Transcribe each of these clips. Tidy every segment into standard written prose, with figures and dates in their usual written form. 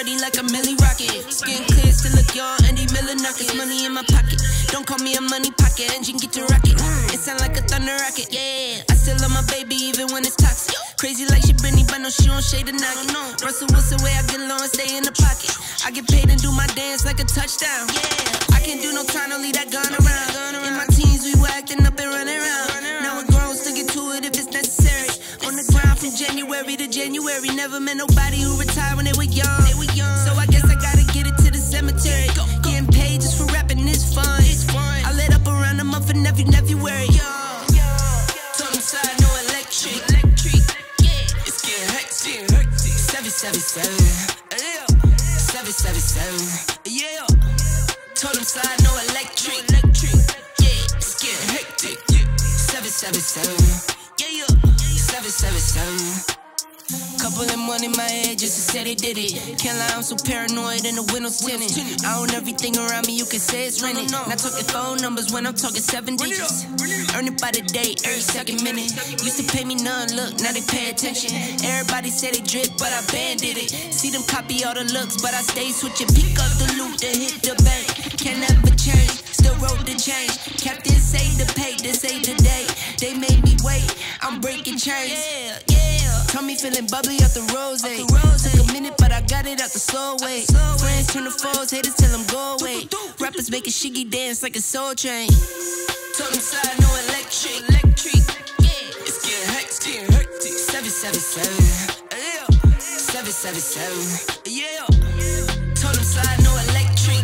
ready like a Millie Rocket. Skin clear, still look young, Andy Miller knockers. Money in my pocket, don't call me a money pocket. Engine get to rocket, it sound like a thunder rocket. Yeah, I still love my baby even when it's toxic. Crazy like she Britney, but no, she don't shade the knock. Russell Wilson way I get low and stay in the pocket. I get paid and do my dance like a touchdown. Yeah, I can't do no time, don't leave that gun around. In my teens, we were acting up and running around. Now we're grown, still get to it if it's necessary. On the ground from January to January. Never met nobody who retired when they were young. So I guess I gotta get it to the cemetery. Getting paid just for rapping is fun. I lit up around a month in every February. Told him side, no electric. It's getting hectic. 777. 777. Yeah. Told him slide, no electric. Yeah, it's getting hectic. 777. Yeah. 777. Couple of money in my head just to say they did it. Can't lie, I'm so paranoid and the windows tinted. I own everything around me, you can say it's rented. Not talking phone numbers when I'm talking 7 digits. Earn it by the day, every second minute. Used to pay me none, look, now they pay attention. Everybody say they drip, but I banded it. See them copy all the looks, but I stay switching. Pick up the loot, then hit the bank. Can't never change, still wrote the change. Captain say the pay, this ain't the day. They made me wait, I'm breaking chains. Yeah. Told me feeling bubbly out the rose. Took a minute, but I got it out the slow way. Friends turn to foes, haters tell them go away. Rappers making shiggy dance like a soul train. Told them slide, no electric. Yeah, it's getting hectic. 777. 777. Yeah. Told them slide, no electric.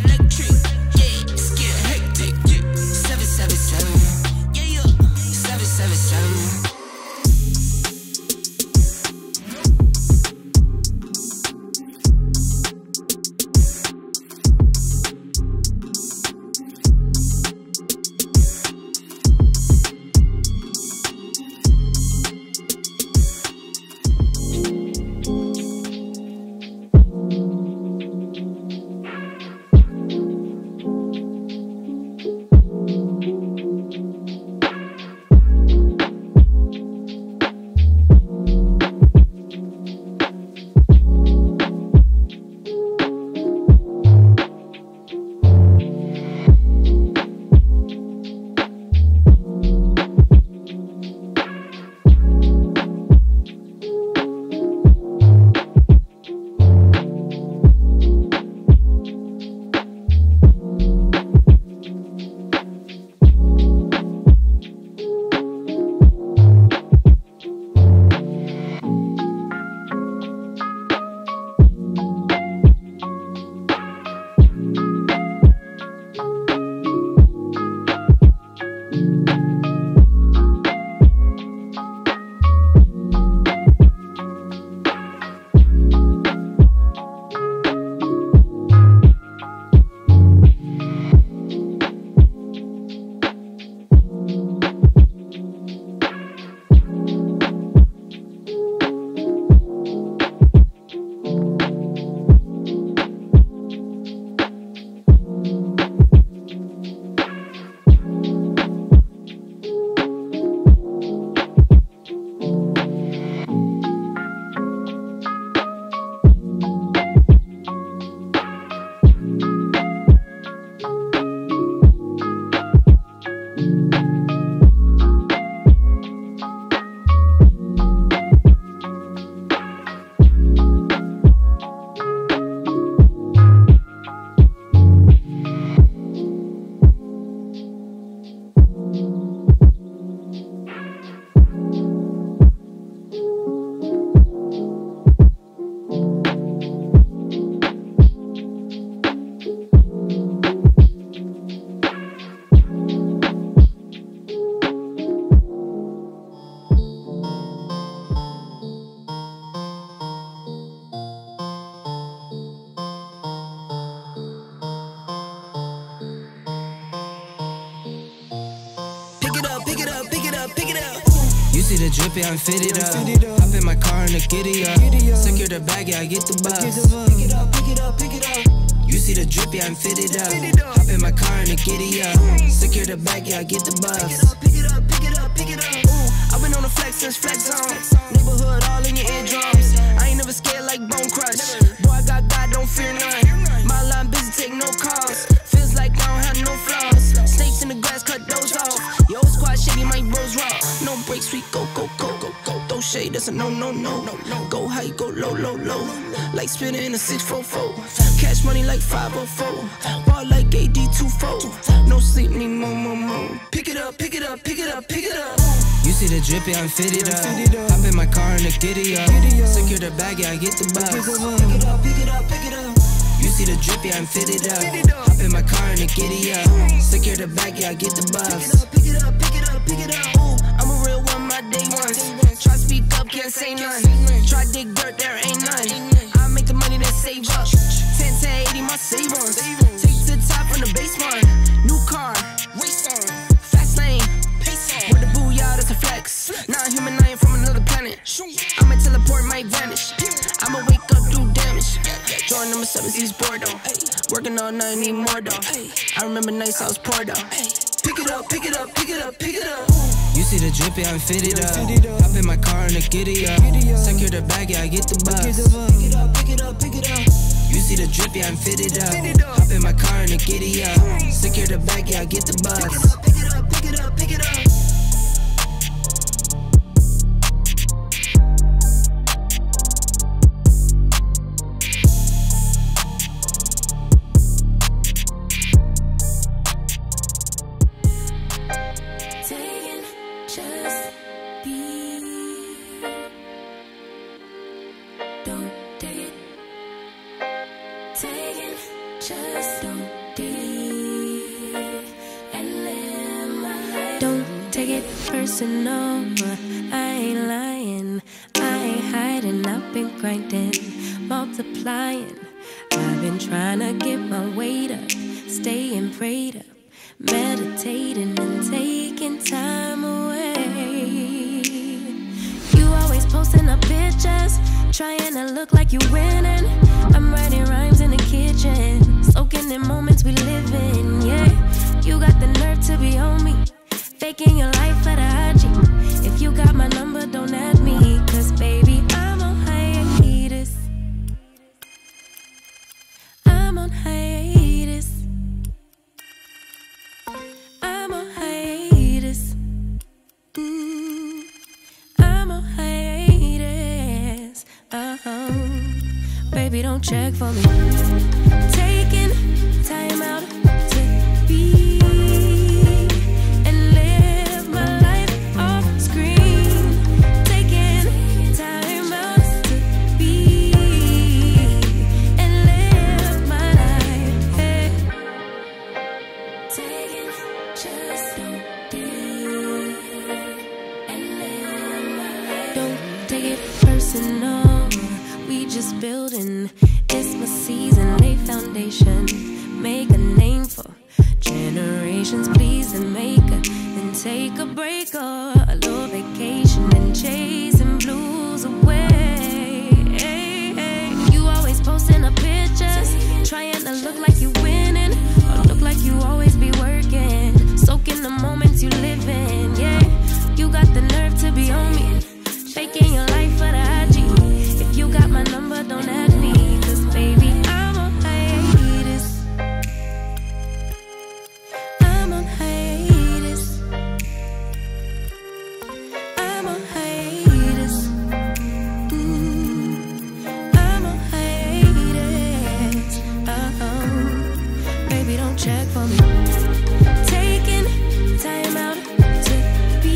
Yeah, it's getting hectic. 777. Yeah. 777. You see the drip, yeah, I'm fitted up. Hop in my car and the giddy up. Secure the bag, yeah, I get the bus. Pick it up, pick it up, pick it up. You see the drip, yeah, I'm fitted up. Hop in my car and the giddy up. Secure the bag, yeah, I get the bus. Pick it up, pick it up, pick it up. Ooh, I've been on the flex since flex zone. Neighborhood all in your eardrums. I ain't never scared like Bone Crush. Boy, I got God, don't no shade, that's a no. Go high, go low. Like spinning in a 644. Cash money like 504. Ball like AD24. No sleep, need more. Pick it up. You see the drippy, I'm fitted up. Hop in my car and the giddy up. Secure the bag, yeah, I get the bus. Pick it up. You see the drippy, I'm fitted up. Hop in my car and the giddy up. Secure the bag, yeah, I get the bus. Pick it up. Ooh, I'm a real one, my day ones. Try speak up, can't say none. Try dig dirt, there ain't none. I make the money that save up. 10 to 80, my savings. Take to the top from the basement. New car, race on. Fast lane, pace on. With the booyah, that's a flex. Non-human, I ain't from another planet. I'ma teleport, might vanish. I'ma wake up, do damage. Jordan number 7, he's bored though. Working all night, need more though. I remember nights I was poor though. Pick it up. You see the drippy, I'm fitted up. Hop in my car and the giddy up. Secure the bag, yeah, I get the bus. Pick it up. You see the drippy, I'm fitted up. Hop in my car and the giddy up. Secure the bag, yeah, I get the bus. Pick it up. Personal, I ain't lying, I ain't hiding, I've been grinding, multiplying. I've been trying to get my weight up, staying prayed up, meditating and taking time away. You always posting up pictures, trying to look like you winning. I'm writing rhymes in the kitchen, soaking in moments we live in, yeah. You got the nerve to be on me, faking your life for the IG. If you got my number, don't add me, cause baby, I'm on hiatus. I'm on hiatus. I'm on hiatus. I'm on hiatus. Baby, don't check for me. Taking time out to be. We just building, it's my season, lay foundation, make a name for generations, please and make a, and take a break or a little vacation and chasing blues away. You always posting up pictures, trying to look like you winning, or look like you always be working, soaking the moments you live in, yeah. You got the nerve to be on me, faking your life for the IG. If you got my number, don't add me, cause baby, I'm on hiatus. I'm on hiatus. I'm on hiatus. I'm on hiatus. Baby, don't check for me. Taking time out to be.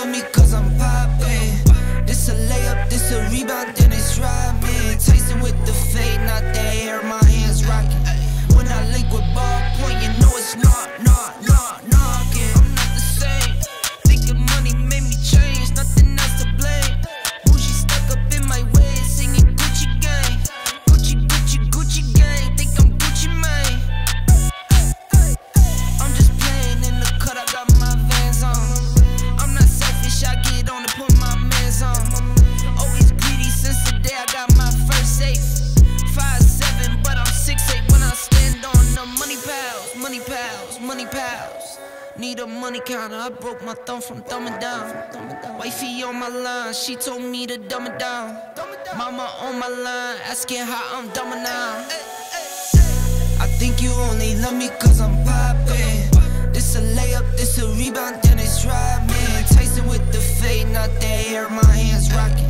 love me cause I'm poppin'. This a layup, this a rebound, then it's robbing. Tyson with the fade, not the hair, my hands rocking. When I link with ballpoint, you know it's knocking. I'm not the same. Thinking money made me change, nothing else to blame. Bougie stuck up in my way, singing Gucci gang. Gucci gang, think I'm Gucci Mane. I'm just playing in the cut, I got my Vans on. I'm not selfish, I get on and put my mans on. Always greedy since the day I got my first safe. 5'7", but I'm 6'8" when I stand on the money pals. Need a money counter, I broke my thumb from thumbing down. Wifey on my line, she told me to dumb it down. Mama on my line, asking how I'm dumbing now. I think you only love me cause I'm poppin'. This a layup, this a rebound, then it's robbing. Tyson with the fade, not the hair, my hands rocking.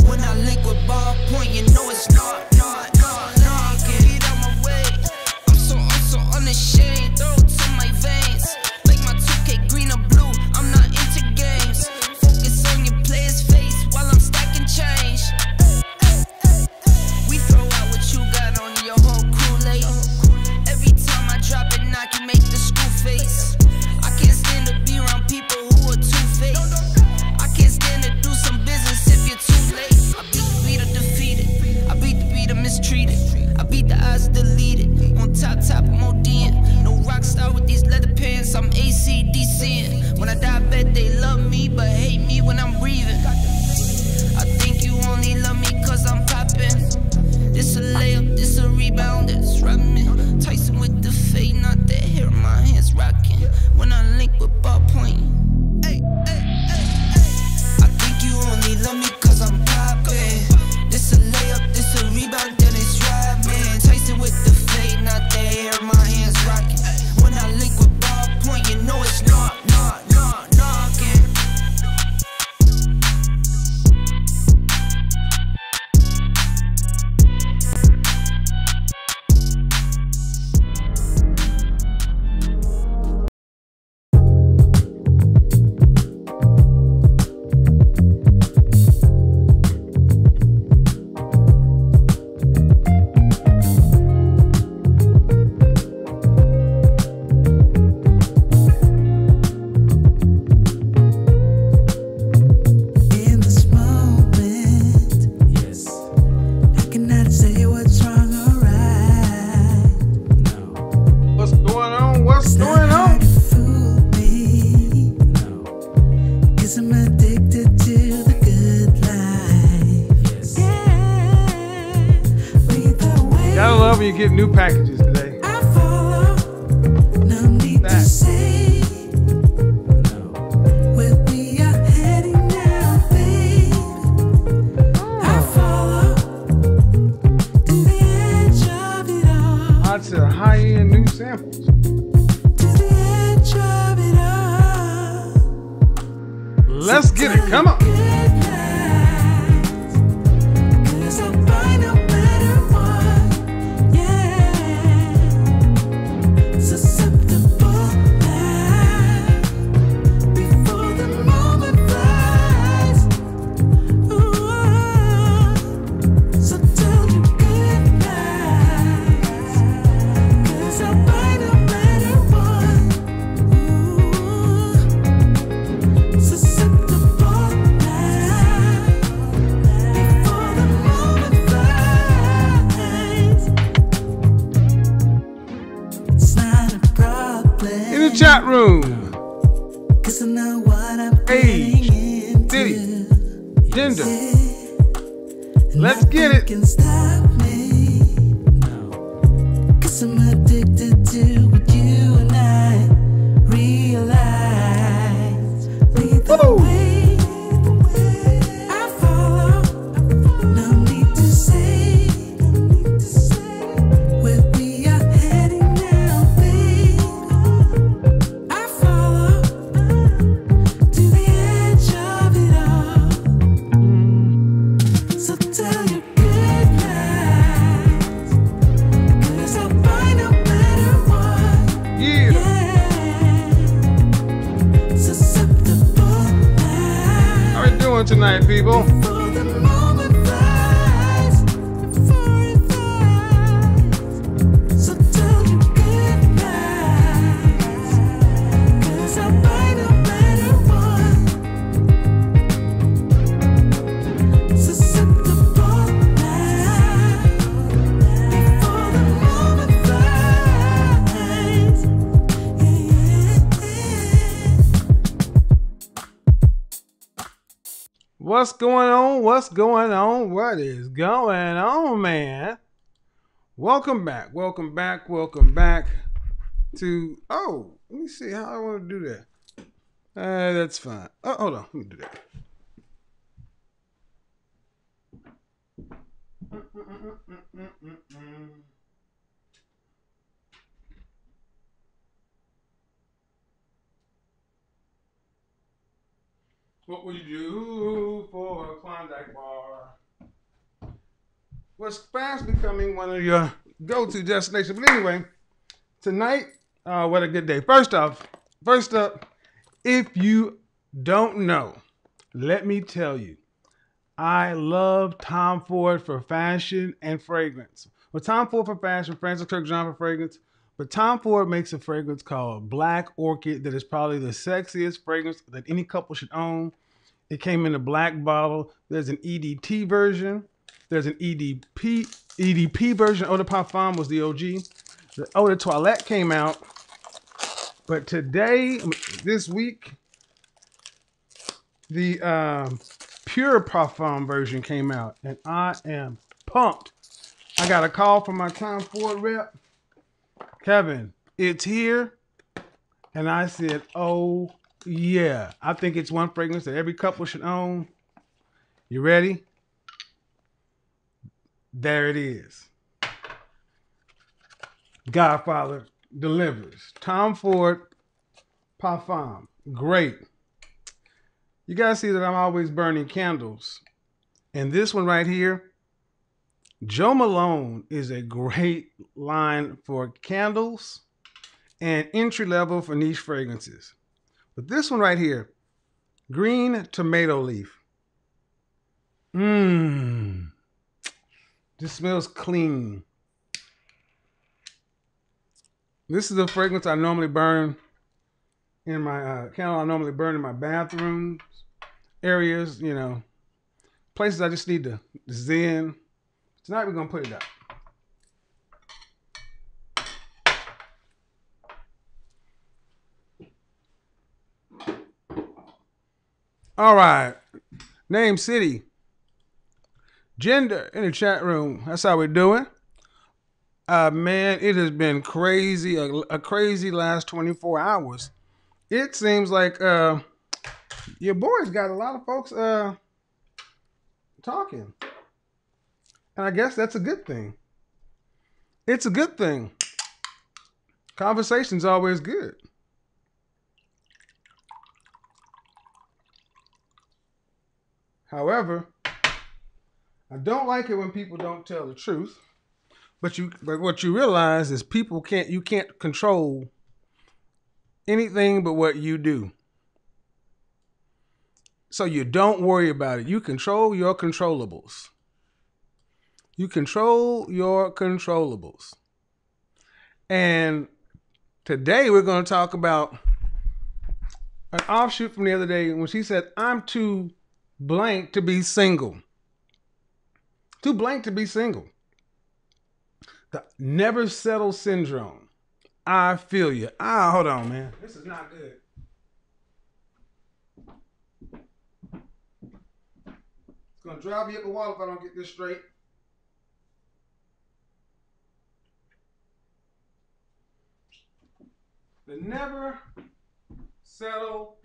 When I link with ballpoint, you know it's not. Get out my way. I'm so unashamed. Throw it to my veins. Like my 2K green or blue, I'm not into games. Focus on your player's face while I'm stacking change. We throw out what you got on your whole crew late. Every time I drop it, knock you make the screw face. I can't stand to be around people who are two-faced. I can't stand to do some business if you're too late. I beat the beater defeated. I beat the beater mistreated. I beat the odds deleted. On top, I'm ODing. No rock star with these leather pants. I'm AC/DCing. When I die, I bet they love me, but hate me when I'm breathing. I think you only love me cause I'm poppin'. This a layup, this a rebound, it's rubbing. Tyson with the fade, not the hair, my hands rocking. When I link with ballpoint. I think you only love me cause I'm poppin'. This a layup, this a rebound, then it's robbing. Tyson with the fade, not the hair, my hands rocking. When I link with ballpoint, you know it's knocking. You get new packages today. No need to say where we are heading now, babe. I follow to the edge of it all. Lots of high-end new samples. To the edge of it all. Let's get it. Come on. Chat room. Age, city, gender. Let's get it. Cause I'm addicted to what you and I realize. Lead the way. I follow. No need to say where we are heading now, babe. I follow to the edge of it all. So tell your good night, 'cause I'll find doing tonight, people? For the moment flies, before it flies. So tell you goodbyes, 'cause I'll buy no matter what. Susceptible now, before the moment flies. What's going on? What's going on? What is going on, man? Welcome back. Welcome back. Welcome back to. Oh, let me see how I want to do that. That's fine. Oh, hold on. Let me do that. What would you do for a Klondike bar? Was fast becoming one of your go-to destinations. But anyway, tonight, what a good day. First up, if you don't know, let me tell you, I love Tom Ford for fashion and fragrance. Well, Tom Ford for fashion, Francis Kirk John for fragrance, but Tom Ford makes a fragrance called Black Orchid that is probably the sexiest fragrance that any couple should own. It came in a black bottle. There's an EDT version. There's an EDP version. Eau de Parfum was the OG. The Eau de Toilette came out. But today, this week, the Pure Parfum version came out. And I am pumped. I got a call from my Tom Ford rep. Kevin, it's here. And I said, oh, yeah. I think it's one fragrance that every couple should own. You ready? There it is. Godfather delivers. Tom Ford Parfum. Great. You guys see that I'm always burning candles. And this one right here, Joe Malone is a great line for candles and entry level for niche fragrances. But this one right here, green tomato leaf. This smells clean. This is a fragrance I normally burn in my candle. I normally burn in my bathrooms, areas, you know, places I just need to zen. Tonight we're gonna put it out. All right. Name, city, gender in the chat room. That's how we're doing. Man, it has been crazy, a crazy last 24 hours. It seems like your boy's got a lot of folks talking. And I guess that's a good thing. It's a good thing. Conversation's always good. However, I don't like it when people don't tell the truth. But what you realize is you can't control anything but what you do. So you don't worry about it. You control your controllables. You control your controllables. And today we're going to talk about an offshoot from the other day when she said, I'm too blank to be single. Too blank to be single. The never settle syndrome. I feel you. Hold on, man. This is not good. It's going to drive me up the wall if I don't get this straight. The never settle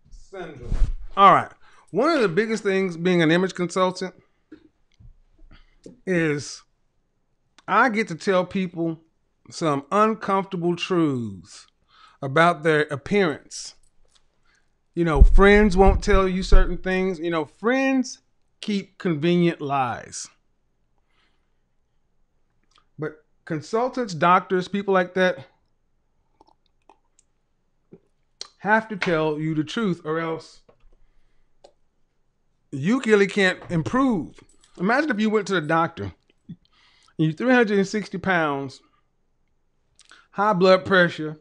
syndrome. All right. One of the biggest things being an image consultant is I get to tell people some uncomfortable truths about their appearance. You know, friends won't tell you certain things. You know, friends keep convenient lies. But consultants, doctors, people like that have to tell you the truth, or else you really can't improve. Imagine if you went to the doctor, you're 360 pounds, high blood pressure,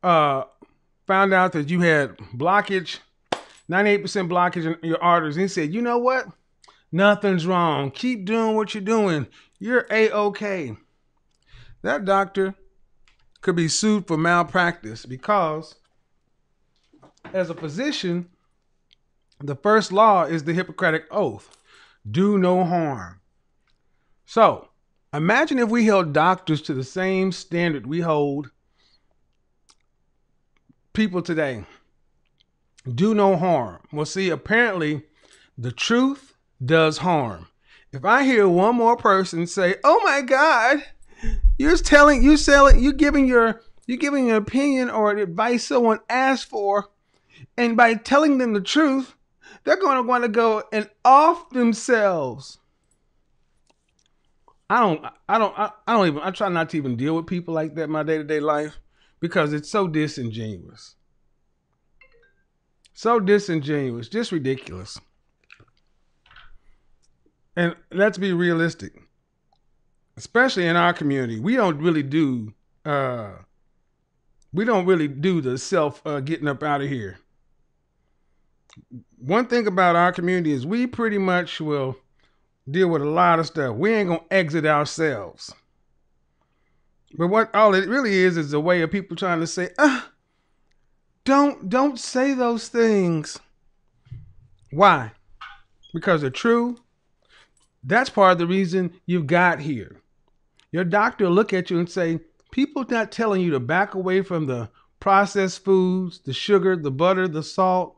found out that you had blockage, 98% blockage in your arteries, and he said, you know what? Nothing's wrong. Keep doing what you're doing. You're A-OK. That doctor could be sued for malpractice because as a physician, the first law is the Hippocratic Oath. Do no harm. So imagine if we held doctors to the same standard we hold people today. Do no harm. Well, see, apparently the truth does harm. If I hear one more person say, oh my God, you're giving your opinion or advice someone asked for, and by telling them the truth, they're going to want to go and off themselves. I try not to even deal with people like that in my day-to-day life because it's so disingenuous. So disingenuous, just ridiculous. And let's be realistic, especially in our community. We don't really do the self getting up out of here. One thing about our community is we pretty much will deal with a lot of stuff. We ain't gonna exit ourselves. But what all it really is a way of people trying to say, don't say those things. Why? Because they're true. That's part of the reason you got here. Your doctor will look at you and say, people not telling you to back away from the processed foods, the sugar, the butter, the salt,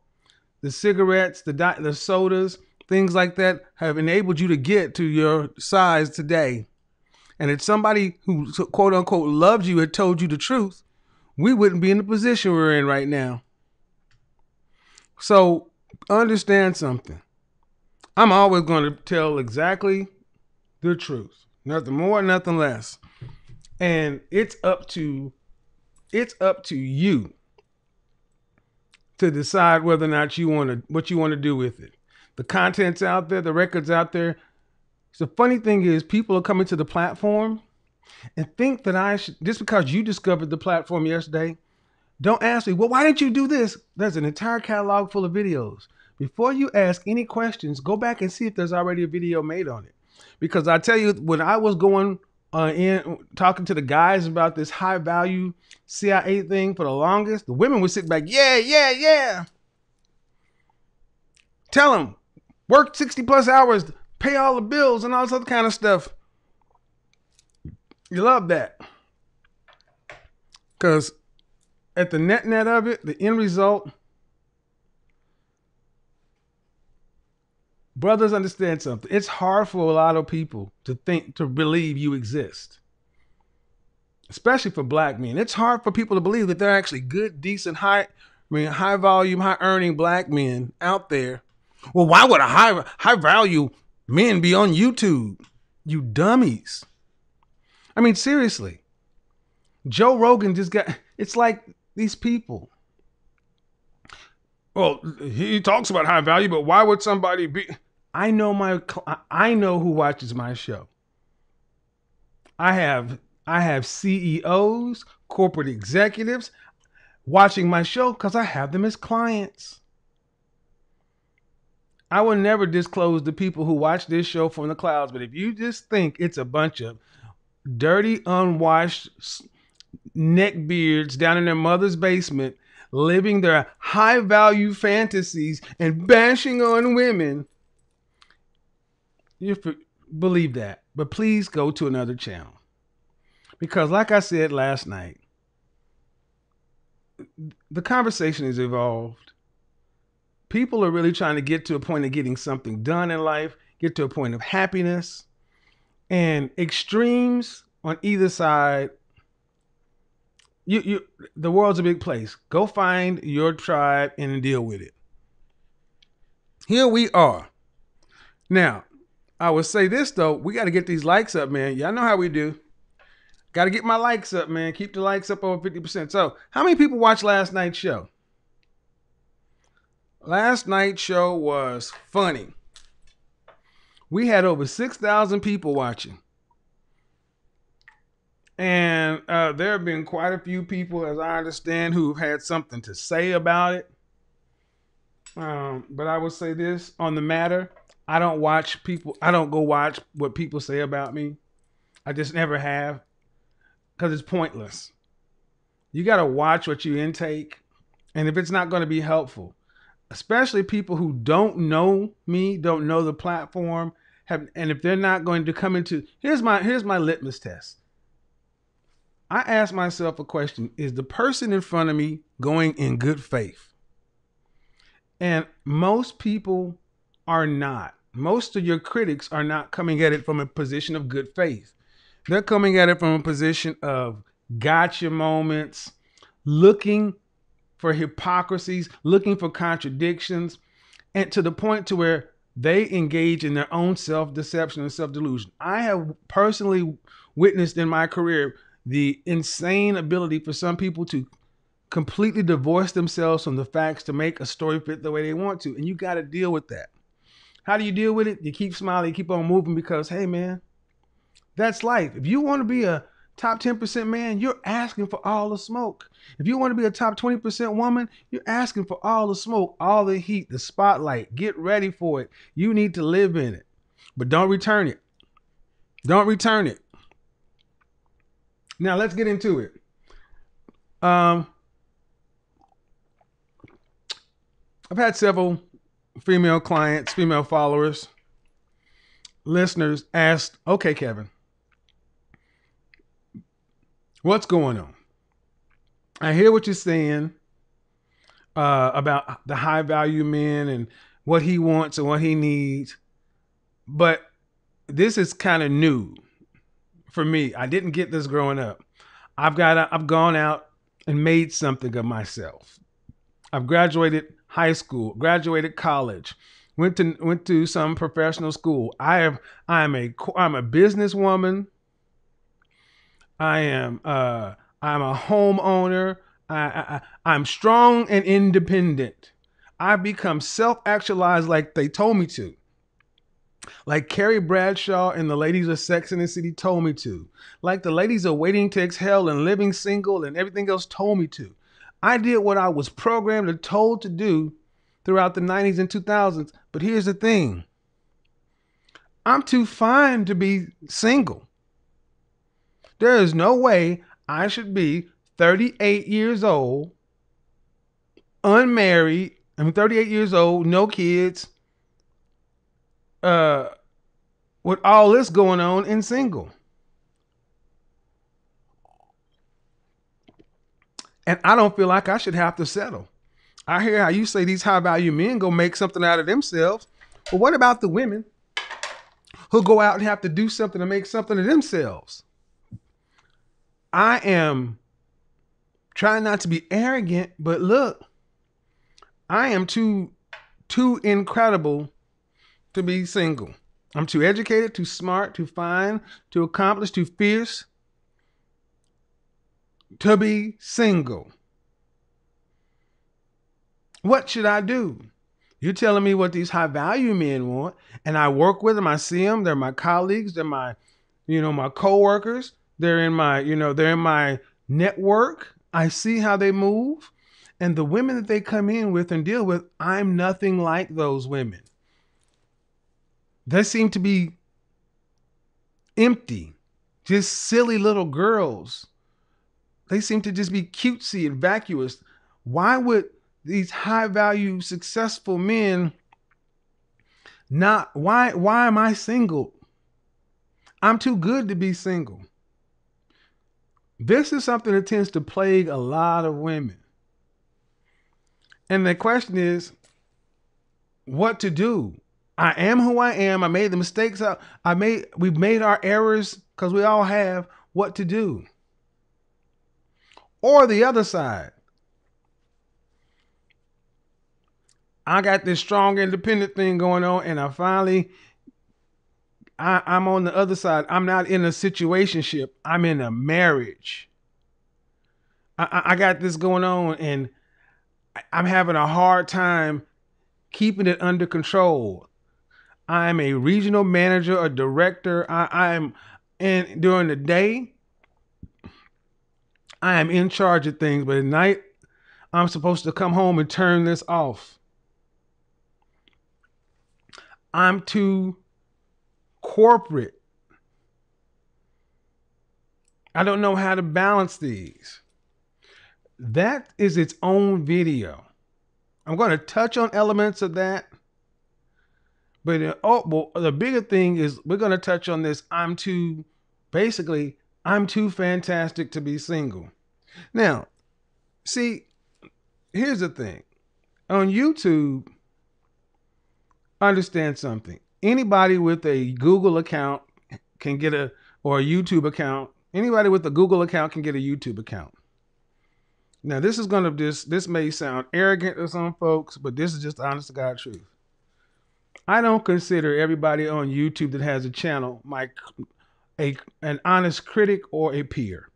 the cigarettes, the sodas, things like that have enabled you to get to your size today. And if somebody who quote unquote loved you had told you the truth, we wouldn't be in the position we're in right now. So understand something. I'm always going to tell exactly the truth. Nothing more, nothing less. And it's up to you to decide whether or not what you want to do with it. The content's out there, the record's out there. So the funny thing is people are coming to the platform and think that I should, just because you discovered the platform yesterday, don't ask me, well, why didn't you do this? There's an entire catalog full of videos. Before you ask any questions, go back and see if there's already a video made on it. Because I tell you, when I was going in talking to the guys about this high value CIA thing for the longest, the women would sit back, yeah. Tell them, work 60 plus hours, pay all the bills and all this other kind of stuff. You love that. Because at the net of it, the end result, brothers, understand something. It's hard for a lot of people to believe you exist. Especially for black men. It's hard for people to believe that they're actually good, decent, high volume, high earning black men out there. Well, why would a high value men be on YouTube? You dummies. I mean, seriously. Joe Rogan it's like these people. Well, he talks about high value, but why would somebody be? I know who watches my show. I have CEOs, corporate executives watching my show because I have them as clients. I will never disclose the people who watch this show from the clouds, but if you just think it's a bunch of dirty, unwashed neckbeards down in their mother's basement living their high value fantasies and bashing on women, you believe that. But please go to another channel. Because like I said last night, the conversation has evolved. People are really trying to get to a point of getting something done in life, get to a point of happiness, and extremes on either side. The world's a big place. Go find your tribe and deal with it. Here we are. Now, I would say this though, we got to get these likes up, man. Y'all know how we do. Got to get my likes up, man. Keep the likes up over 50%. So, how many people watched last night's show? Last night's show was funny. We had over 6,000 people watching. And there have been quite a few people, as I understand, who've had something to say about it. But I will say this on the matter. I don't go watch what people say about me. I just never have. Because it's pointless. You got to watch what you intake. And if it's not going to be helpful, especially people who don't know me, don't know the platform, and if they're not going to come into, here's my litmus test. I ask myself a question: is the person in front of me going in good faith? And most people are not. Most of your critics are not coming at it from a position of good faith. They're coming at it from a position of gotcha moments, looking for hypocrisies, looking for contradictions, and to the point to where they engage in their own self-deception and self-delusion. I have personally witnessed in my career the insane ability for some people to completely divorce themselves from the facts to make a story fit the way they want to. And you got to deal with that. How do you deal with it? You keep smiling, you keep on moving because, hey, man, that's life. If you want to be a top 10% man, you're asking for all the smoke. If you want to be a top 20% woman, you're asking for all the smoke, all the heat, the spotlight. Get ready for it. You need to live in it, but don't return it. Don't return it. Now let's get into it. I've had several female clients, female followers, listeners ask, okay, Kevin, what's going on? I hear what you're saying about the high value men and what he wants and what he needs. But this is kind of new for me. I didn't get this growing up. I've gone out and made something of myself. I've graduated high school, graduated college, went to some professional school. I'm a businesswoman. I'm a homeowner. I'm strong and independent. I've become self-actualized like they told me to. Like Carrie Bradshaw and the ladies of Sex and the City told me to. Like the ladies of Waiting to Exhale and Living Single and everything else told me to. I did what I was programmed and told to do throughout the 90s and 2000s. But here's the thing. I'm too fine to be single. There is no way I should be 38 years old, unmarried. I'm 38 years old, no kids, with all this going on and single. And I don't feel like I should have to settle. I hear how you say these high value men go make something out of themselves. But what about the women who go out and have to do something to make something of themselves? I am trying not to be arrogant, but look, I am too incredible to be single. I'm too educated, too smart, too fine, too accomplished, too fierce to be single. What should I do? You're telling me what these high value men want, and I work with them. I see them. They're my colleagues. They're my, my coworkers. They're in my network. I see how they move. And the women that they come in with and deal with, I'm nothing like those women. They seem to be empty, just silly little girls. They seem to just be cutesy and vacuous. Why would these high value, successful men why am I single? I'm too good to be single. This is something that tends to plague a lot of women. And the question is, what to do? I am who I am. I made the mistakes. We've made our errors because we all have. What to do? Or the other side. I got this strong independent thing going on, and I'm on the other side. I'm not in a situationship. I'm in a marriage. I got this going on, and I'm having a hard time keeping it under control. I'm a regional manager, a director. I'm and during the day, I am in charge of things, but at night, I'm supposed to come home and turn this off. I'm too corporate. I don't know how to balance these. That is its own video. I'm going to touch on elements of that. But the bigger thing is we're going to touch on this. I'm too fantastic to be single. Now, see, here's the thing. On YouTube, understand something. Anybody with a Google account can get or a YouTube account. Anybody with a Google account can get a YouTube account. Now, this may sound arrogant to some folks, but this is just the honest to God truth. I don't consider everybody on YouTube that has a channel an honest critic or a peer.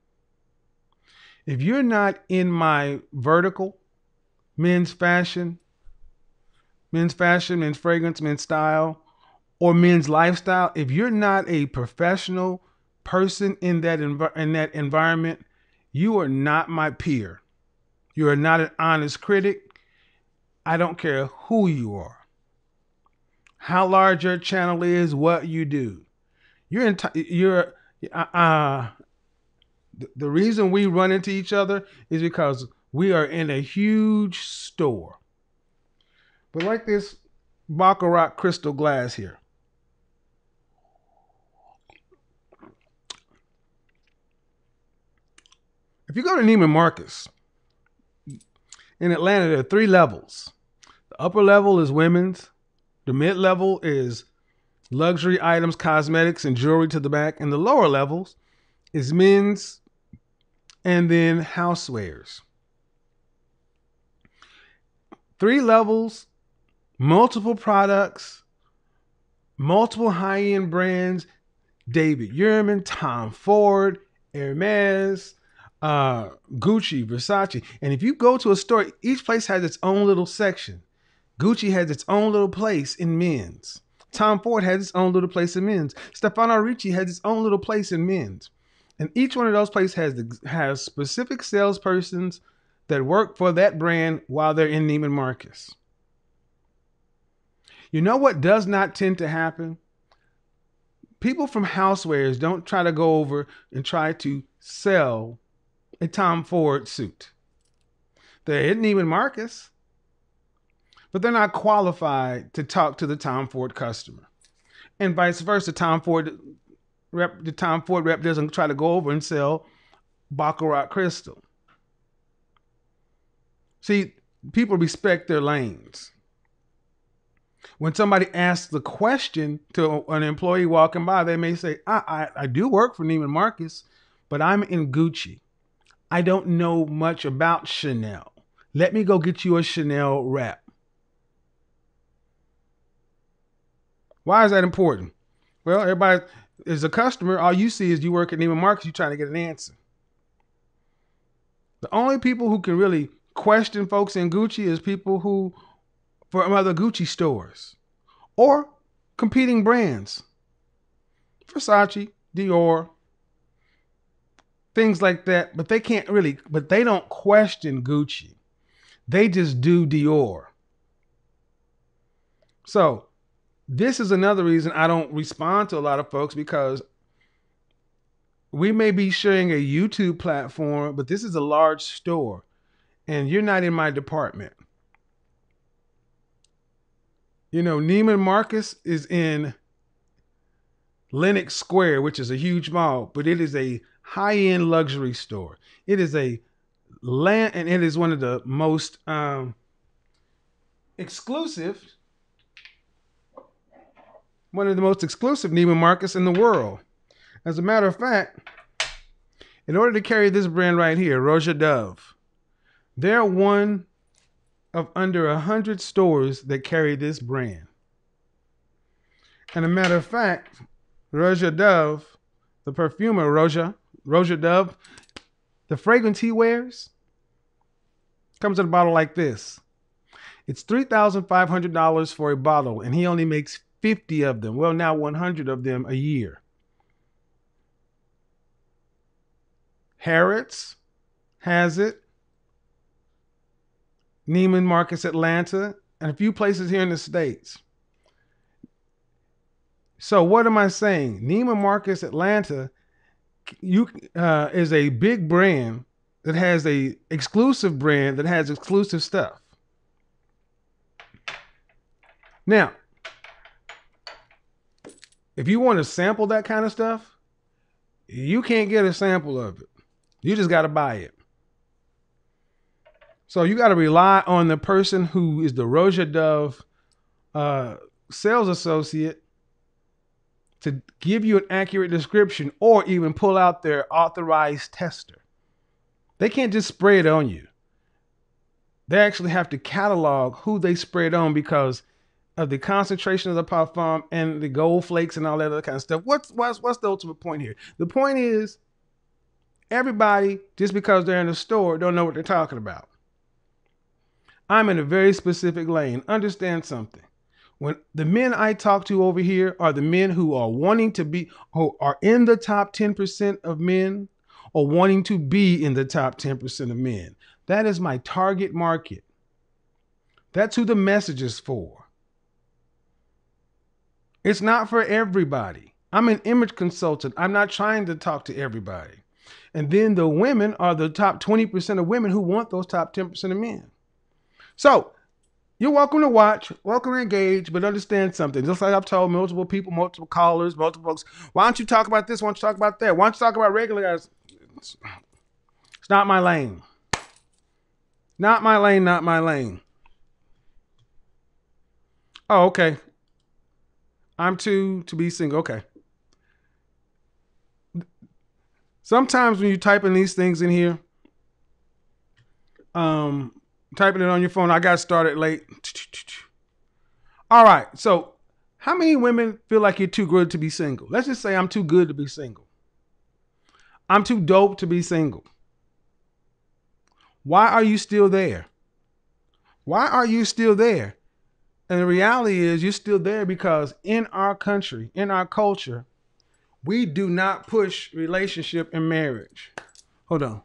If you're not in my vertical, men's fashion, men's fragrance, men's style, or men's lifestyle, if you're not a professional person in that environment, you are not my peer. You are not an honest critic. I don't care who you are, how large your channel is, what you do. The reason we run into each other is because we are in a huge store. But like this Baccarat crystal glass here. If you go to Neiman Marcus in Atlanta, there are 3 levels. The upper level is women's. The mid-level is luxury items, cosmetics, and jewelry to the back. And the lower levels is men's and then housewares. 3 levels, multiple products, multiple high-end brands, David Yurman, Tom Ford, Hermes, Gucci, Versace. And if you go to a store, each place has its own little section. Gucci has its own little place in men's. Tom Ford has its own little place in men's. Stefano Ricci has its own little place in men's. And each one of those places has specific salespersons that work for that brand while they're in Neiman Marcus. You know what does not tend to happen? People from housewares don't try to go over and try to sell a Tom Ford suit. They're in Neiman Marcus, but they're not qualified to talk to the Tom Ford customer. And vice versa, the Tom Ford rep doesn't try to go over and sell Baccarat crystal. See, people respect their lanes. When somebody asks the question to an employee walking by, they may say, I do work for Neiman Marcus, but I'm in Gucci. I don't know much about Chanel. Let me go get you a Chanel wrap. Why is that important? Well, everybody is a customer. All you see is you work at Neiman Marcus, you're trying to get an answer. The only people who can really question folks in Gucci is people who from other Gucci stores or competing brands. Versace, Dior, things like that. But they don't question Gucci. They just do Dior. So this is another reason I don't respond to a lot of folks, because we may be sharing a YouTube platform, but this is a large store and you're not in my department. You know, Neiman Marcus is in Lenox Square, which is a huge mall, but it is a high-end luxury store. It is and it is one of the most exclusive Neiman Marcus in the world. As a matter of fact, in order to carry this brand right here, Roja Dove, they're one of under 100 stores that carry this brand. And a matter of fact, Roja Dove, the perfumer Roja Dove, the fragrance he wears comes in a bottle like this. It's $3,500 for a bottle, and he only makes 50 of them. Well, now 100 of them a year. Harrods has it. Neiman Marcus Atlanta, and a few places here in the States. So what am I saying? Neiman Marcus Atlanta is a big brand that has a exclusive brand that has exclusive stuff. Now, if you want to sample that kind of stuff, you can't get a sample of it. You just got to buy it. So you got to rely on the person who is the Roja Dove sales associate to give you an accurate description, or even pull out their authorized tester. They can't just spray it on you. They actually have to catalog who they spray it on because of the concentration of the parfum and the gold flakes and all that other kind of stuff. What's the ultimate point here? The point is, everybody, just because they're in the store, don't know what they're talking about. I'm in a very specific lane. Understand something. When the men I talk to over here are the men who are wanting to be, who are in the top 10% of men, or wanting to be in the top 10% of men. That is my target market. That's who the message is for. It's not for everybody. I'm an image consultant. I'm not trying to talk to everybody. And then the women are the top 20% of women who want those top 10% of men. So you're welcome to watch, welcome to engage, but understand something. Just like I've told multiple people, multiple callers, multiple folks, why don't you talk about this? Why don't you talk about that? Why don't you talk about regular guys? It's not my lane. Not my lane, not my lane. Oh, okay. I'm too to be single. Okay. Sometimes when you type in these things in here, typing it on your phone, I got started late. All right. So how many women feel like you're too good to be single? Let's just say I'm too good to be single. I'm too dope to be single. Why are you still there? Why are you still there? And the reality is you're still there because in our country, in our culture, we do not push relationship and marriage. Hold on.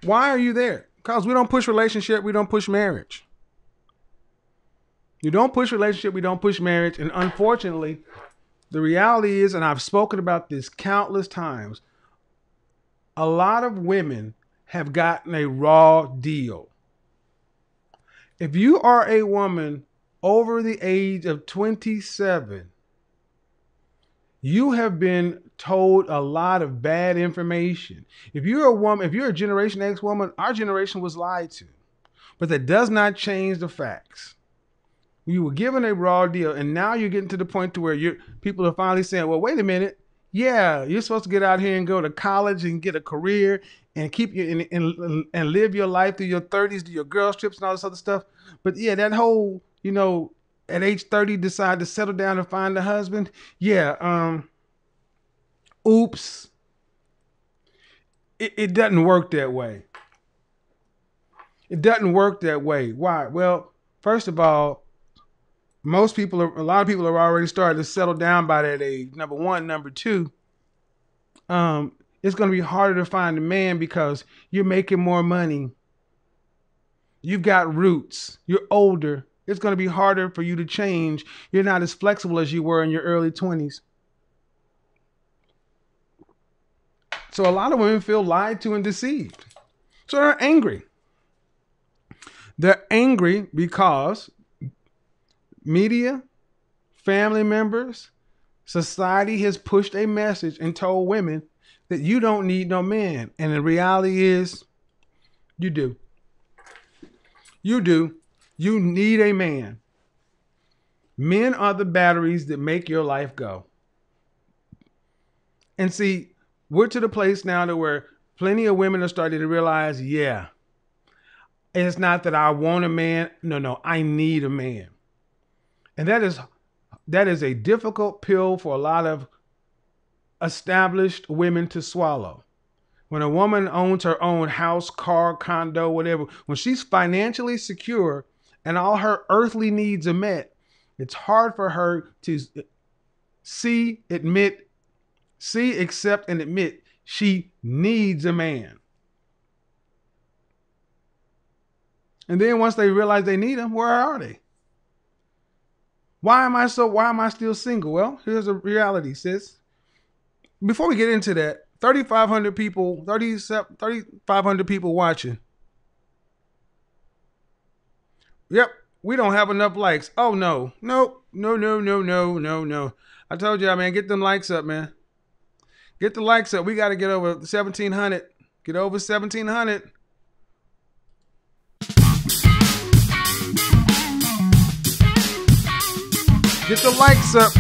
Why are you there? Because we don't push relationship, we don't push marriage. You don't push relationship, we don't push marriage. And unfortunately, the reality is, and I've spoken about this countless times, a lot of women have gotten a raw deal. If you are a woman over the age of 27, you have been told a lot of bad information. If you're a woman, if you're a Generation X woman, our generation was lied to. But that does not change the facts. You were given a raw deal, and now you're getting to the point to where people are finally saying, well, wait a minute. Yeah, you're supposed to get out here and go to college and get a career and keep you and live your life through your 30s, do your girls trips and all this other stuff. But yeah, that whole, at age 30, decide to settle down and find a husband. Yeah. Oops. It doesn't work that way. It doesn't work that way. Why? Well, first of all, a lot of people are already starting to settle down by that age. Number one. Number two, it's going to be harder to find a man because you're making more money. You've got roots. You're older. It's going to be harder for you to change. You're not as flexible as you were in your early 20s. So a lot of women feel lied to and deceived. So they're angry. They're angry because media, family members, society has pushed a message and told women that you don't need no man. And the reality is, you do. You do. You need a man. Men are the batteries that make your life go. And see, we're to the place now to where plenty of women are starting to realize, yeah, It's not that I want a man. No, I need a man. And that is a difficult pill for a lot of established women to swallow. When a woman owns her own house, car, condo, whatever, when she's financially secure and all her earthly needs are met, it's hard for her to accept, and admit she needs a man. And then once they realize they need him, where are they? Why am I still single? Well, here's a reality, sis. Before we get into that, 3,500 people watching. Yep, we don't have enough likes. Oh no. No. I told y'all, man, get them likes up, man. Get the likes up. We got to get over 1,700. Get over 1,700. Get the likes up.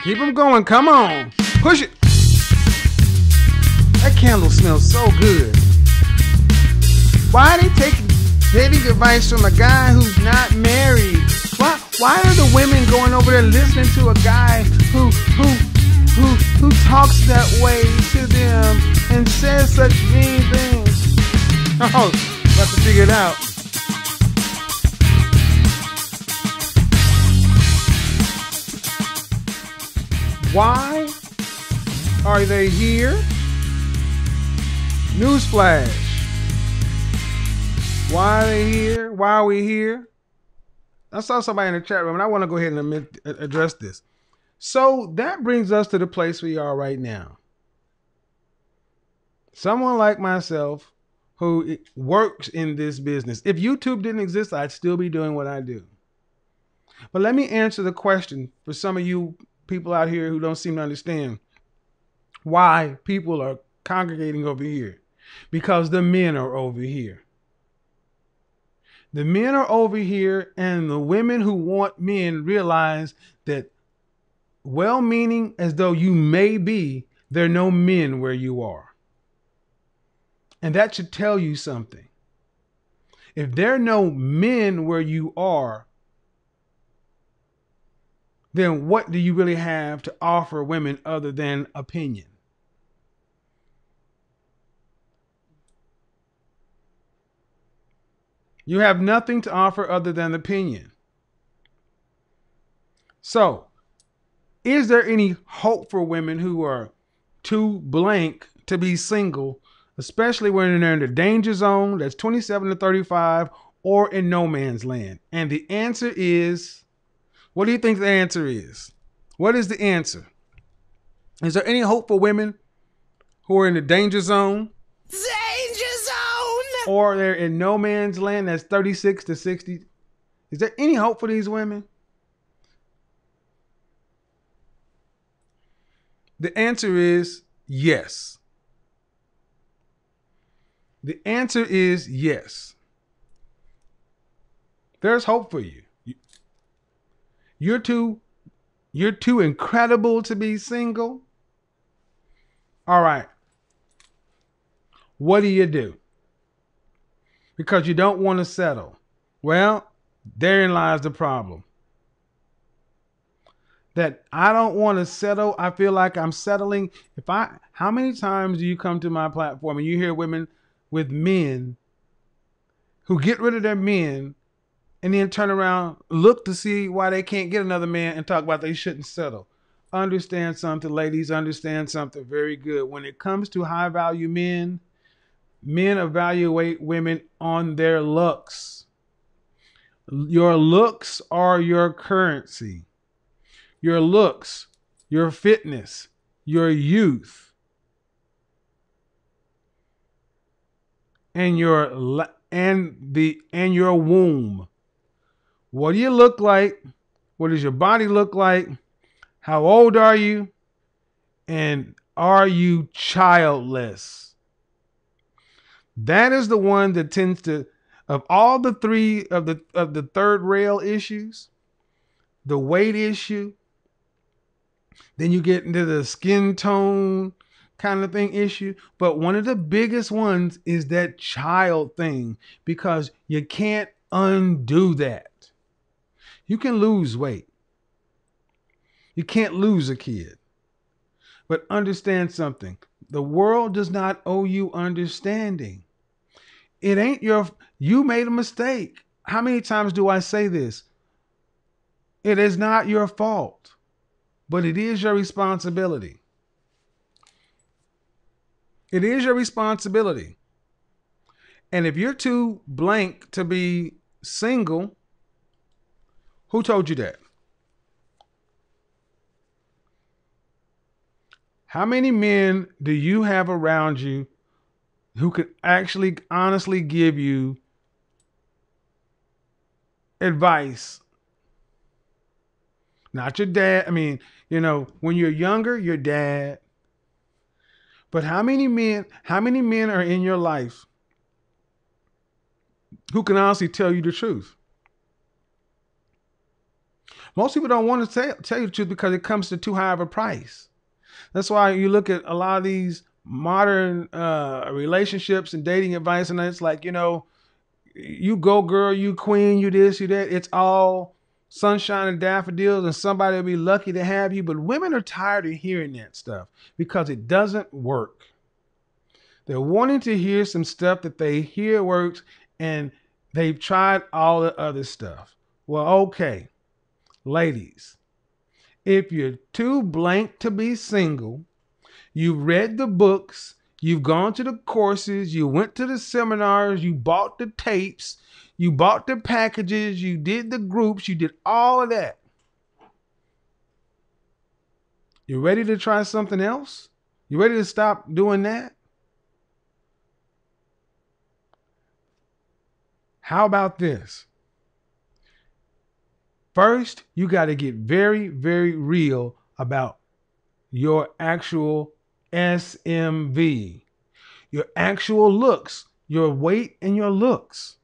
Keep them going. Come on. Push it. That candle smells so good. Why are they taking advice from a guy who's not married? Why are the women going over there listening to a guy who talks that way to them and says such mean things? Oh, about to figure it out. Why are they here? Newsflash. Why are they here? Why are we here? I saw somebody in the chat room, and I want to go ahead and address this. So that brings us to the place we are right now. Someone like myself who works in this business. If YouTube didn't exist, I'd still be doing what I do. But let me answer the question for some of you people out here who don't seem to understand why people are congregating over here. Because the men are over here. The men are over here, and the women who want men realize that, well-meaning as though you may be, there are no men where you are. And that should tell you something. If there are no men where you are, then what do you really have to offer women other than opinion? You have nothing to offer other than opinion. So, is there any hope for women who are too blank to be single, especially when they're in the danger zone, that's 27 to 35, or in no man's land? And the answer is, what do you think the answer is? What is the answer? Is there any hope for women who are in the danger zone? Danger zone! Or they're in no man's land, that's 36 to 60? Is there any hope for these women? The answer is yes. The answer is yes. There's hope for you. You're too incredible to be single. All right. What do? Because you don't want to settle. Well, therein lies the problem. That I don't want to settle. I feel like I'm settling. How many times do you come to my platform and you hear women with men who get rid of their men and then turn around, look to see why they can't get another man and talk about they shouldn't settle? Understand something, ladies. Understand something very good. When it comes to high value men, men evaluate women on their looks. Your looks are your currency. Your looks your fitness, your youth, and your womb. What do you look like? What does your body look like? How old are you? And are you childless? That is the one that tends to, of all the three of the third rail issues, the weight issue, then you get into the skin tone kind of thing issue. But one of the biggest ones is that child thing, because you can't undo that. You can lose weight. You can't lose a kid. But understand something. The world does not owe you understanding. It ain't you made a mistake. How many times do I say this? It is not your fault, but it is your responsibility. It is your responsibility. And if you're too blank to be single, who told you that? How many men do you have around you who could actually honestly give you advice? Not your dad. I mean, when you're younger, your dad. But how many men are in your life who can honestly tell you the truth? Most people don't want to tell you the truth because it comes to too high of a price. That's why you look at a lot of these modern relationships and dating advice, and it's like, you go girl, you queen, you this, you that. It's all sunshine and daffodils, and somebody will be lucky to have you. But women are tired of hearing that stuff because it doesn't work. They're wanting to hear some stuff that they hear works, and they've tried all the other stuff. Well, okay, ladies, if you're too blank to be single, you've read the books, you've gone to the courses, you went to the seminars, you bought the tapes, you bought the packages, you did the groups, you did all of that. You ready to try something else? You ready to stop doing that? How about this? First, you got to get very, very real about your actual SMV, your actual looks, your weight and your looks.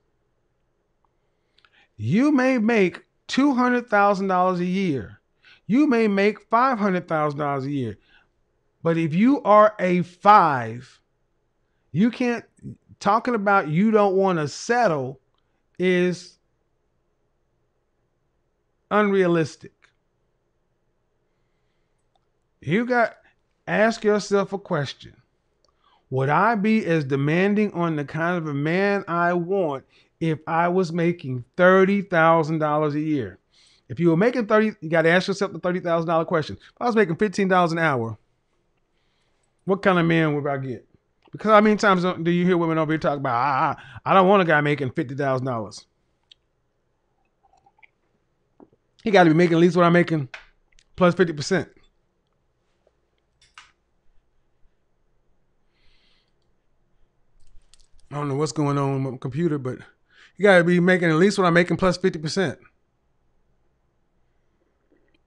You may make $200,000 a year. You may make $500,000 a year. But if you are a 5, you can't, talking about you don't want to settle is unrealistic. Ask yourself a question. Would I be as demanding on the kind of a man I want if I was making $30,000 a year? If you were making 30, you got to ask yourself the $30,000 question. If I was making $15 an hour, what kind of man would I get? Because how many times do you hear women over here talk about, I don't want a guy making $50,000. He got to be making at least what I'm making plus 50%. I don't know what's going on with my computer, but you got to be making at least what I'm making plus 50%.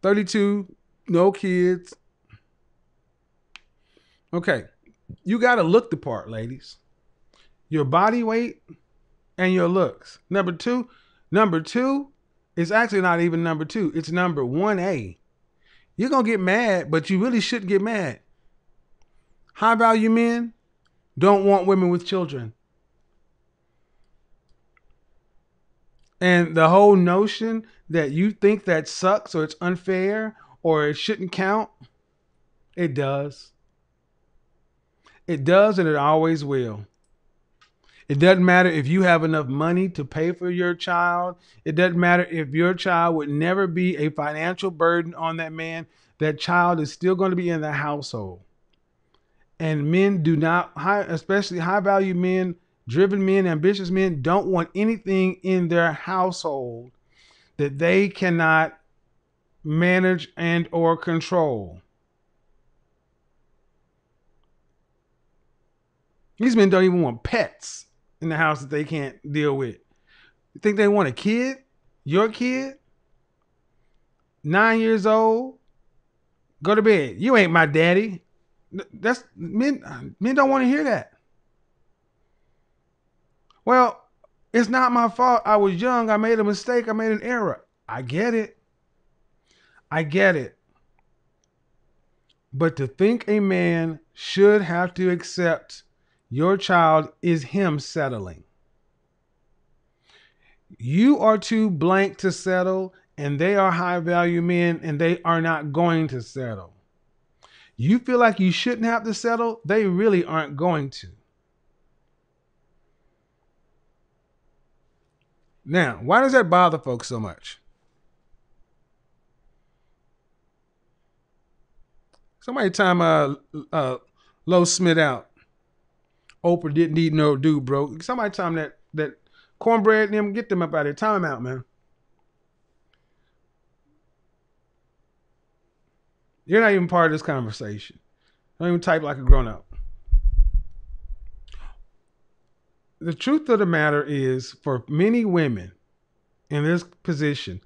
32, no kids. Okay. You got to look the part, ladies. Your body weight and your looks. Number two is actually not even number 2. It's number 1A. You're going to get mad, but you really shouldn't get mad. High value men don't want women with children. And the whole notion that you think that sucks or it's unfair or it shouldn't count, it does. It does, and it always will. It doesn't matter if you have enough money to pay for your child. It doesn't matter if your child would never be a financial burden on that man. That child is still going to be in the household. And men do not, especially high value men, driven men, ambitious men, don't want anything in their household that they cannot manage and or control. These men don't even want pets in the house that they can't deal with. You think they want a kid? Your kid? 9 years old? Go to bed. You ain't my daddy. That's men. Men don't want to hear that. Well, it's not my fault. I was young. I made a mistake. I made an error. I get it. I get it. But to think a man should have to accept your child is him settling. You are too blank to settle, and they are high value men, and they are not going to settle. You feel like you shouldn't have to settle, they really aren't going to. Now, why does that bother folks so much? Somebody time Low Smith out. Oprah didn't need no dude, bro. Somebody time that cornbread and them, get them up out of here. Time them out, man. You're not even part of this conversation. Don't even type like a grown-up. The truth of the matter is, for many women in this position,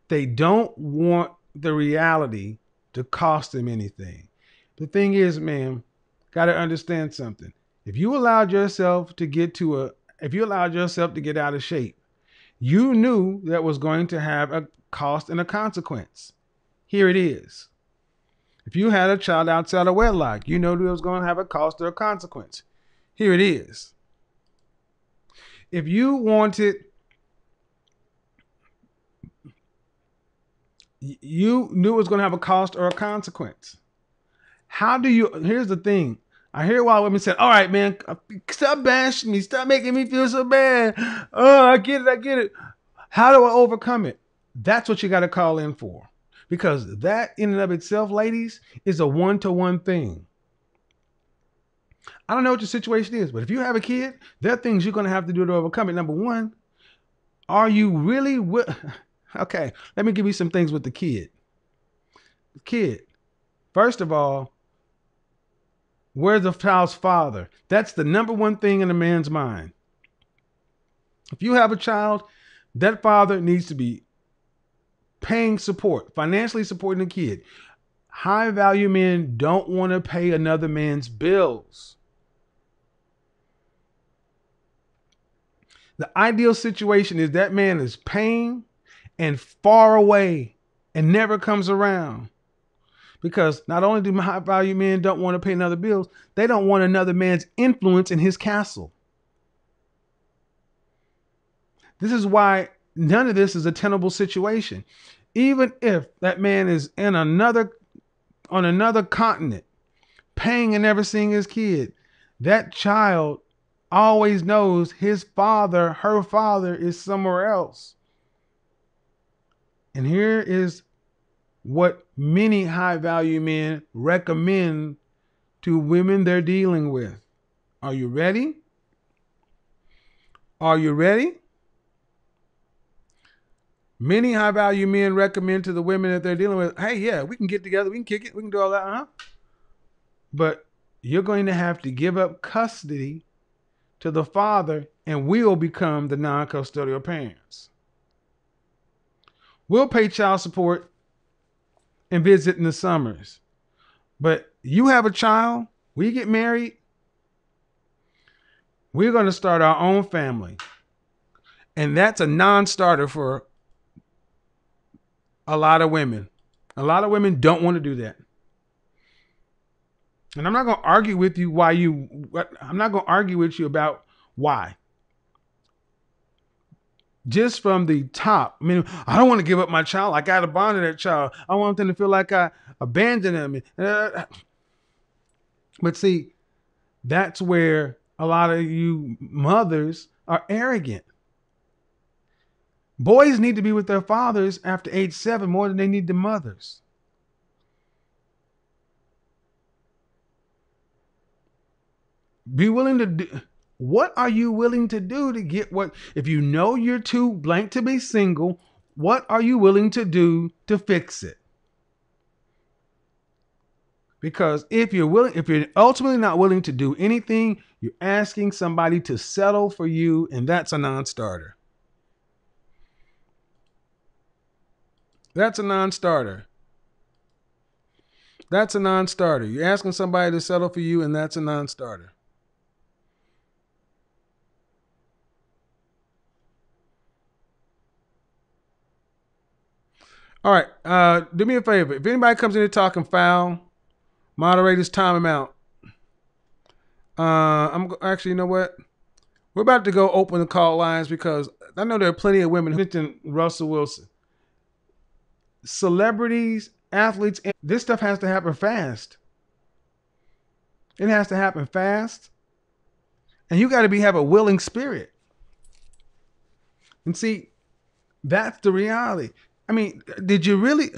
they don't want the reality to cost them anything. The thing is, man, got to understand something. If you allowed yourself to get out of shape, you knew that was going to have a cost and a consequence. Here it is. If you had a child outside of wedlock, you know that it was going to have a cost or a consequence. Here it is. If you wanted, you knew it was going to have a cost or a consequence. Here's the thing. I hear a lot of women say, all right, man, stop bashing me. Stop making me feel so bad. Oh, I get it. How do I overcome it? That's what you got to call in for. Because that in and of itself, ladies, is a one-to-one thing. I don't know what your situation is, but if you have a kid, there are things you're going to have to do to overcome it. Number one, are you really okay, let me give you some things with the kid. First of all, where's the child's father? That's the number one thing in a man's mind. If you have a child, that father needs to be paying support, financially supporting the kid. High value men don't want to pay another man's bills. The ideal situation is that man is paying and far away and never comes around. Because not only do high value men don't want to pay another bills, they don't want another man's influence in his castle. This is why none of this is a tenable situation. Even if that man is on another continent, paying and never seeing his kid, that child always knows her father is somewhere else. And here is what many high value men recommend to women they're dealing with. Are you ready? Are you ready? Many high value men recommend to the women that they're dealing with, hey, yeah, we can get together, we can kick it, we can do all that, But you're going to have to give up custody to the father and we'll become the non-custodial parents. We'll pay child support and visit in the summers. But you have a child, we get married, we're going to start our own family. And that's a non-starter for a lot of women. A lot of women don't want to do that. And I'm not going to argue with you about why. Just from the top. I mean, I don't want to give up my child. I got to bond to that child. I want them to feel like I abandoned them. But see, that's where a lot of you mothers are arrogant. Boys need to be with their fathers after age 7 more than they need the mothers. Be willing to do. What are you willing to do to get what? If you know you're too blank to be single, what are you willing to do to fix it? Because if you're ultimately not willing to do anything, you're asking somebody to settle for you, and that's a non-starter. That's a non-starter. That's a non-starter. You're asking somebody to settle for you, and that's a non-starter. All right. Do me a favor. If anybody comes in here talking foul, moderators, time them out. Actually, you know what? We're about to go open the call lines because I know there are plenty of women who mentioned Russell Wilson. Celebrities, athletes, this stuff has to happen fast. It has to happen fast. And you got to have a willing spirit. And see, that's the reality. I mean, did you really?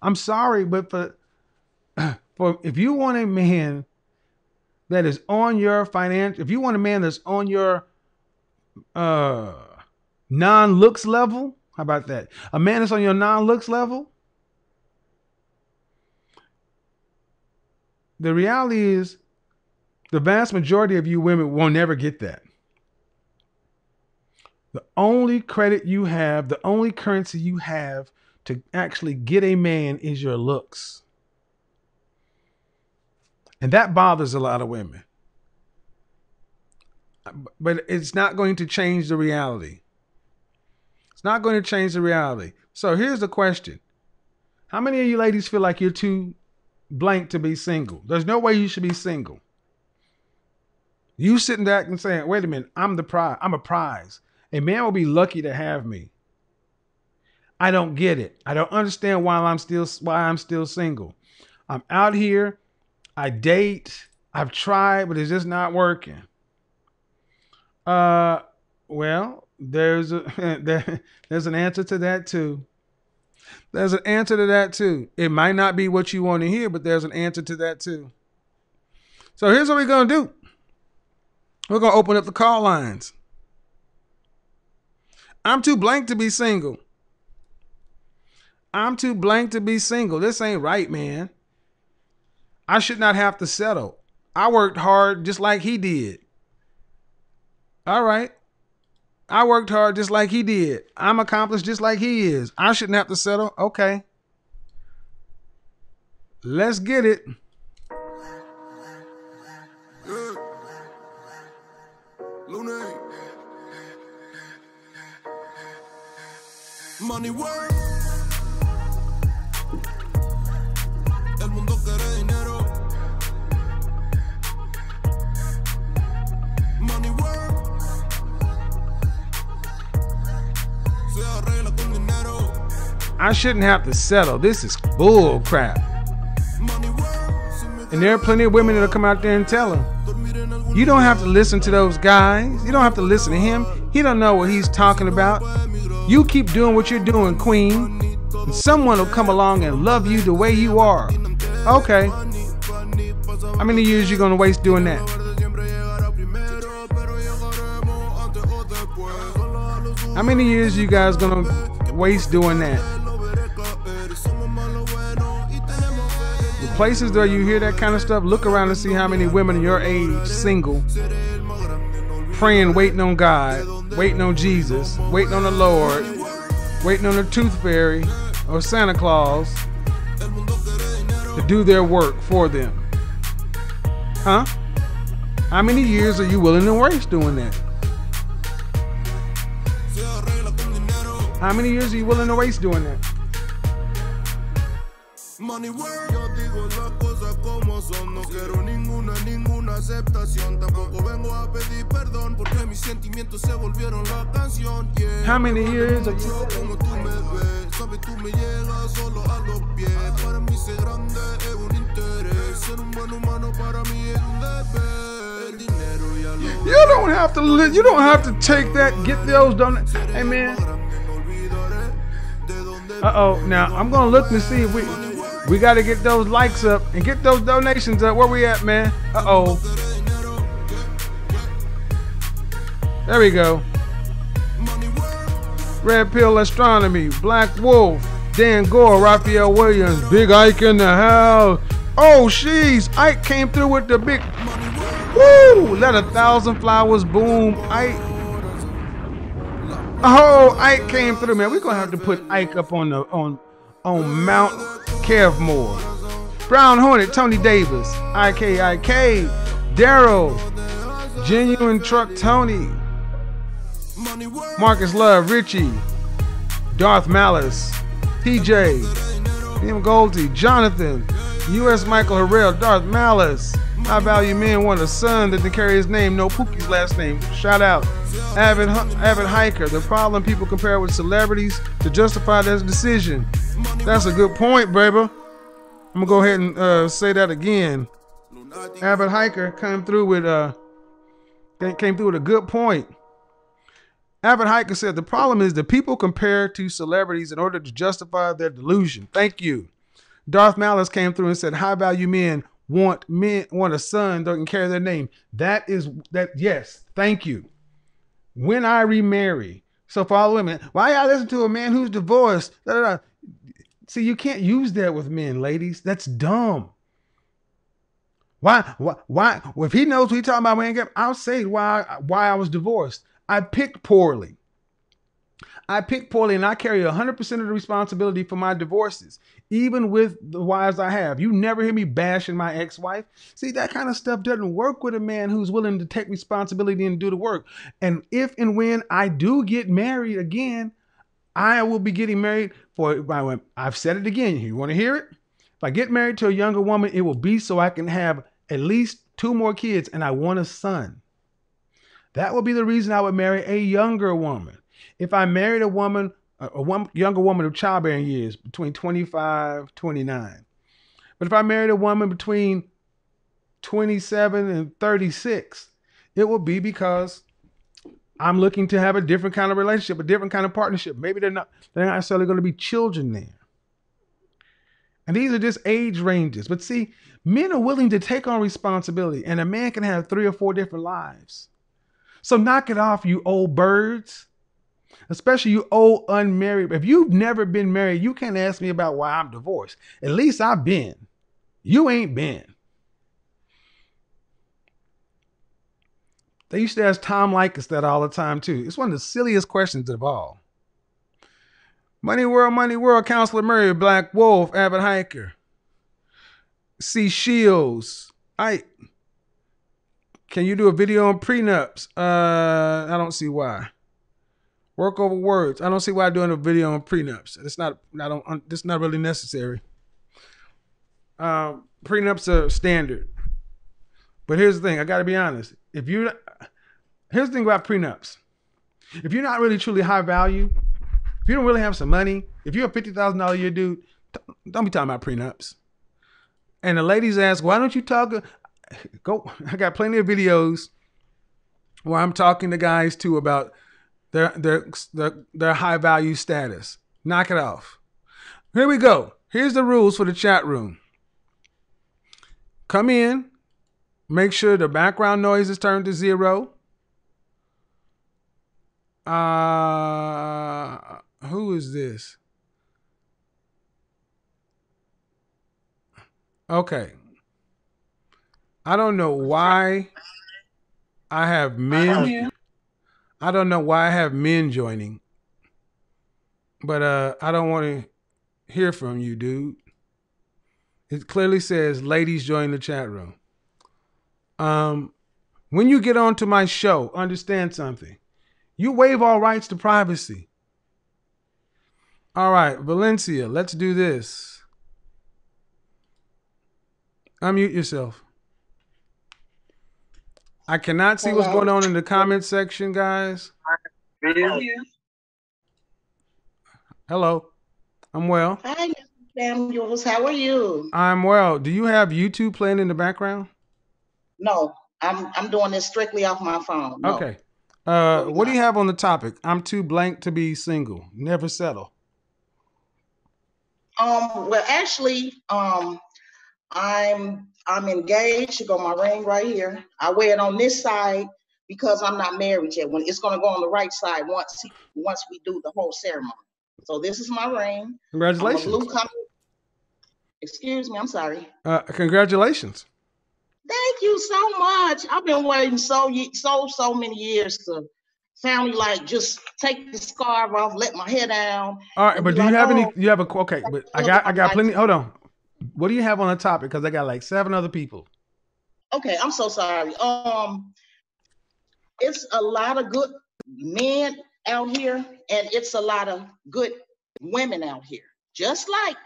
I'm sorry, but for if you want a man that is on your financial, if you want a man that's on your non-looks level, how about that? A man that's on your non-looks level. The reality is, the vast majority of you women will never get that. The only credit you have, the only currency you have to actually get a man is your looks. And that bothers a lot of women. But it's not going to change the reality. It's not going to change the reality. So here's the question. How many of you ladies feel like you're too blank to be single? There's no way you should be single. You sitting back and saying, wait a minute, I'm the prize. I'm a prize. A man will be lucky to have me. I don't get it. I don't understand why I'm still single. I'm out here. I date. I've tried, but it's just not working. Well, there's an answer to that too. There's an answer to that too. It might not be what you want to hear, but there's an answer to that too. So here's what we're going to do. We're going to open up the call lines. I'm too blank to be single. I'm too blank to be single. This ain't right, man. I should not have to settle. I worked hard just like he did. All right. I worked hard just like he did. I'm accomplished just like he is. I shouldn't have to settle. Okay. Let's get it. Money work. El mundo quiere dinero. Money work. Se arregla con dinero. I shouldn't have to settle. This is bull crap. And there are plenty of women that'll come out there and tell him, you don't have to listen to those guys. You don't have to listen to him. He don't know what he's talking about. You keep doing what you're doing, queen. And someone will come along and love you the way you are. Okay. How many years you gonna waste doing that? How many years you guys gonna waste doing that? The places where you hear that kind of stuff, look around and see how many women your age, single, praying, waiting on God, waiting on Jesus, waiting on the Lord, waiting on the tooth fairy or Santa Claus to do their work for them. Huh? How many years are you willing to waste doing that? How many years are you willing to waste doing that? Money work. Yo digo las cosas como son. No quiero ninguna aceptación. Tampoco vengo a pedir perdón porque mis sentimientos se volvieron la canción. Yeah. How many years are you? Como tú me ves, sabes tú me llegas solo a los pies. Para mí ser grande es un interés. Ser un buen humano para mí es un deber. El dinero ya lo. You don't have to. You don't have to take that. Get those donations. Hey man. Now I'm gonna look to see if we got to get those likes up and get those donations up. Where we at, man? There we go. Red Pill Astronomy, Black Wolf, Dan Gore, Raphael Williams, Big Ike in the house, Oh, sheesh. Ike came through with the big. Woo! Let 1,000 flowers bloom. Ike. Oh, Ike came through, man. We're gonna have to put Ike up on Mount Kevmore. Brown Hornet, Tony Davis, IK, Daryl, Genuine Truck Tony, Marcus Love, Richie, Darth Malice, TJ, M. Goldie, Jonathan, U.S. Michael Harrell, Darth Malice. High Value Men want a son that can carry his name, no Pookie's last name. Shout out. Avid Hiker. The problem people compare with celebrities to justify their decision. That's a good point, baby. I'm gonna go ahead and say that again. Avid Hiker came through with a good point. Avid Hiker said the problem is that people compare to celebrities in order to justify their delusion. Thank you. Darth Malice came through and said high value men want a son that can carry their name. Yes, thank you. When I remarry. So for all women, why y'all listen to a man who's divorced? Da, da, da. See, you can't use that with men, ladies. That's dumb. Why? Well, if he knows what he's talking about, man, I'll say why I was divorced. I picked poorly. And I carry 100% of the responsibility for my divorces, even with the wives I have. You never hear me bashing my ex-wife. See, that kind of stuff doesn't work with a man who's willing to take responsibility and do the work. And if and when I do get married again, I will be getting married I've said it again. You want to hear it? If I get married to a younger woman, it will be so I can have at least 2 more kids, and I want a son. That would be the reason I would marry a younger woman. If I married a younger woman of childbearing years, between 25, 29. But if I married a woman between 27 and 36, it will be because I'm looking to have a different kind of relationship, a different kind of partnership. Maybe they're not necessarily going to be children there. And these are just age ranges. But see, men are willing to take on responsibility, and a man can have 3 or 4 different lives. So knock it off, you old birds. Especially you old unmarried. If you've never been married, you can't ask me about why I'm divorced. At least I've been. You ain't been. They used to ask Tom Likas that all the time too. It's one of the silliest questions of all. Money World, Counselor Murray, Black Wolf, Avid Hiker. C. Shields. Can you do a video on prenups? I don't see why. Work over words. I don't see why doing a video on prenups. It's not really necessary. Prenups are standard. But here's the thing. I got to be honest. Here's the thing about prenups. If you're not really truly high value, if you don't really have some money, if you're a $50,000 a year dude, don't be talking about prenups. And the ladies ask, why don't you talk? I got plenty of videos where I'm talking to guys too about their high value status. Knock it off. Here we go. Here's the rules for the chat room. Come in. Make sure the background noise is turned to 0. Who is this? Okay. I don't know why I have men. I don't know why I have men joining. But I don't want to hear from you, dude. It clearly says ladies join the chat room. When you get onto my show, understand something. You waive all rights to privacy. All right, Valencia, let's do this. Unmute yourself. I cannot see what's going on in the comment section, guys. Hello. I'm well. Hi, Mr. Samuels. How are you? I'm well. Do you have YouTube playing in the background? No, I'm doing this strictly off my phone. No. Okay. What do you have on the topic? I'm too blank to be single. Never settle. Well, actually, I'm engaged. You got my ring right here. I wear it on this side because I'm not married yet. When it's gonna go on the right side once we do the whole ceremony. So this is my ring. Congratulations. Excuse me, I'm sorry. Congratulations. Thank you so much. I've been waiting so many years to finally like just take the scarf off, let my hair down, All right, and but be do you like, have any? oh, You have a okay, but I got plenty. Hold on. What do you have on the topic? Because I got like 7 other people. okay, I'm so sorry. It's a lot of good men out here, and it's a lot of good women out here. Just like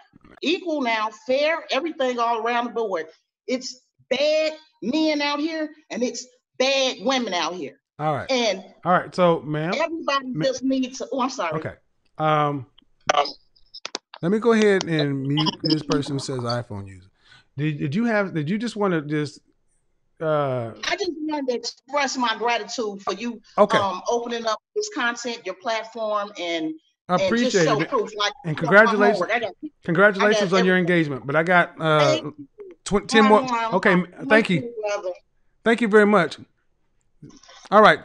equal now, fair, everything all around the board. It's bad men out here, and it's bad women out here. All right. And All right. So, ma'am. everybody just needs to. Oh, I'm sorry. Okay. Let me go ahead and mute this person who says iPhone user. Did you just want to just I just wanted to express my gratitude for you opening up this content, your platform, and appreciate just show it. proof. Like, and congratulations. Congratulations on your engagement. But I got 10 more. Okay, thank you. Thank you very much. All right.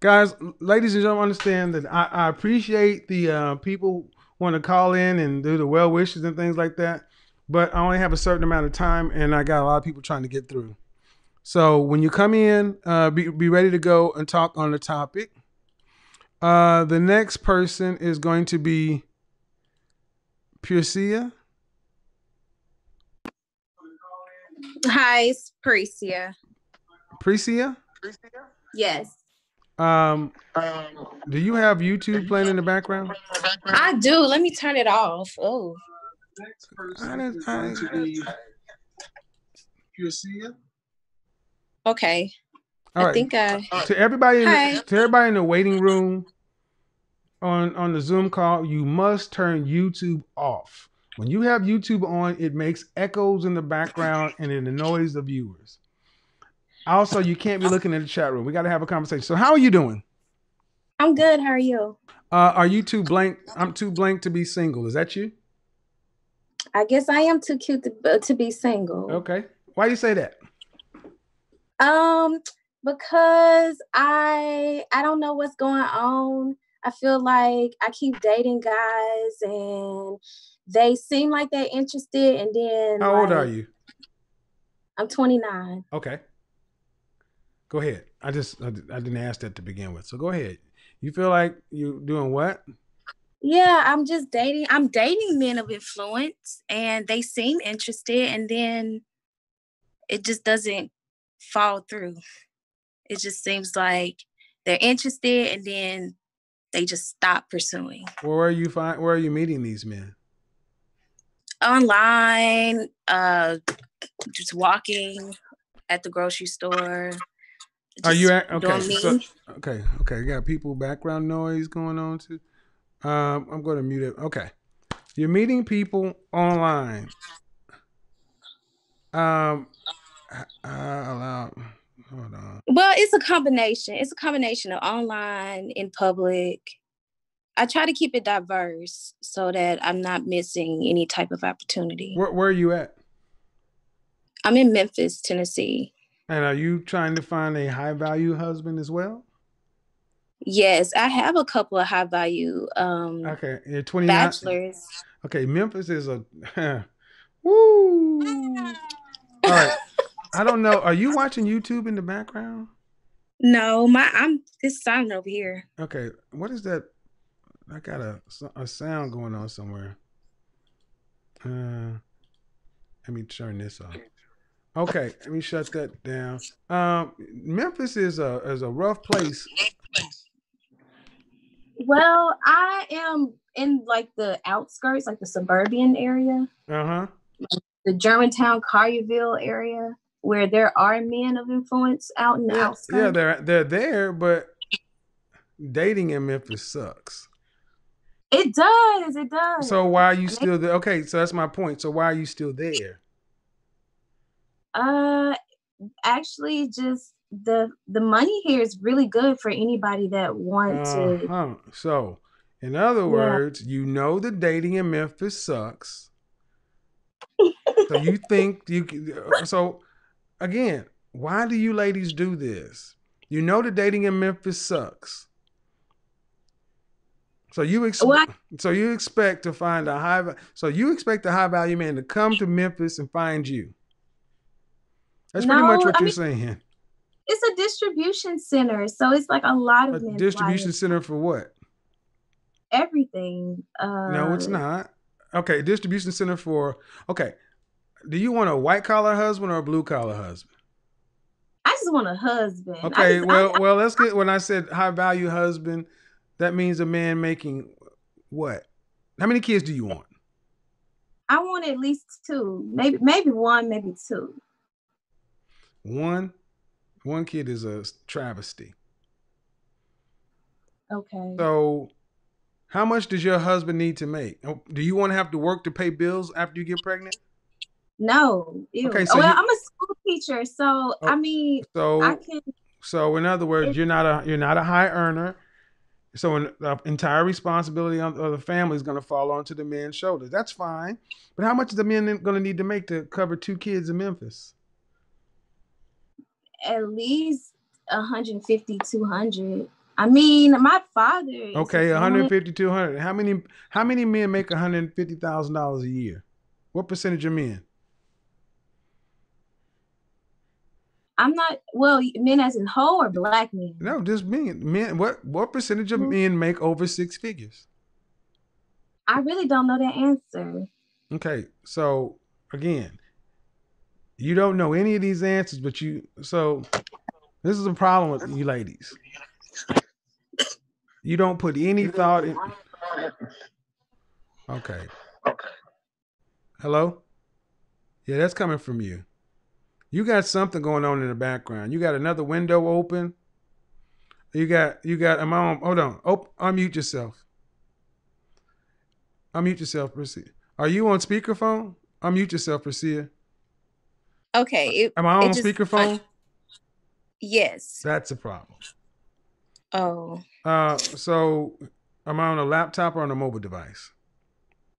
Guys, ladies and gentlemen, understand that I appreciate the people want to call in and do the well wishes and things like that. But I only have a certain amount of time, and I got a lot of people trying to get through. So when you come in, be ready to go and talk on the topic. The next person is going to be Purcia. Hi, it's Purcia. Purcia? Yes. Do you have YouTube playing in the background? I do. Let me turn it off. Oh. Next person is going to be Purcia. Okay. All right. I think to everybody in the waiting room on the Zoom call, you must turn YouTube off. When you have YouTube on, it makes echoes in the background and it annoys the viewers. Also, you can't be looking at the chat room. We got to have a conversation. So how are you doing? I'm good. How are you? Are you too blank? I'm too blank to be single. Is that you? I guess I am too cute to be single. Okay. Why do you say that? Because I don't know what's going on. I feel like I keep dating guys and they seem like they're interested, and then how old are you? I'm 29. Okay. Go ahead. I didn't ask that to begin with. So go ahead. You feel like you're doing what? Yeah, I'm just dating. I'm dating men of influence and they seem interested, and then it just doesn't fall through. It just seems like they're interested and then they just stop pursuing. Where are you meeting these men? Online, just walking at the grocery store. Are you at okay? Okay. You got people background noise going on too. I'm going to mute it. Okay. You're meeting people online. Hold on. Well, it's a combination. It's a combination of online, in public. I try to keep it diverse so that I'm not missing any type of opportunity. Where are you at? I'm in Memphis, Tennessee. And are you trying to find a high value husband as well? Yes, I have a couple of high value okay, you're 29. bachelors. Okay, Memphis is a woo. All right. I don't know. Are you watching YouTube in the background? No, it's silent over here. Okay, what is that? I got a sound going on somewhere. Let me turn this off. Okay, let me shut that down. Memphis is a rough place. Well, I am in like the outskirts, like the suburban area. The Germantown, Collierville area, where there are men of influence out in the outskirts. Yeah, they're there, but dating in Memphis sucks. It does. So why are you still there? Okay, so that's my point. So why are you still there? Actually, just the money here is really good for anybody that wants to. So, in other words, you know the dating in Memphis sucks. So you think so again, why do you ladies do this? You know the dating in Memphis sucks. So you expect to find a you expect a high value man to come to Memphis and find you. That's pretty much what you're saying. It's a distribution center, so it's like a lot of A men. distribution center for what? Everything. No, it's not. Okay, distribution center for. Okay, do you want a white collar husband or a blue collar husband? I just want a husband. Okay, well, let's get. When I said high value husband, that means a man making what? How many kids do you want? I want at least 2, maybe one, maybe 2. One kid is a travesty. Okay. So, how much does your husband need to make? Do you want to have to work to pay bills after you get pregnant? No. Ew. Okay, so I'm a school teacher, so I mean, I can. So in other words, you're not a high earner. So the entire responsibility of the family is going to fall onto the man's shoulders. That's fine, but how much is the man going to need to make to cover 2 kids in Memphis? At least 150, 200. I mean, my father. Okay, 150, 200. How many men make $150,000 a year? What percentage of men? I'm not, men as in whole or black men? No, just men. Men. What percentage of men make over 6 figures? I really don't know that answer. Okay, so again, you don't know any of these answers, but so this is a problem with you ladies. You don't put any thought in. Okay. Hello? Yeah, that's coming from you. You got something going on in the background. You got another window open. You got hold on. Unmute yourself. Unmute yourself, Priscilla. Are you on speakerphone? Unmute yourself, Priscilla. Okay. Am I on speakerphone? Yes. That's a problem. Oh. So am I on a laptop or on a mobile device?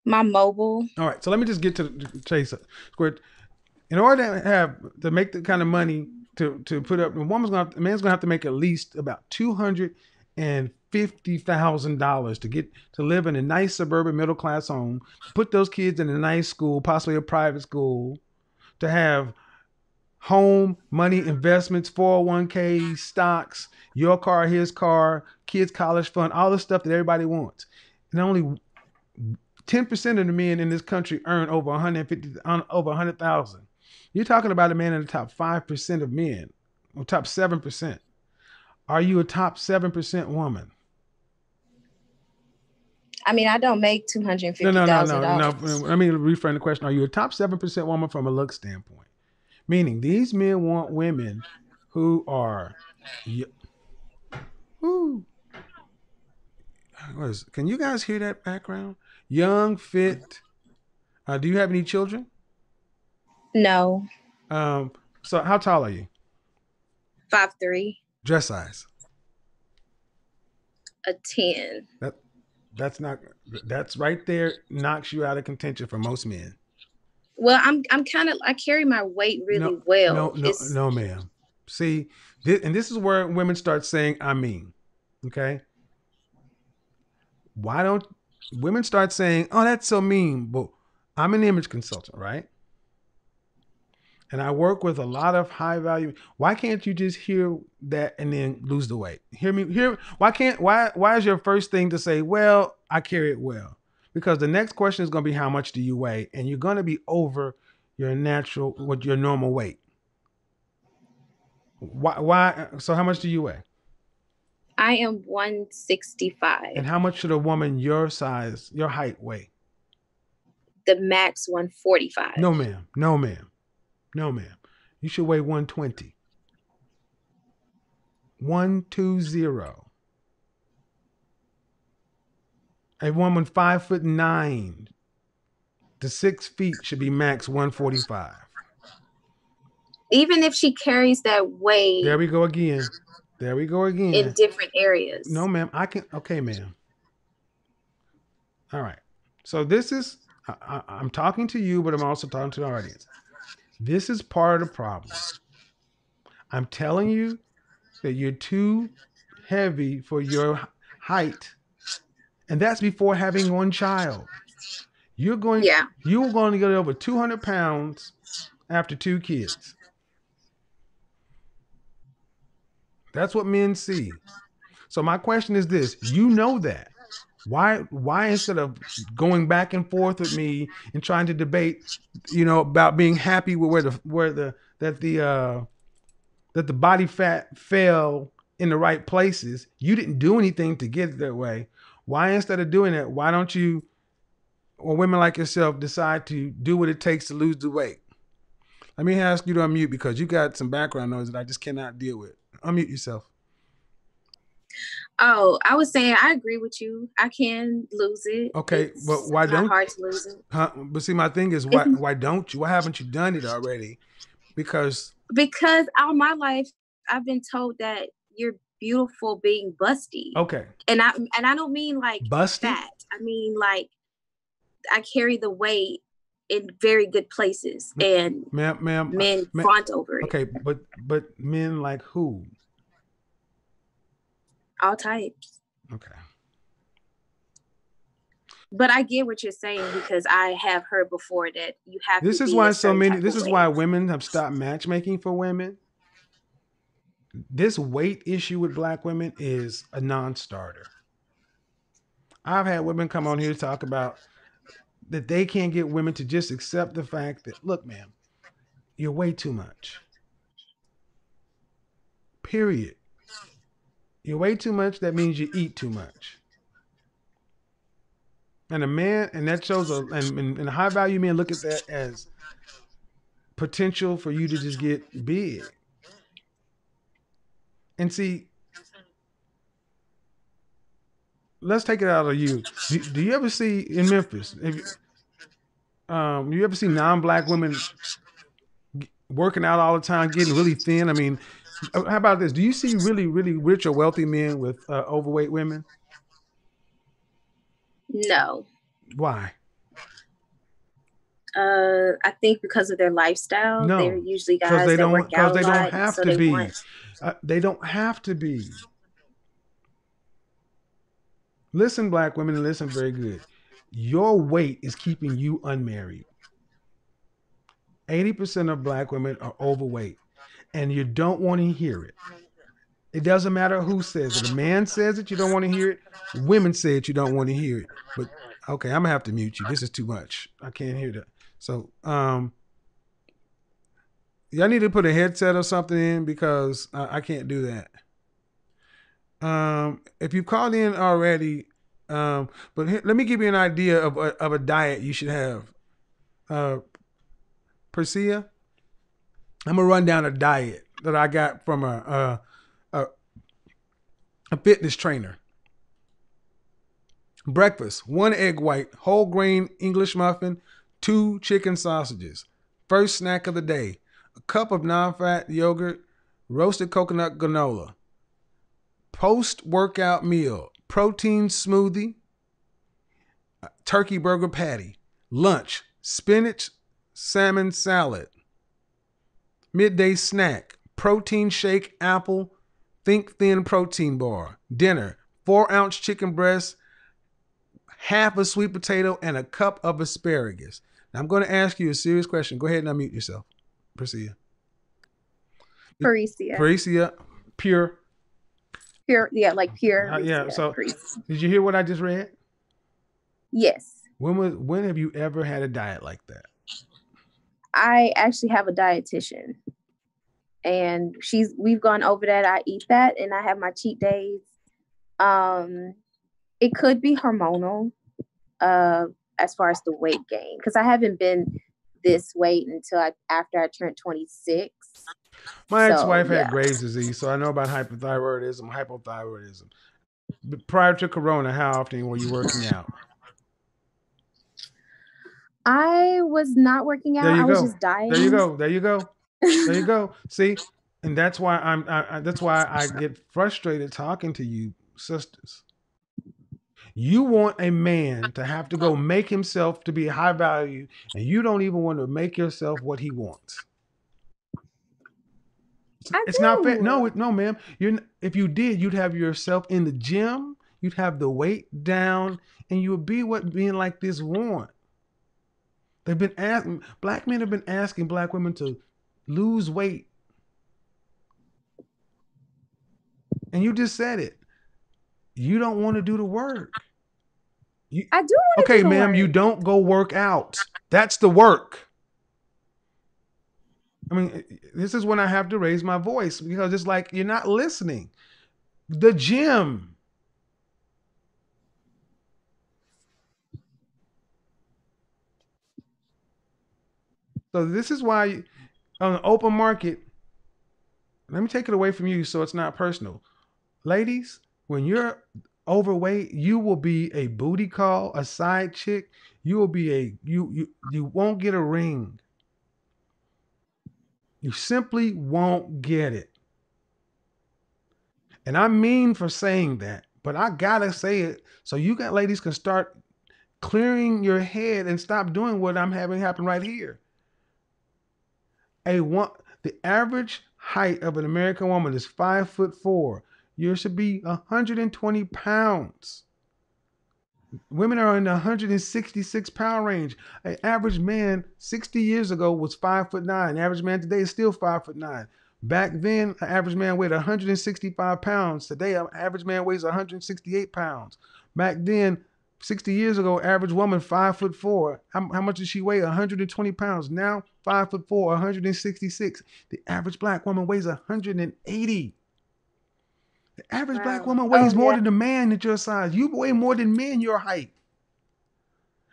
My mobile. All right. So let me just get to the chase. In order to make the kind of money to put up, a man's gonna have to make at least about $250,000 to live in a nice suburban middle class home, put those kids in a nice school, possibly a private school, to have home, money, investments, 401k, stocks, your car, his car, kids' college fund, all the stuff that everybody wants. And only 10% of the men in this country earn over $100,000. You're talking about a man in the top 5% of men, or top 7%. Are you a top 7% woman? I mean, I don't make $250,000. No. Let me reframe the question. Are you a top 7% woman from a look standpoint? Meaning these men want women who are, can you guys hear that background? Young, fit. Do you have any children? No. So how tall are you? 5'3". Dress size? A 10. That's right there, knocks you out of contention for most men. Well, I carry my weight really well. No, ma'am. See, this is where women start saying, I mean, okay? Why don't women start saying, oh, that's so mean? But I'm an image consultant, right? And I work with a lot of high value. Why can't you just hear that and then lose the weight? Why is your first thing to say, well, I carry it well? Because the next question is going to be, how much do you weigh? And you're going to be over your normal weight. Why? So how much do you weigh? I am 165. And how much should a woman your size, your height weigh? The max 145. No, ma'am. You should weigh 120. 120. A woman 5'9" to 6 feet should be max 145. Even if she carries that weight. There we go again. In different areas. No, ma'am. Okay, ma'am. All right. So this is, I'm talking to you, but I'm also talking to the audience. This is part of the problem. I'm telling you that you're too heavy for your height And that's before having one child. You're going Yeah. to get over 200 pounds after 2 kids. That's what men see. So my question is this: you know that. Why instead of going back and forth with me and trying to debate, about being happy with that the body fat fell in the right places, you didn't do anything to get it that way. Why instead of doing that, why don't you or women like yourself decide to do what it takes to lose the weight? Let me ask you to unmute because you got some background noise that I just cannot deal with. Unmute yourself. Oh, I was saying I agree with you. I can lose it. Okay, but why not don't hard to lose it? Huh? But see, my thing is, why don't you? Why haven't you done it already? Because all my life I've been told that you're beautiful being busty. Okay. And I don't mean like Busty? fat. I mean like I carry the weight in very good places and ma'am, men front over it. Okay, but men like who? All types. Okay. But I get what you're saying because I have heard before that you have This to is be why a so certain many type this of is weight. why women have stopped matchmaking for women. This weight issue with black women is a non-starter. I've had women come on here to talk about that they can't get women to just accept the fact that, look, ma'am, you're way too much. Period. You're way too much. That means you eat too much. And a man, and that shows and high value men look at that as potential for you to just get big. And see, let's take it out of you. Do you ever see in Memphis? You ever see non-black women working out all the time, getting really thin? I mean, how about this? Do you see really, really rich or wealthy men with overweight women? No. Why? I think because of their lifestyle, No, they're usually guys that work out a lot. Have so to they be. want. They don't have to be. Listen, black women, and listen very good. Your weight is keeping you unmarried. 80% of black women are overweight, and you don't want to hear it. It doesn't matter who says it. A man says it, you don't want to hear it. Women say it, you don't want to hear it. But okay, I'm gonna have to mute you. This is too much. I can't hear that. So, y'all need to put a headset or something in because I can't do that. If you called in already, but let me give you an idea of a diet you should have. Persia, I'm gonna run down a diet that I got from a fitness trainer. Breakfast: 1 egg white, whole grain English muffin, 2 chicken sausages. First snack of the day: a cup of non-fat yogurt, roasted coconut granola. Post-workout meal: protein smoothie, turkey burger patty. Lunch: spinach, salmon salad. Midday snack: protein shake, apple, think thin protein bar. Dinner: 4-ounce chicken breast, half a sweet potato, and a cup of asparagus. Now I'm going to ask you a serious question. Go ahead and unmute yourself, Persia. Parisia. Pure. Yeah, like pure. Yeah. So, did you hear what I just read? Yes. When have you ever had a diet like that? I actually have a dietitian, and we've gone over that. I eat that, and I have my cheat days. It could be hormonal, as far as the weight gain, because I haven't been this weight until after I turned 26. My ex-wife had Graves' disease, so I know about hypothyroidism. But prior to Corona, how often were you working out? I was not working out. I was just dieting. There you go. See, and that's why that's why I get frustrated talking to you, sisters. You want a man to have to go make himself to be high value, and you don't even want to make yourself what he wants. It's not fair. No, ma'am. If you did, you'd have yourself in the gym. you'd have the weight down, and you would be what being like this want. They've been asking, black men have been asking black women to lose weight. And you just said it. You don't want to do the work. I do want to Okay, do the ma'am, work. you don't go work out. That's the work. I mean, this is when I have to raise my voice because it's like you're not listening. The gym. So this is why on the open market, let me take it away from you so it's not personal. Ladies, when you're overweight, you will be a booty call, a side chick. You will be you won't get a ring. You simply won't get it. And I'm mean for saying that, but I gotta say it so you got ladies can start clearing your head and stop doing what I'm having happen right here. The average height of an American woman is 5'4". You should be 120 pounds. Women are in the 166-pound range. An average man 60 years ago was 5'9". The average man today is still 5'9". Back then, an average man weighed 165 pounds. Today, an average man weighs 168 pounds. Back then, 60 years ago, average woman 5'4". How much does she weigh? 120 pounds. Now, 5'4", 166. The average black woman weighs 180. The average black woman weighs more than the man at your size. You weigh more than men your height.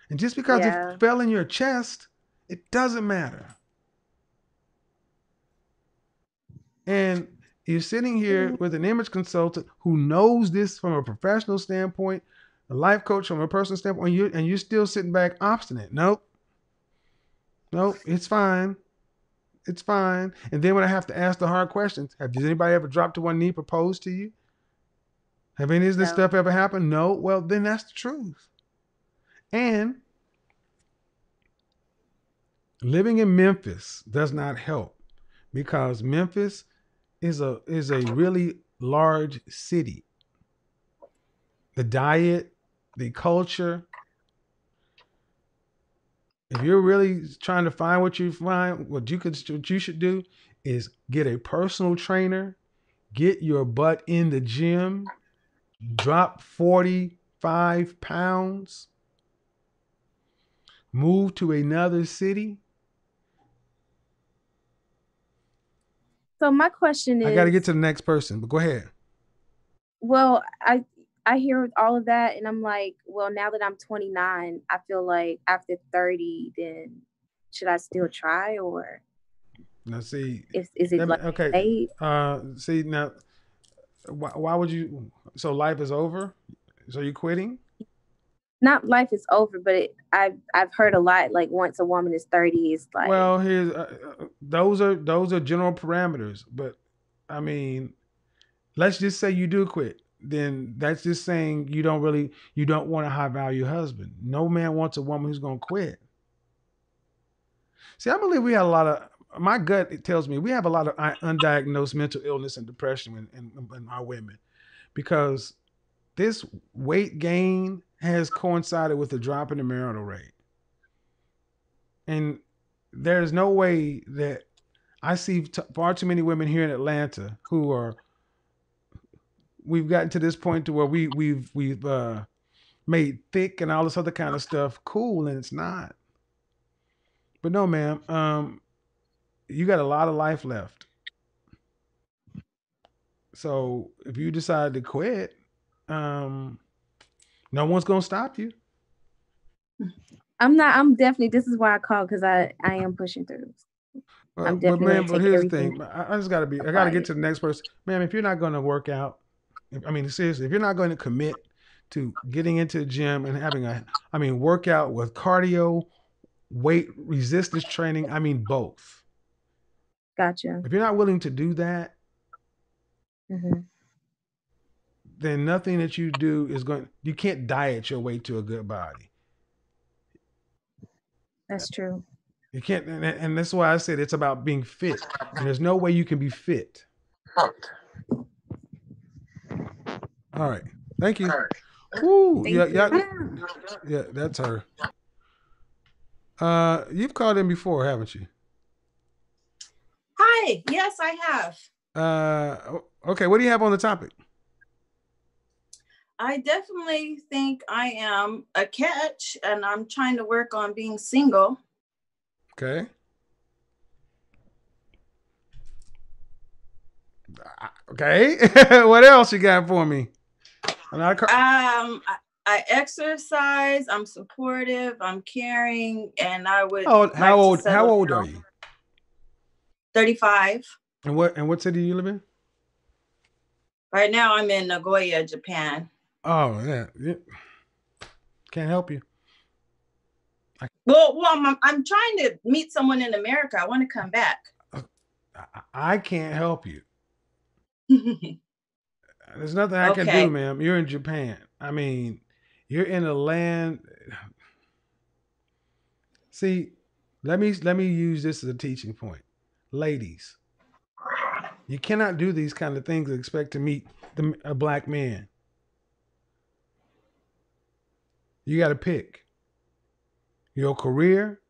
And just because it fell in your chest, it doesn't matter. And you're sitting here with an image consultant who knows this from a professional standpoint, a life coach from a personal standpoint, and you're still sitting back obstinate. Nope, it's fine. It's fine. And then when I have to ask the hard questions, does anybody ever dropped to one knee, proposed to you? Have any of this stuff ever happened? No. Well, then that's the truth. And living in Memphis does not help because Memphis is a really large city. The diet, the culture. If you're really trying to find what you find, what you should do is get a personal trainer, get your butt in the gym, drop 45 pounds, move to another city. So my question is, I got to get to the next person, but go ahead. Well, I hear all of that and I'm like, well, now that I'm 29, I feel like after 30, then should I still try or? Now see, is it like okay? late? See now, why would you? So life is over. So you quitting? Not life is over, but I've heard a lot. Like once a woman is 30, it's like. Well, here's those are general parameters. But I mean, let's just say you do quit. Then that's just saying you don't want a high value husband. No man wants a woman who's gonna quit. See, I believe we had a lot of. My gut it tells me we have a lot of undiagnosed mental illness and depression in our women, because this weight gain has coincided with the drop in the marital rate. And there's no way that I see far too many women here in Atlanta who we've gotten to this point to where we've made thick and all this other kind of stuff cool, and it's not. But no, ma'am, you got a lot of life left. So if you decide to quit, no one's gonna stop you. I'm definitely. This is why I called, because I am pushing through. I'm definitely. But here's the thing. I gotta get to the next person, ma'am. If you're not gonna work out, seriously, if you're not going to commit to getting into the gym and having workout with cardio, weight resistance training, both. Gotcha. If you're not willing to do that, then nothing that you do you can't diet your way to a good body. That's true. You can't, and that's why I said it's about being fit. And there's no way you can be fit. All right. Thank you. Woo, Thank yeah, you. yeah, that's her. You've called in before, haven't you? Hi. Yes, I have. Okay, what do you have on the topic? I definitely think I am a catch, and I'm trying to work on being single. Okay. Okay. What else you got for me? I exercise. I'm supportive. I'm caring, and I would How like to old? settle How old down. are you? 35. And what city do you live in? Right now, I'm in Nagoya, Japan. Oh yeah. Can't help you. Well, I'm trying to meet someone in America. I want to come back. I can't help you. There's nothing I can Okay. do, ma'am. You're in Japan. I mean, you're in a land. See, let me use this as a teaching point. Ladies, you cannot do these kind of things and expect to meet a black man. You got to pick your career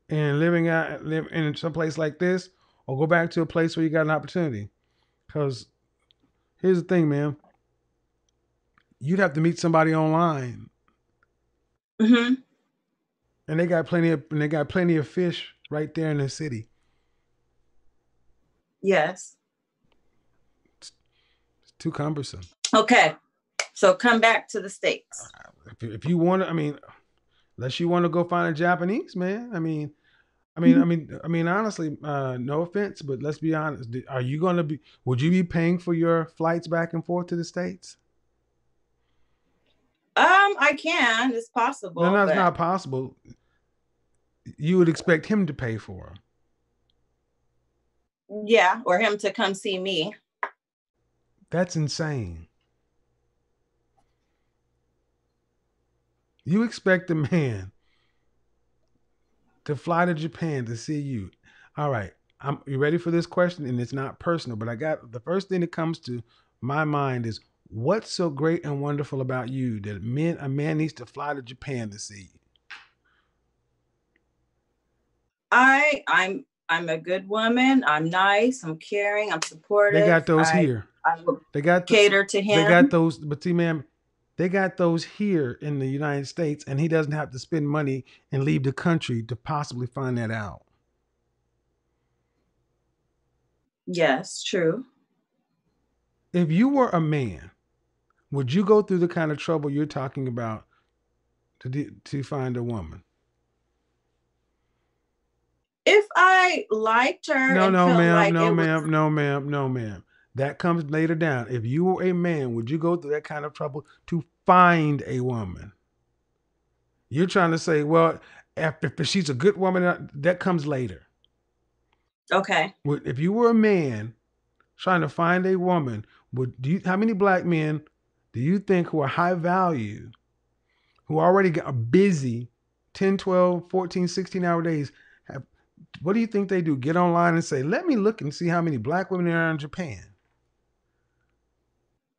and live in some place like this, or go back to a place where you got an opportunity. Because here's the thing, man. You'd have to meet somebody online, Mm-hmm. and they got plenty of fish right there in the city. Yes. It's too cumbersome. Okay. So come back to the States. If you want to, I mean, unless you want to go find a Japanese man, honestly, no offense, but let's be honest. Would you be paying for your flights back and forth to the States? I can. It's possible. No, it's not possible. You would expect him to pay for them. Yeah, or him to come see me. That's insane. You expect a man to fly to Japan to see you. All right. You ready for this question? And it's not personal, but the first thing that comes to my mind is, what's so great and wonderful about you that a man needs to fly to Japan to see you? I'm a good woman. I'm nice. I'm caring. I'm supportive. They got those here. I will cater to him. They got those, but see, ma'am, they got those here in the United States, and he doesn't have to spend money and leave the country to possibly find that out. Yes, true. If you were a man, would you go through the kind of trouble you're talking about to find a woman? If I liked her, no, ma'am. That comes later down. If you were a man, would you go through that kind of trouble to find a woman? You're trying to say, well, if she's a good woman, that comes later. Okay. If you were a man trying to find a woman, how many black men do you think who are high value, who already are busy 10, 12, 14, 16-hour days, what do you think they do? Get online and say, let me look and see how many black women there are in Japan.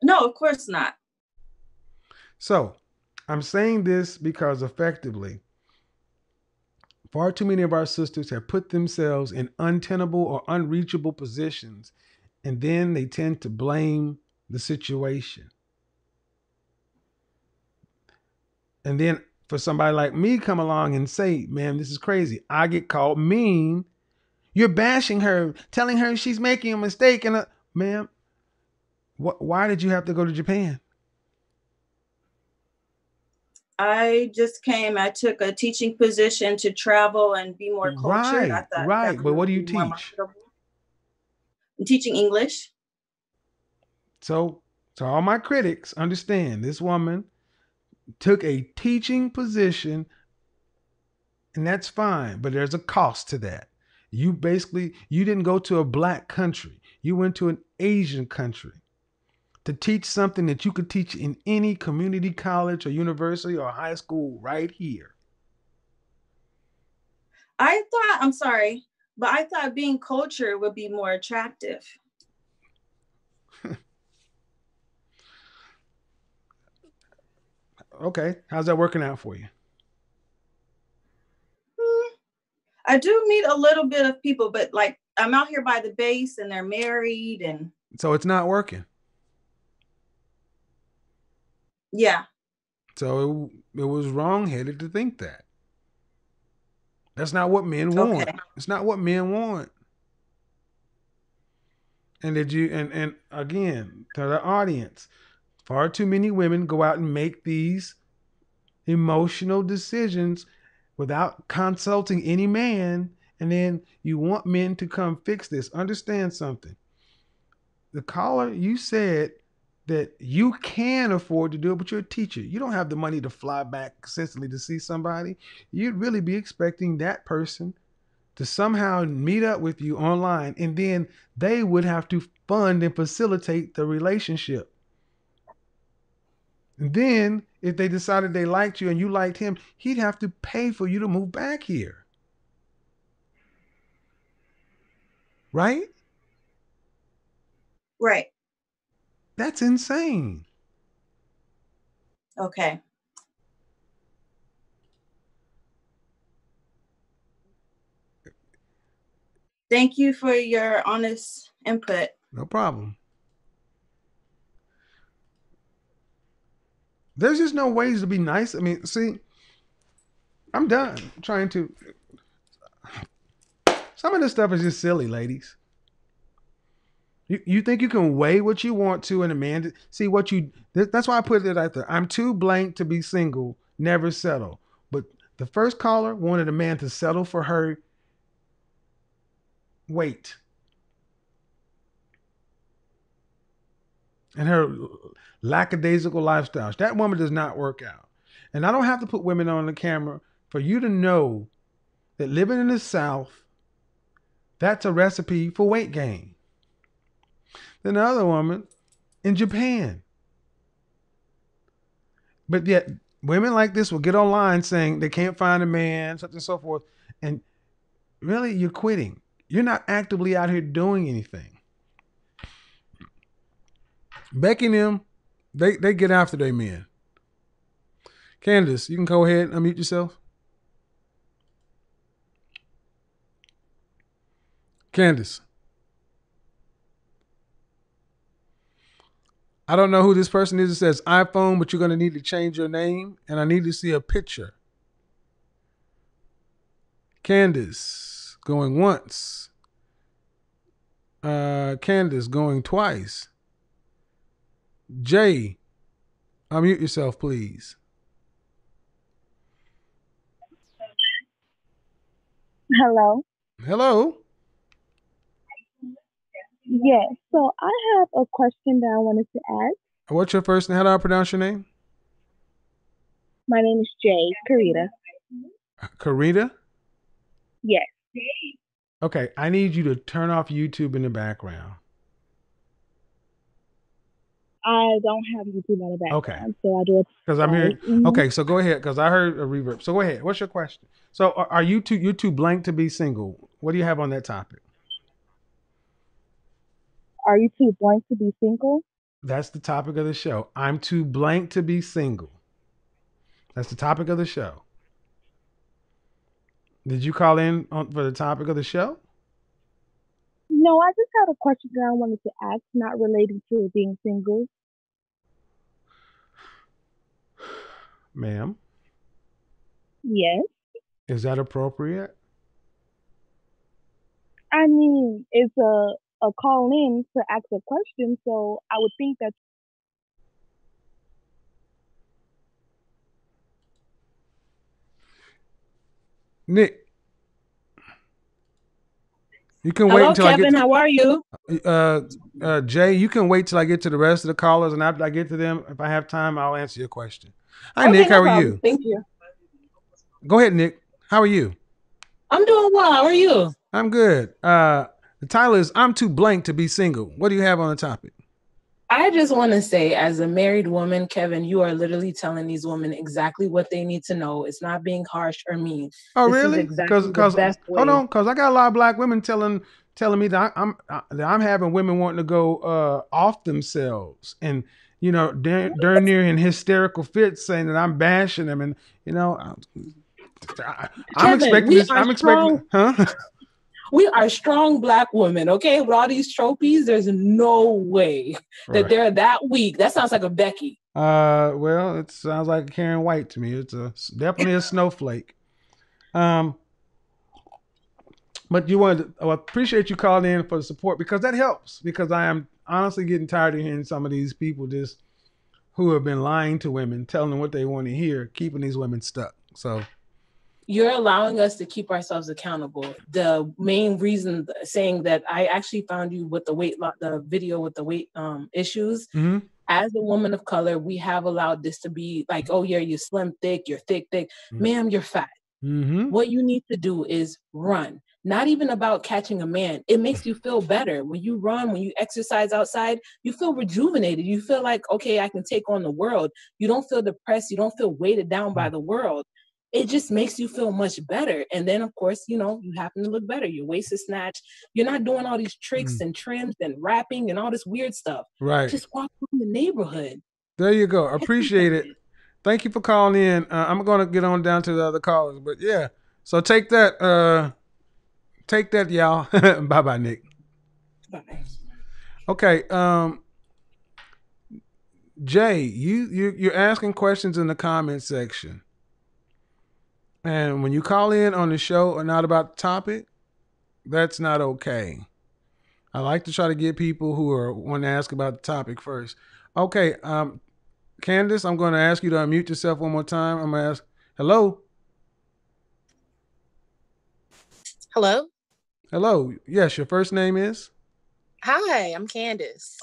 No, of course not. So I'm saying this because effectively, far too many of our sisters have put themselves in untenable or unreachable positions, and then they tend to blame the situation. And then for somebody like me come along and say, man, this is crazy. I get called mean. You're bashing her, telling her she's making a mistake. And ma'am, why did you have to go to Japan? I just came. I took a teaching position to travel and be more cultured. Right. But what do you teach? I'm teaching English. So all my critics understand this woman took a teaching position, and that's fine, but there's a cost to that. You didn't go to a black country. You went to an Asian country to teach something that you could teach in any community college or university or high school right here. I'm sorry, but I thought being cultured would be more attractive. Okay. How's that working out for you? I do meet a little bit of people, but like I'm out here by the base and they're married and So it's not working. yeah. So it was wrong-headed to think that. That's not what men want. Okay. It's not what men want. And did you and again to the audience, far too many women go out and make these emotional decisions without consulting any man, and then you want men to come fix this. Understand something. The caller, you said that you can afford to do it, but you're a teacher. You don't have the money to fly back consistently to see somebody. You'd really be expecting that person to somehow meet up with you online, and then they would have to fund and facilitate the relationship. And then if they decided they liked you and you liked him, he'd have to pay for you to move back here. Right? Right. That's insane. Okay. Thank you for your honest input. No problem. There's just no ways to be nice. I mean, see, I'm done trying to. Some of this stuff is just silly, ladies. You think you can weigh what you want to and a man see what you. That's why I put it out there. I'm too blank to be single, never settle. But the first caller wanted a man to settle for her weight and her lackadaisical lifestyle. That woman does not work out. And I don't have to put women on the camera for you to know that living in the South, that's a recipe for weight gain. Then the other woman in Japan. But yet women like this will get online saying they can't find a man, such and so forth. And really, you're quitting. You're not actively out here doing anything. Becky and them, they get after their men. Candace, you can go ahead and unmute yourself. Candace. I don't know who this person is. It says iPhone, but you're going to need to change your name, and I need to see a picture. Candace going once. Candace going twice. Jay, unmute yourself, please. Hello. Hello. Yes. So I have a question that I wanted to ask. What's your first name? How do I pronounce your name? My name is Jay Karita. Karita? Yes. Okay, I need you to turn off YouTube in the background. I don't have YouTube on the background, Okay. so I do it. Because I'm hearing. Mhm. Okay, so go ahead, because I heard a reverb. So go ahead. What's your question? So are you you're too blank to be single? What do you have on that topic? Are you too blank to be single? That's the topic of the show. I'm too blank to be single. That's the topic of the show. Did you call in for the topic of the show? No, I just had a question that I wanted to ask, not related to being single. Ma'am, Yes. is that appropriate? I mean, it's a call in to ask a question, so I would think that. Nick, you can Hello, wait until Kevin. I get. How are you? Jay, you can wait till I get to the rest of the callers, and after I get to them, if I have time, I'll answer your question. Hi, Okay, Nick. no How are problem. you? Thank you. Go ahead, Nick. How are you? I'm doing well. How are you? I'm good. The title is "I'm Too Blank to Be Single." What do you have on the topic? I just want to say, as a married woman, Kevin, you are literally telling these women exactly what they need to know. It's not being harsh or mean. Oh, This is really? exactly the Because best way. hold on, because I got a lot of black women telling telling me that I'm having women wanting to go off themselves, and darn near in hysterical fits, saying that I'm bashing them, and I'm Kevin, expecting we this. are I'm expecting, strong. huh? We are strong Black women, okay? With all these trophies, there's no way that Right. they're that weak. That sounds like a Becky. Well, it sounds like Karen White to me. It's definitely a snowflake. But I appreciate you calling in for the support, because that helps, because I am honestly getting tired of hearing some of these people just who have been lying to women, telling them what they want to hear, keeping these women stuck. So You're allowing us to keep ourselves accountable. The main reason saying that I actually found you with the video with the weight issues. mm-hmm. As a woman of color, we have allowed this to be like, oh yeah, you're slim, thick, you're thick. Mm-hmm. Ma'am, you're fat. Mm-hmm. What you need to do is run. Not even about catching a man. It makes you feel better. When you run, when you exercise outside, you feel rejuvenated. You feel like, okay, I can take on the world. You don't feel depressed. You don't feel weighted down by the world. It just makes you feel much better. And then, of course, you happen to look better. Your waist is snatched. You're not doing all these tricks and trims and wrapping and all this weird stuff. Right. Just walk through the neighborhood. There you go. Appreciate it. Thank you for calling in. I'm going to get on down to the other callers, but yeah. So take that, y'all. Bye-bye, Nick. Bye. Okay. Jay, you're asking questions in the comment section. And when you call in on the show or not about the topic, that's not okay. I like to try to get people who want to ask about the topic first. Okay, Candace, I'm going to ask you to unmute yourself one more time. I'm going to ask, hello? Hello? Hello. Yes, your first name is? Hi, I'm Candace.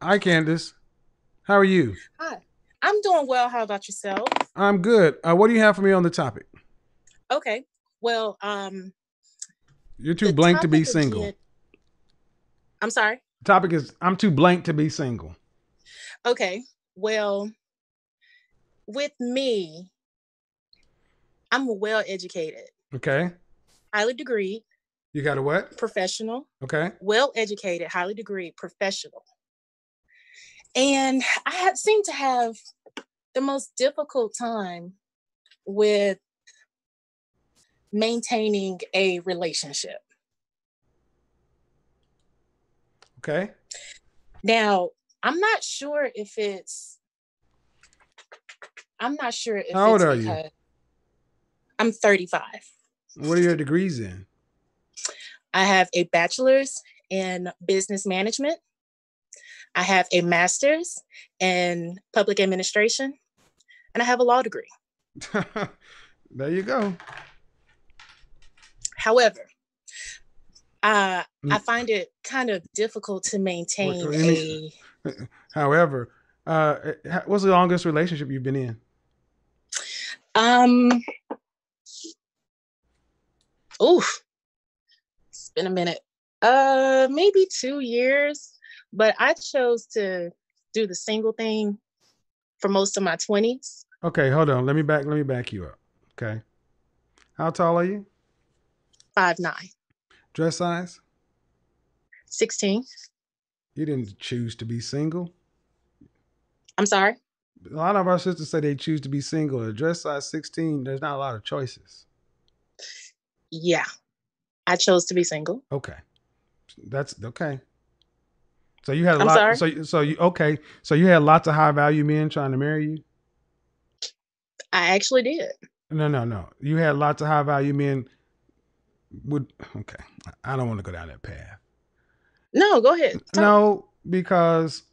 Hi, Candace. How are you? Hi. I'm doing well. How about yourself? I'm good. What do you have for me on the topic? Okay. Well, you're too blank to be single. I'm sorry? The topic is, I'm too blank to be single. Okay. Well, with me, I'm well educated. Okay. Highly degreed. You got a what? Professional. Okay. Well educated, highly degreed, professional. And I seem to have the most difficult time with maintaining a relationship. Okay. Now, I'm not sure if it's How old are you? I'm 35. What are your degrees in? I have a bachelor's in business management. I have a master's in public administration, and I have a law degree. There you go. However, I find it kind of difficult to maintain However, what's the longest relationship you've been in? It's been a minute. Maybe 2 years, but I chose to do the single thing for most of my 20s. Okay, hold on. Let me back you up. Okay. How tall are you? 5'9". Dress size? 16. You didn't choose to be single. I'm sorry? A lot of our sisters say they choose to be single. At dress size 16, there's not a lot of choices. Yeah. I chose to be single. Okay. That's okay. So you had I'm lot. sorry? So you okay? So you had lots of high value men trying to marry you. I actually did. No. You had lots of high value men. Okay. I don't want to go down that path. No, go ahead. Talk. No, because.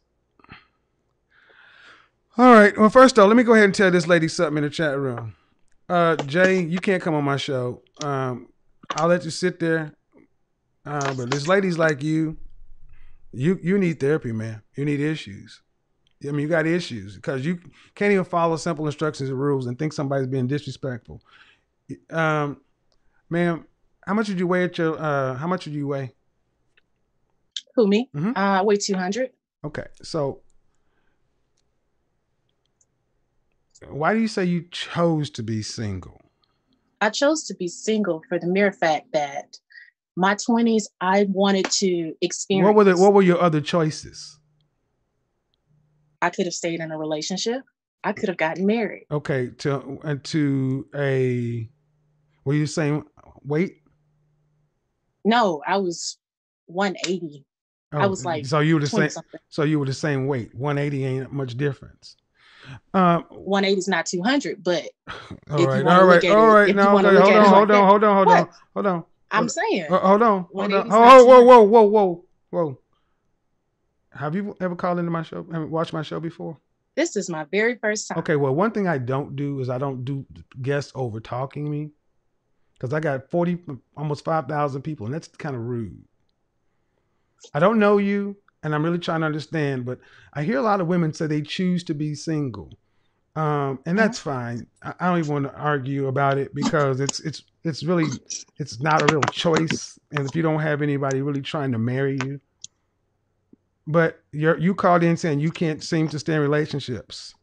All right. Well, first off, let me go ahead and tell this lady something in the chat room. Jay, you can't come on my show. I'll let you sit there. But this lady's like you need therapy, man. You need issues. I mean, you got issues because you can't even follow simple instructions and rules and think somebody's being disrespectful. Ma'am, how much did you weigh how much did you weigh? Who, me? Mm-hmm. I weigh 200. Okay. So why do you say you chose to be single? I chose to be single for the mere fact that My 20s, I wanted to experience. What were your other choices? I could have stayed in a relationship. I could have gotten married. Okay, to a, were you saying weight? No, I was 180. I was like, so you were the same. something. So you were the same weight. 180 ain't much difference. 180 is not 200, but all right. Now, hold on. I'm saying. Hold on. Whoa. Have you ever called into my show? Have you watched my show before? This is my very first time. Okay, well, one thing I don't do is I don't do guests over talking me, because I got almost 5,000 people, and that's kind of rude. I don't know you, and I'm really trying to understand, but I hear a lot of women say they choose to be single, and that's fine. I don't even want to argue about it, because it's really not a real choice, and if you don't have anybody really trying to marry you. But you called in saying you can't seem to stay in relationships.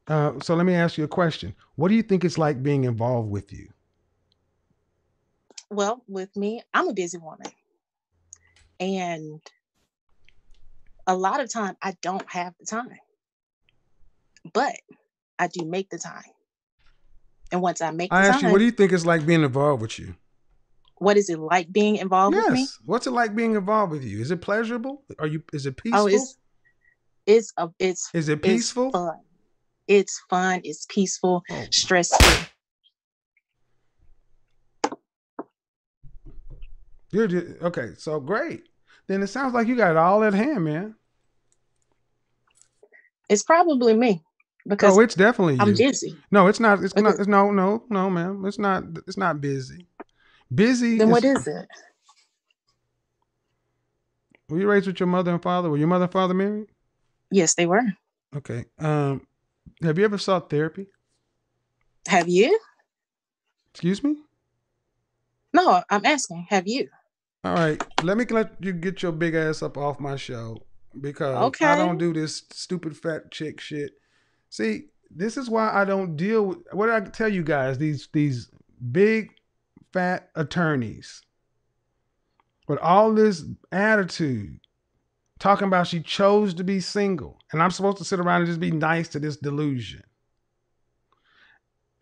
So let me ask you a question. What do you think it's like being involved with you? Well, with me, I'm a busy woman. And a lot of time I don't have the time. But I do make the time. And once I make the time. I asked you, what do you think it's like being involved with you? What is it like being involved with me? Yes. What's it like being involved with you? Is it pleasurable? Is it peaceful? Oh, is it peaceful? It's fun. It's fun. It's peaceful. Stress-free. Okay, so great. Then it sounds like you got it all at hand, man. It's probably me. Because it's definitely you. I'm busy. No, it's not. No, ma'am. It's not busy. Busy. Then what is it? Were you raised with your mother and father? Were your mother and father married? Yes, they were. Okay. Have you ever sought therapy? Have you? Excuse me? No, I'm asking. Have you? All right. Let you get your big ass up off my show, because I don't do this stupid fat chick shit. See, this is why I don't deal with, what did I tell you guys? These big fat attorneys with all this attitude, talking about she chose to be single, and I'm supposed to sit around and just be nice to this delusion.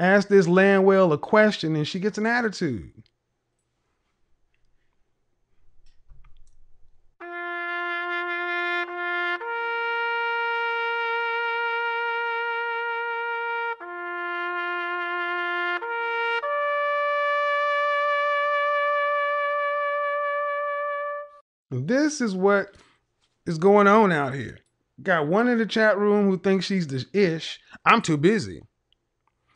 Ask this Landwell a question and she gets an attitude. This is what is going on out here. Got one in the chat room who thinks she's the ish. I'm too busy.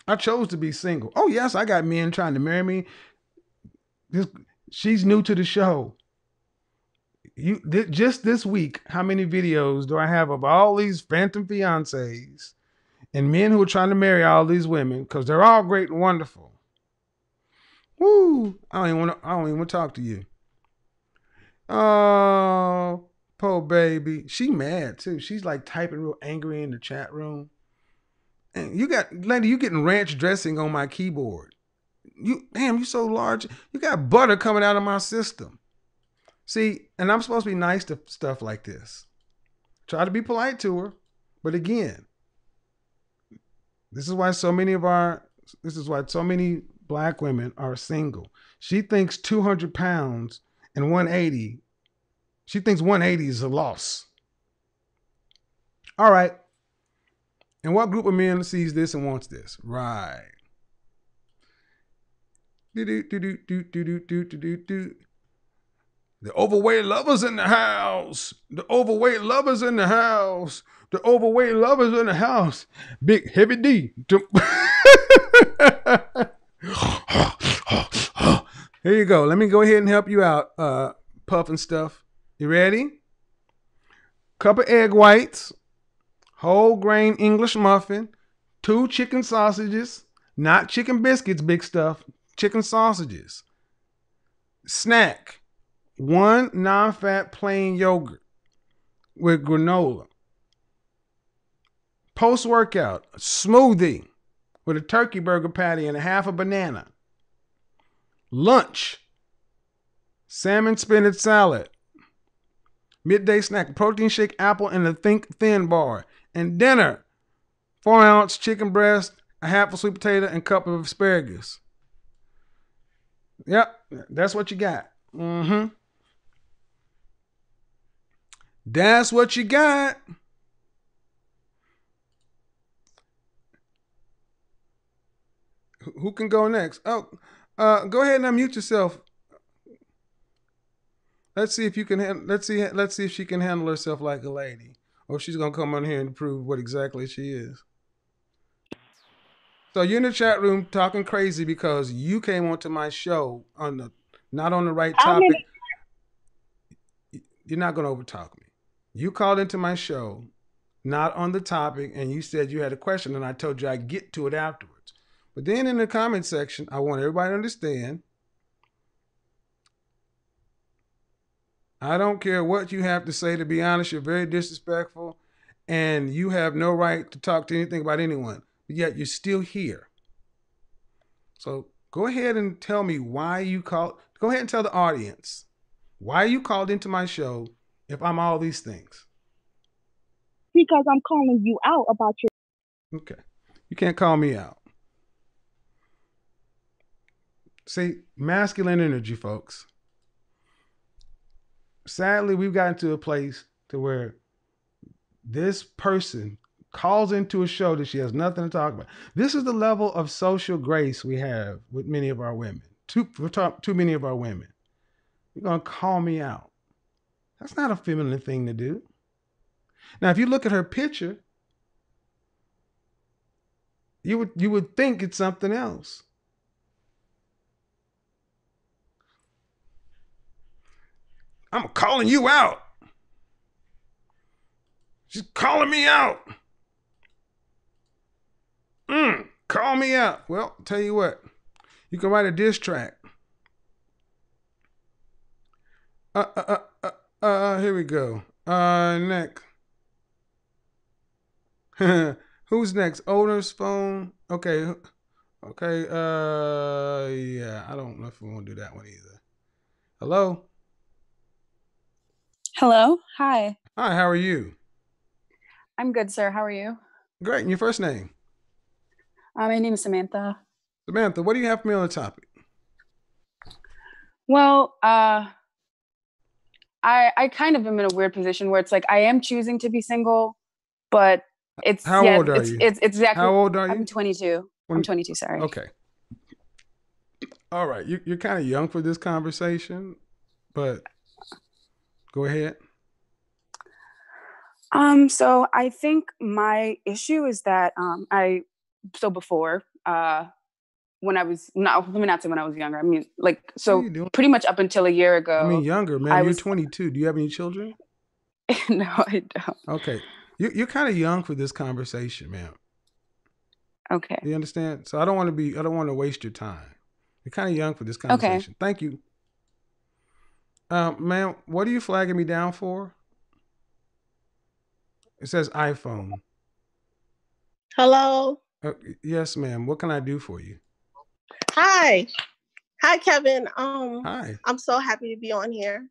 I chose to be single. Oh, yes, I got men trying to marry me. She's new to the show. Just this week, how many videos do I have of all these phantom fiancés and men who are trying to marry all these women because they're all great and wonderful? Woo! I don't even want to talk to you. Oh, poor baby. She mad too. She's like typing real angry in the chat room. And you getting ranch dressing on my keyboard. You so large. You got butter coming out of my system. See, and I'm supposed to be nice to stuff like this. Try to be polite to her. But again, this is why so many black women are single. She thinks 200 pounds and 180. She thinks 180 is a loss. All right. And what group of men sees this and wants this? Right. The overweight lovers in the house. The overweight lovers in the house. The overweight lovers in the house. Big Heavy D. Here you go. Let me go ahead and help you out, Puff and Stuff. You ready? Cup of egg whites, whole grain English muffin, 2 chicken sausages, not chicken biscuits, big stuff, chicken sausages. Snack, 1 non-fat plain yogurt with granola. Post-workout, smoothie with a turkey burger patty and a half a banana. Lunch, salmon spinach salad, midday snack, protein shake, apple, and a Think Thin bar. And dinner, 4-ounce chicken breast, a half a sweet potato, and a cup of asparagus. Yep, that's what you got. Mm-hmm. That's what you got. Who can go next? Oh, go ahead and unmute yourself. Let's see if you can. Let's see if she can handle herself like a lady, or if she's gonna come on here and prove what exactly she is. So you're in the chat room talking crazy because you came onto my show not on the right topic. You're not gonna overtalk me. You called into my show, not on the topic, and you said you had a question, and I told you I'd get to it afterwards. But then in the comment section, I want everybody to understand. I don't care what you have to say. To be honest, you're very disrespectful, and you have no right to talk to anything about anyone. But yet you're still here. So go ahead and tell me why you called. Go ahead and tell the audience why you called into my show if I'm all these things. Because I'm calling you out about your. Okay. You can't call me out. See, masculine energy, folks. Sadly, we've gotten to a place to where this person calls into a show that she has nothing to talk about. This is the level of social grace we have with many of our women. Too many of our women. You're going to call me out. That's not a feminine thing to do. Now, if you look at her picture, you would think it's something else. I'm calling you out. She's calling me out. Call me out. Well, tell you what. You can write a diss track. Here we go. Next. Who's next? Owner's phone. Okay. Yeah. I don't know if we want to do that one either. Hello? Hello. Hi. Hi, how are you? I'm good, sir. How are you? Great. And your first name? My name is Samantha. Samantha, what do you have for me on the topic? Well, I kind of am in a weird position where it's like I am choosing to be single, but it's How old are you? It's exactly. How old are you? I'm 22. I'm 22. Sorry. Okay. All right. You're kind of young for this conversation, but go ahead. So I think my issue is that before when I was let me not say when I was younger. I mean, like, so pretty much up until a year ago. I mean, younger, man. You're 22. Do you have any children? No, I don't. Okay. You're kind of young for this conversation, man. Okay. You understand? So I don't want to waste your time. You're kind of young for this conversation. Okay. Thank you. Ma'am, what are you flagging me down for? It says iPhone. Hello. Yes, ma'am. What can I do for you? Hi, Kevin. Hi. I'm so happy to be on here.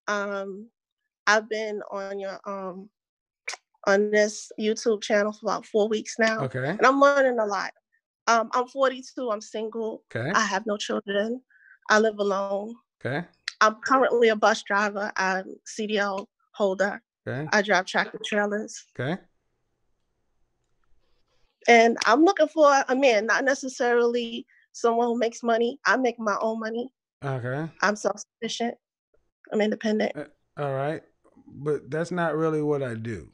I've been on your on this YouTube channel for about 4 weeks now. Okay. And I'm learning a lot. I'm 42. I'm single. Okay. I have no children. I live alone. Okay. I'm currently a bus driver. I'm CDL holder. Okay. I drive tractor trailers. Okay. And I'm looking for a man, not necessarily someone who makes money. I make my own money. Okay. I'm self-sufficient. I'm independent. All right. But that's not really what I do.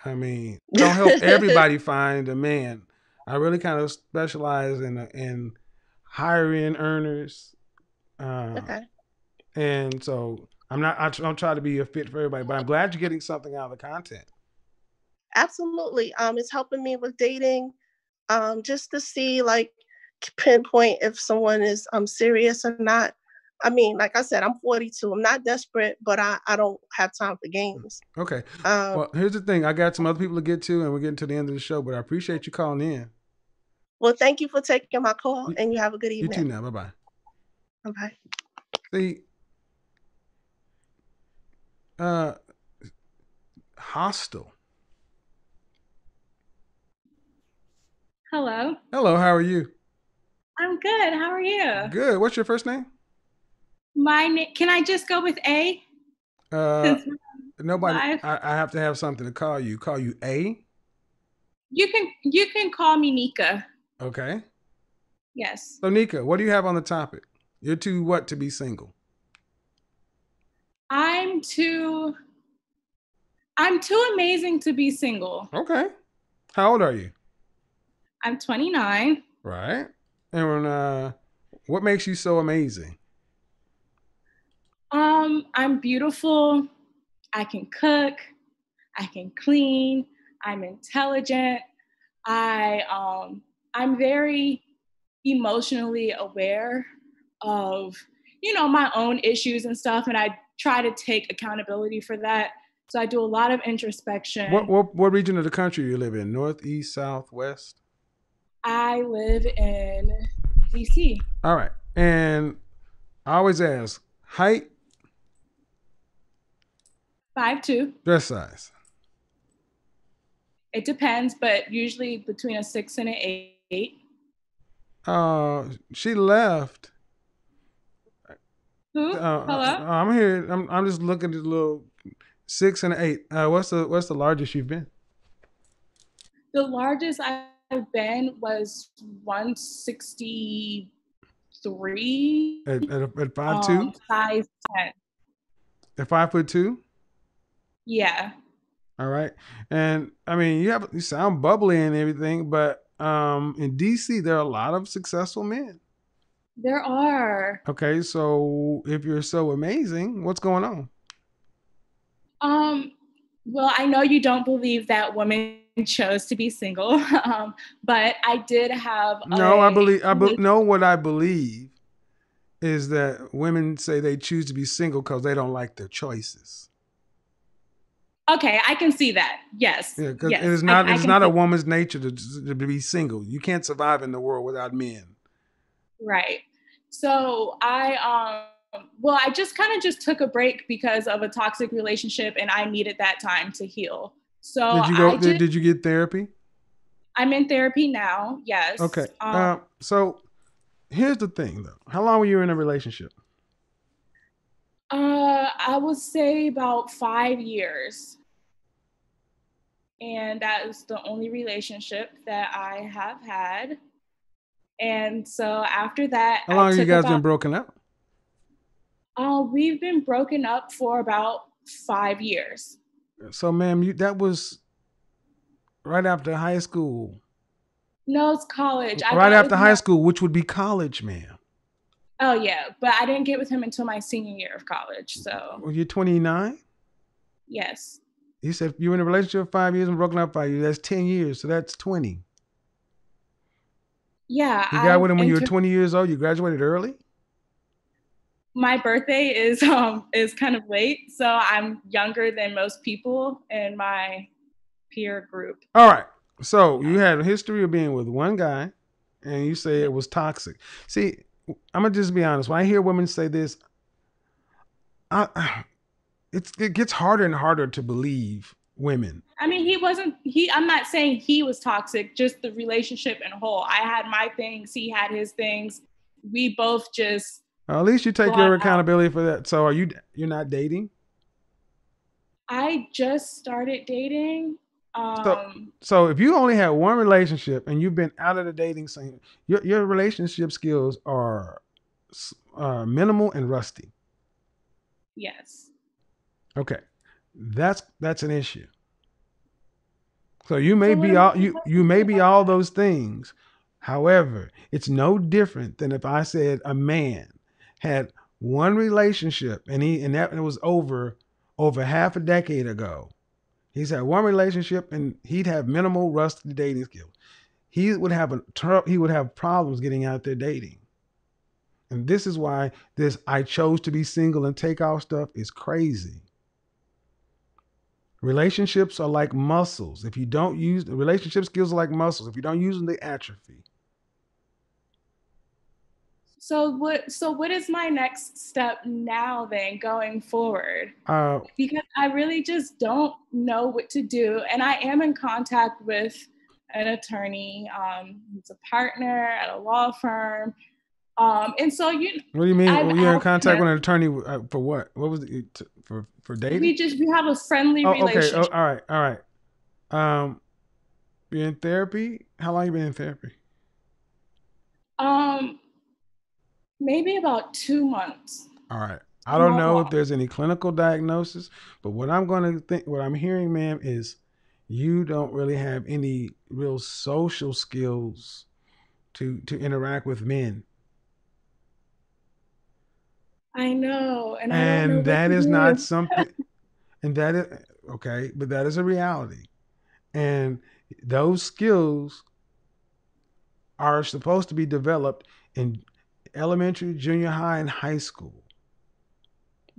I mean, I don't help everybody find a man. I really kind of specialize in higher-end earners. Okay. And so I don't try to be a fit for everybody, but I'm glad you're getting something out of the content. Absolutely. It's helping me with dating, just to see, like, pinpoint if someone is serious or not. I mean, like I said, I'm 42. I'm not desperate, but I don't have time for games. Okay. Well, here's the thing. I got some other people to get to, and we're getting to the end of the show, but I appreciate you calling in. Well, thank you for taking my call, and you have a good evening. You too now. Bye-bye. Bye-bye. See, hostile. Hello. Hello, how are you? I'm good. How are you? Good. What's your first name? Can I just go with A? Uh, Since nobody. live. I have to have something to call you. Call you A. You can call me Nika. Okay. Yes. So Nika, what do you have on the topic? You're too what to be single? I'm too amazing to be single. Okay. How old are you? I'm 29. Right. And what makes you so amazing? I'm beautiful. I can cook. I can clean. I'm intelligent. I'm very emotionally aware of, my own issues and stuff, and I try to take accountability for that. So I do a lot of introspection. What region of the country you live in? North, east, south, west? I live in DC. All right. And I always ask, height, 5'2". dress size. It depends, but usually between a 6 and an 8. She left. Who? Hello? I'm here. I'm just looking at the little 6 and 8. What's the largest you've been? The largest I've been was 163. At 5'2"? Size 10. At 5'2"? Yeah. All right. And I mean, you sound bubbly and everything, but in DC there are a lot of successful men. There are. Okay, so if you're so amazing, what's going on? Well, I know you don't believe that women chose to be single, but I did have. No, what I believe is that women say they choose to be single because they don't like their choices. Okay, I can see that. Yes. Yeah, because yes. it is not a woman's nature to be single. You can't survive in the world without men. Right. So I just kind of just took a break because of a toxic relationship, and I needed that time to heal. So Did you get therapy? I'm in therapy now. Yes. Okay. So here's the thing, though. How long were you in a relationship? I would say about 5 years. And that is the only relationship that I have had. And so after that, how long have you guys been broken up? We've been broken up for about 5 years. So, ma'am, that was right after high school. No, it's college. Right after high school, which would be college, ma'am. Oh, yeah. But I didn't get with him until my senior year of college. So. Well, you're 29? Yes. You said you were in a relationship 5 years and broken up 5 years. That's 10 years. So that's 20. Yeah. You got with him when you were 20 years old? You graduated early? My birthday is kind of late. So I'm younger than most people in my peer group. All right. So you had a history of being with one guy and you say it was toxic. See, I'm going to just be honest. When I hear women say this, it gets harder and harder to believe women. I mean, I'm not saying he was toxic, just the relationship in whole. I had my things, he had his things. We both just. At least you take your accountability for that. So you're not dating? I just started dating. So if you only had one relationship and you've been out of the dating scene, your relationship skills are minimal and rusty. Yes. Okay, that's an issue. So you may be all those things. However, it's no different than if I said a man had one relationship and it was over half a decade ago. He's had one relationship and he'd have minimal rusty dating skills. He would have problems getting out there dating. And this is why this I chose to be single and take off stuff is crazy. Relationships are like muscles. If you don't use the relationship skills are like muscles. If you don't use them, they atrophy. So what is my next step now then going forward? Because I really just don't know what to do. And I am in contact with an attorney who's a partner at a law firm. And so What do you mean? I've You're in asked contact him- with an attorney for what? What was it for dating? we have a friendly Okay. relationship. All right. You're in therapy? How long you been in therapy? Maybe about 2 months. All right. I don't know if there's any clinical diagnosis, but what I'm hearing, ma'am, is you don't really have any real social skills to interact with men. I know, and I don't know what that to is do. not something, and that is okay, but that is a reality. And those skills are supposed to be developed in elementary, junior high, and high school,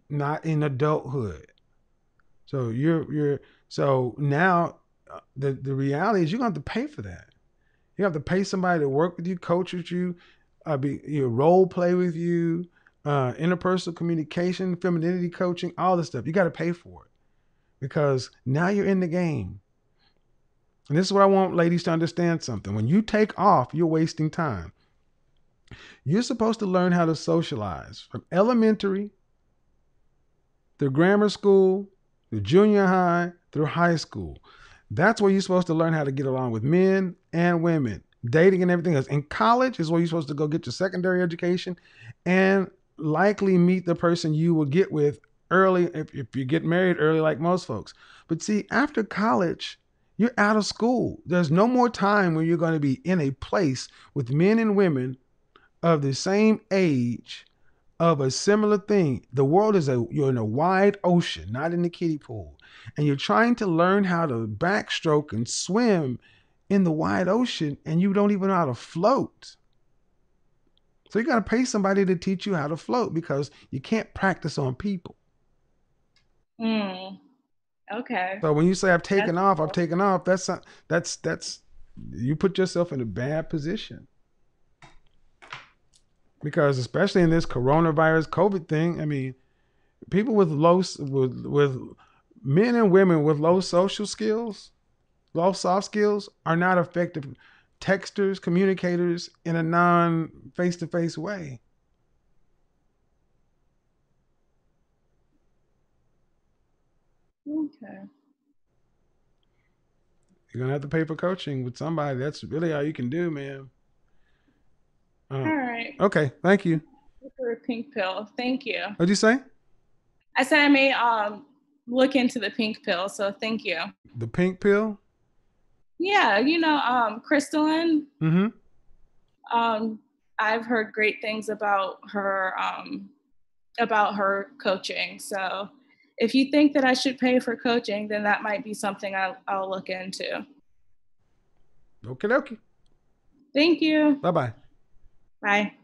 not in adulthood. So so now the reality is you're gonna have to pay for that. You have to pay somebody to work with you, coach with you, role play with you, interpersonal communication, femininity coaching, all this stuff. You got to pay for it because now you're in the game. And this is what I want ladies to understand something. When you take off, you're wasting time. You're supposed to learn how to socialize from elementary through grammar school, through junior high, through high school. That's where you're supposed to learn how to get along with men and women, dating and everything else. In college is where you're supposed to go get your secondary education and likely meet the person you will get with early if you get married early like most folks. But see, after college, you're out of school. There's no more time where you're going to be in a place with men and women of the same age of a similar thing. The world you're in a wide ocean, not in the kiddie pool. And you're trying to learn how to backstroke and swim in the wide ocean and you don't even know how to float. So you got to pay somebody to teach you how to float because you can't practice on people. Okay. So when you say I've taken off, that's you put yourself in a bad position. Because especially in this coronavirus COVID thing, I mean, people with men and women with low social skills, low soft skills are not effective texters, communicators in a non face-to-face way. Okay. You're gonna have to pay for coaching with somebody. That's really all you can do, man. All right. Okay, thank you. For a pink pill. Thank you. What'd you say? I said I may look into the pink pill, so thank you. The pink pill? Yeah, crystalline. Mm-hmm. I've heard great things about her coaching. So if you think that I should pay for coaching, then that might be something I'll look into. Okie dokie. Thank you. Bye-bye. Bye.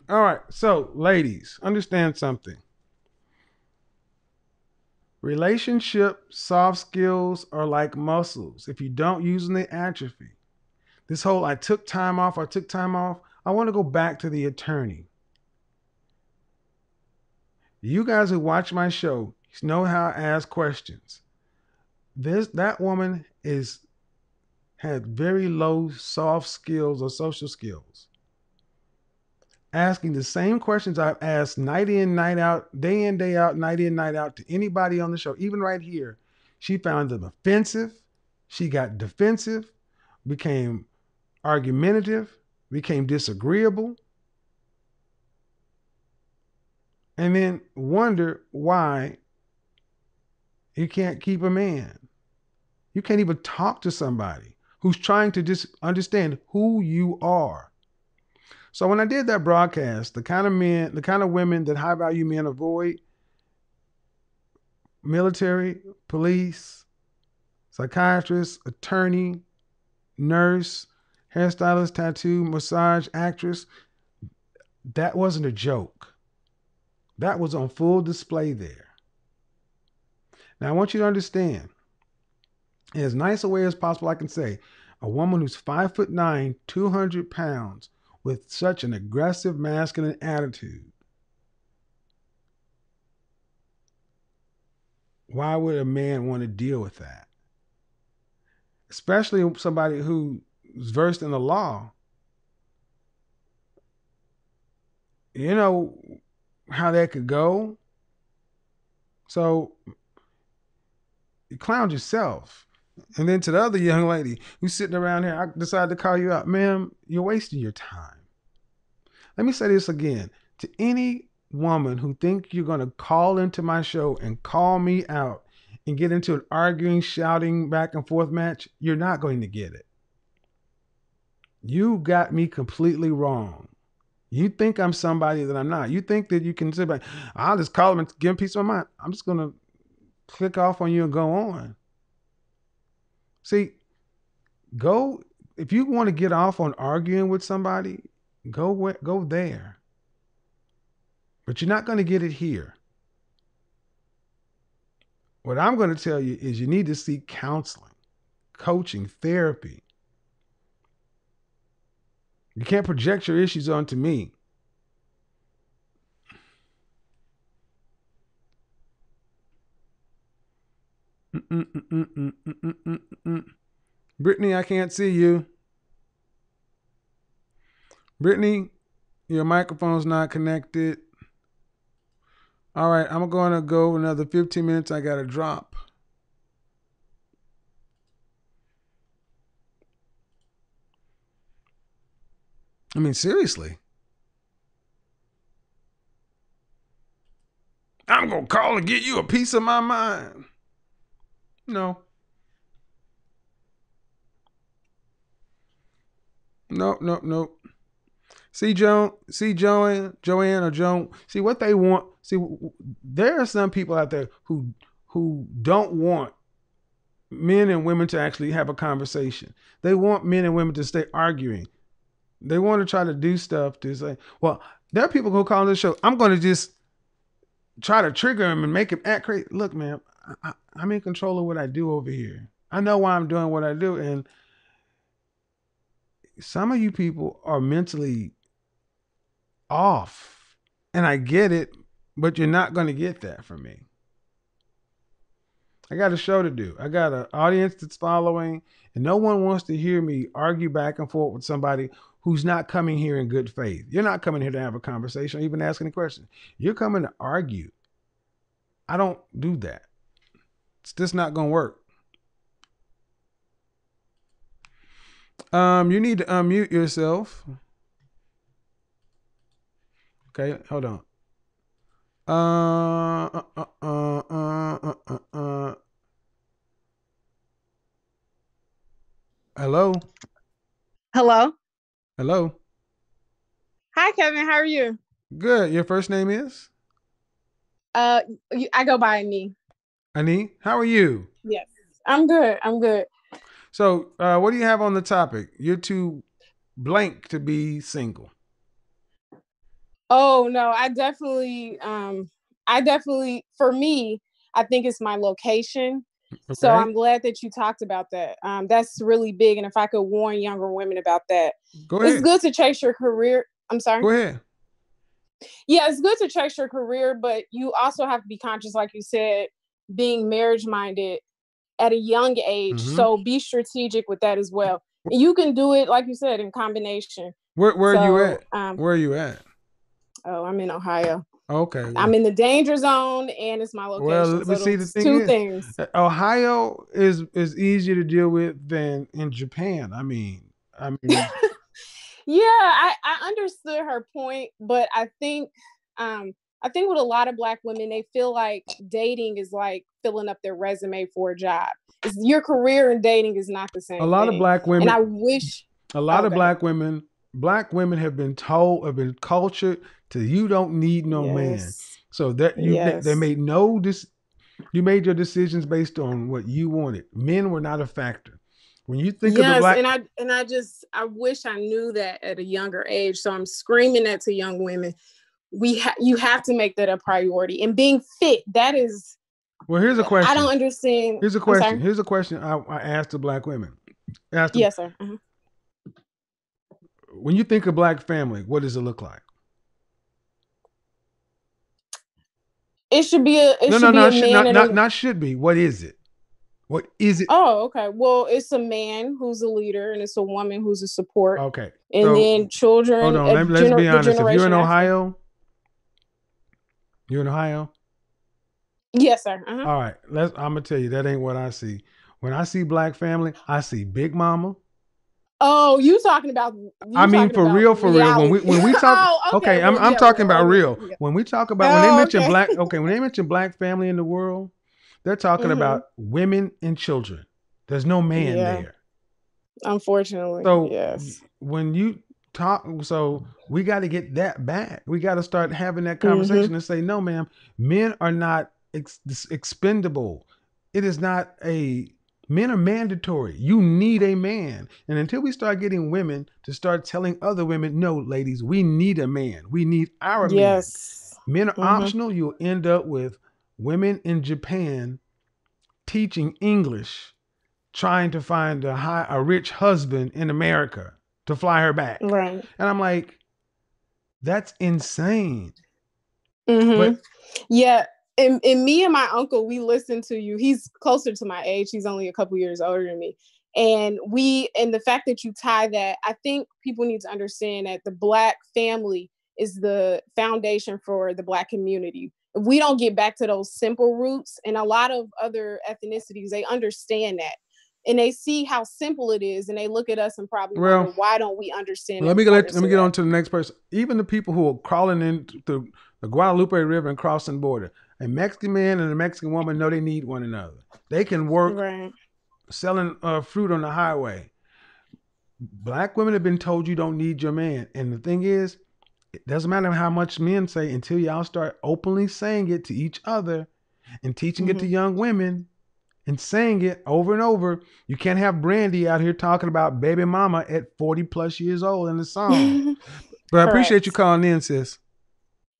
All right. So, ladies, understand something. Relationship soft skills are like muscles. If you don't use them, they atrophy. This whole I took time off, I want to go back to the attorney. You guys who watch my show know how I ask questions. That woman had very low soft skills or social skills. Asking the same questions I've asked night in, night out, day in, day out, night in, night out to anybody on the show, even right here. She found them offensive. She got defensive, became argumentative, became disagreeable, and then wonder why you can't keep a man. You can't even talk to somebody who's trying to just understand who you are. So when I did that broadcast, the kind of women that high value men avoid, military, police, psychiatrist, attorney, nurse, hairstylist, tattoo, massage, actress, that wasn't a joke. That was on full display there. Now I want you to understand, in as nice a way as possible, I can say, a woman who's 5'9", 200 pounds, with such an aggressive masculine attitude, why would a man want to deal with that? Especially somebody who's versed in the law. You know how that could go. So you clowned yourself. And then to the other young lady who's sitting around here, I decided to call you out. Ma'am, you're wasting your time. Let me say this again. To any woman who think you're going to call into my show and call me out and get into an arguing, shouting back and forth match, you're not going to get it. You got me completely wrong. You think I'm somebody that I'm not. You think that you can sit back, I'll just call them and give them peace of mind. I'm just going to click off on you and go on. See, if you want to get off on arguing with somebody, go there. But you're not going to get it here. What I'm going to tell you is you need to seek counseling, coaching, therapy. You can't project your issues onto me. Brittany, I can't see you. Brittany, your microphone's not connected. All right, I'm going to go another 15 minutes. I got to drop. I mean, seriously. I'm going to call and get you a piece of my mind. No. Nope. See, Joanne or Joan, see what they want. See, there are some people out there who don't want men and women to actually have a conversation. They want men and women to stay arguing. They want to try to do stuff to say, well, there are people who call on this show, I'm going to just try to trigger him and make him act crazy. Look, man, I'm in control of what I do over here. I know why I'm doing what I do. And some of you people are mentally off. And I get it, but you're not going to get that from me. I got a show to do. I got an audience that's following, and no one wants to hear me argue back and forth with somebody who's not coming here in good faith. You're not coming here to have a conversation or even ask any questions. You're coming to argue. I don't do that. It's just not going to work. You need to unmute yourself. Okay, hold on. Hello. Hello. Hi, Kevin. How are you? Good. Your first name is? I go by Ani. Ani, how are you? Yes, I'm good. So, what do you have on the topic? You're too blank to be single. Oh no, I definitely, for me, I think it's my location. Okay. So I'm glad that you talked about that. That's really big. And if I could warn younger women about that, go ahead. It's good to chase your career. I'm sorry. Go ahead. Yeah, it's good to chase your career, but you also have to be conscious, like you said, being marriage minded at a young age. Mm-hmm. So be strategic with that as well. And you can do it, like you said, in combination. Where are you at? Where are you at? Oh, I'm in Ohio. Okay. Well, I'm in the danger zone and it's my location. Well, let me see. The thing is, things. Ohio is easier to deal with than in Japan. I mean. Yeah, I understood her point, but I think with a lot of Black women, they feel like dating is like filling up their resume for a job. Your career and dating is not the same. A lot of Black women, and I wish a lot of Black women have been cultured to you don't need no man. So that they made you made your decisions based on what you wanted. Men were not a factor. When you think of the Black, I wish I knew that at a younger age. So I'm screaming that to young women. You have to make that a priority, and being fit, that is Well, here's a question. I don't understand. Here's a I'm question. sorry. Here's a question I asked the black women. Yes, sir. When you think of black family, what does it look like? It should be a Not should be. What is it? What is it? Oh, okay. Well, it's a man who's a leader, and it's a woman who's a support. Okay. And then children. Hold on. Let's be honest. If you're in Ohio, you're in Ohio. Yes, sir. All right. I'm gonna tell you that ain't what I see. When I see black family, I see Big Mama. Oh, you talking about? I mean, for real. When we talk, oh, okay, well, I'm talking about real. Yeah. When we talk about when they mention black, when they mention black family in the world, they're talking about women and children. There's no man there. Unfortunately. So yes. When you talk, so we got to get that back. We got to start having that conversation and say, no, ma'am, men are not expendable. It is not men are mandatory. You need a man. And until we start getting women to start telling other women, no, ladies, we need a man. We need our man. Men are optional. You'll end up with women in Japan teaching English, trying to find a rich husband in America to fly her back. Right. And I'm like, that's insane. But yeah. And me and my uncle, we listen to you. He's closer to my age. He's only a couple years older than me. And the fact that you tie that, I think people need to understand that the black family is the foundation for the black community. If we don't get back to those simple roots, and a lot of other ethnicities, they understand that. And they see how simple it is, and they look at us and probably wonder, why don't we understand? Let me get on to the next person. Even the people who are crawling into the Guadalupe River and crossing the border, a Mexican man and a Mexican woman know they need one another. They can work selling fruit on the highway. Black women have been told you don't need your man. And the thing is, it doesn't matter how much men say until y'all start openly saying it to each other and teaching it to young women and saying it over and over. You can't have Brandy out here talking about baby mama at 40 plus years old in the song. But I appreciate you calling in, sis.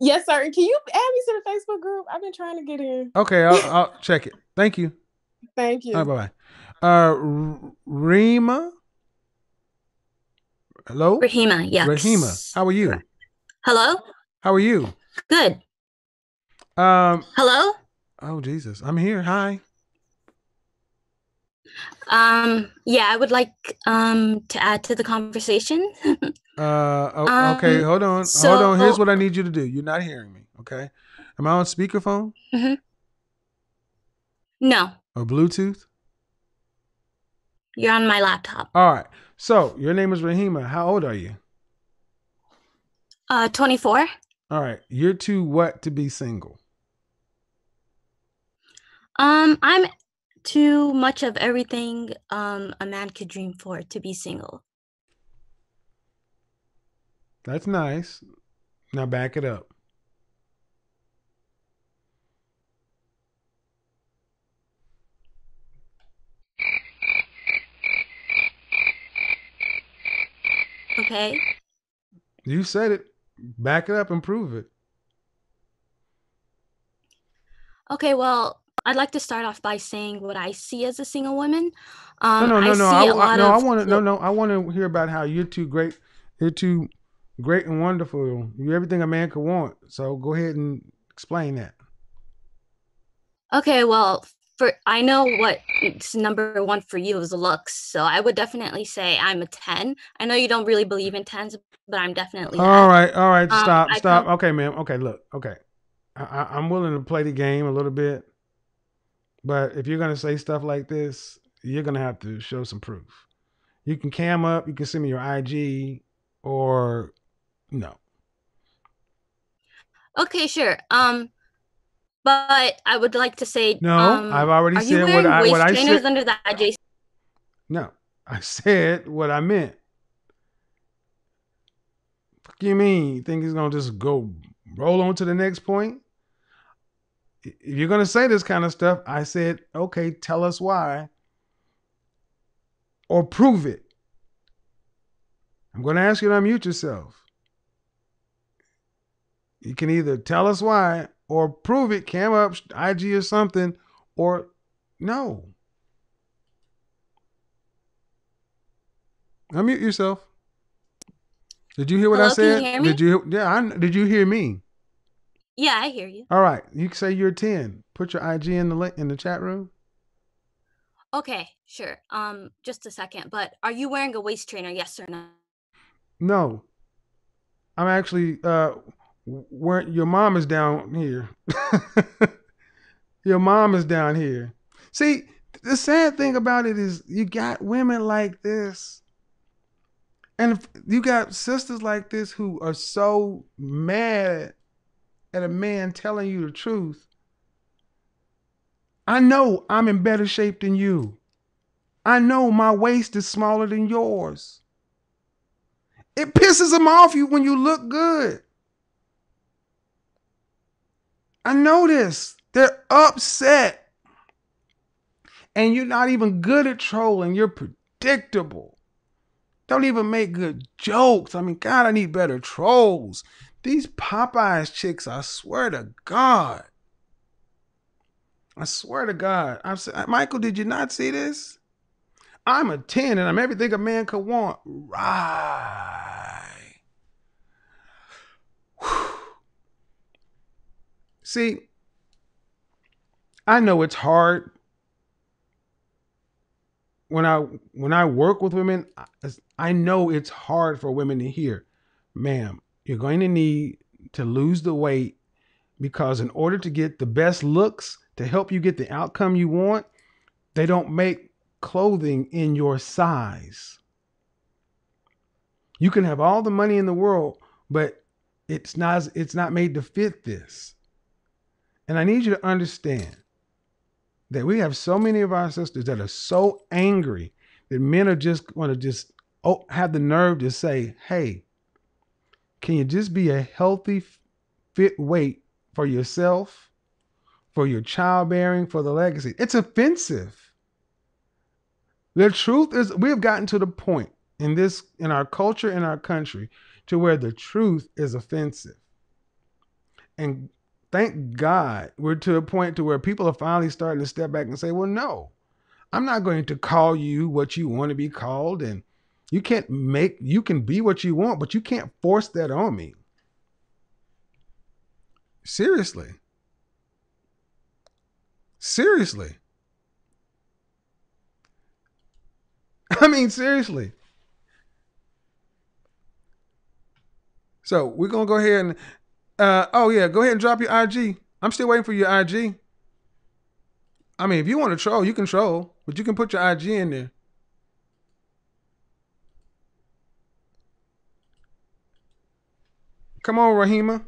Yes, sir. And can you add me to the Facebook group? I've been trying to get in. Okay, I'll check it. Thank you. Thank you. All right, bye-bye. Rima? Hello? Rahima, yes. Rahima, how are you? Hello? How are you? Good. Hello? Oh, Jesus. I'm here. Hi. Yeah, I would like to add to the conversation. Okay, hold on. Hold on. Here's what I need you to do. You're not hearing me, okay? Am I on speakerphone? No. Or Bluetooth? You're on my laptop. All right. So, your name is Rahima. How old are you? 24. All right. You're too what to be single? I'm too much of everything a man could dream for to be single. That's nice. Now back it up. Okay. You said it. Back it up and prove it. Okay, well, I'd like to start off by saying what I see as a single woman. No. I want to hear about how you're too great. You're too great and wonderful. You're everything a man could want. So go ahead and explain that. Okay, well, I know what's number one for you is looks. So I would definitely say I'm a 10. I know you don't really believe in 10s, but I'm definitely All right. Stop. Okay, ma'am. Okay, look. Okay. I'm willing to play the game a little bit. But if you're going to say stuff like this, you're going to have to show some proof. You can cam up. You can send me your IG or no. Okay, sure. But I would like to say no. I've already said what I said. Under that JC? No, I said what I meant. What do you mean? You think he's gonna just go roll on to the next point? If you're gonna say this kind of stuff, I said, okay, tell us why, or prove it. I'm gonna ask you to unmute yourself. You can either tell us why or prove it, cam up, IG or something, or no. Unmute yourself. Did you hear what I Hello, can you said? hear me? Did you hear me? Yeah, I hear you. All right. You can say you're 10. Put your IG in the link in the chat room. Okay, sure. Just a second. But are you wearing a waist trainer? Yes or no? No. I'm actually where your mom is down here. Your mom is down here. See, the sad thing about it is you got women like this. And you got sisters like this who are so mad at a man telling you the truth. I know I'm in better shape than you. I know my waist is smaller than yours. It pisses them off you when you look good. I know this. They're upset. And you're not even good at trolling. You're predictable. Don't even make good jokes. I mean, God, I need better trolls. These Popeyes chicks, I swear to God. I swear to God. Michael, did you not see this? I'm a 10 and I'm everything a man could want. Right. See, I know it's hard when I work with women. I know it's hard for women to hear, ma'am, you're going to need to lose the weight because in order to get the best looks to help you get the outcome you want, they don't make clothing in your size. You can have all the money in the world, but it's not made to fit this. And I need you to understand that we have so many of our sisters that are so angry that men are just going to just have the nerve to say, hey, can you just be a healthy, fit weight for yourself, for your childbearing, for the legacy? It's offensive. The truth is we've gotten to the point in our culture, in our country, to where the truth is offensive. And thank God we're to a point to where people are finally starting to step back and say, well, no, I'm not going to call you what you want to be called. And you can be what you want, but you can't force that on me. Seriously. Seriously. I mean, seriously. So we're going to go ahead and, go ahead and drop your IG. I'm still waiting for your IG. I mean, if you want to troll, you can troll, but you can put your IG in there. Come on, Rahima.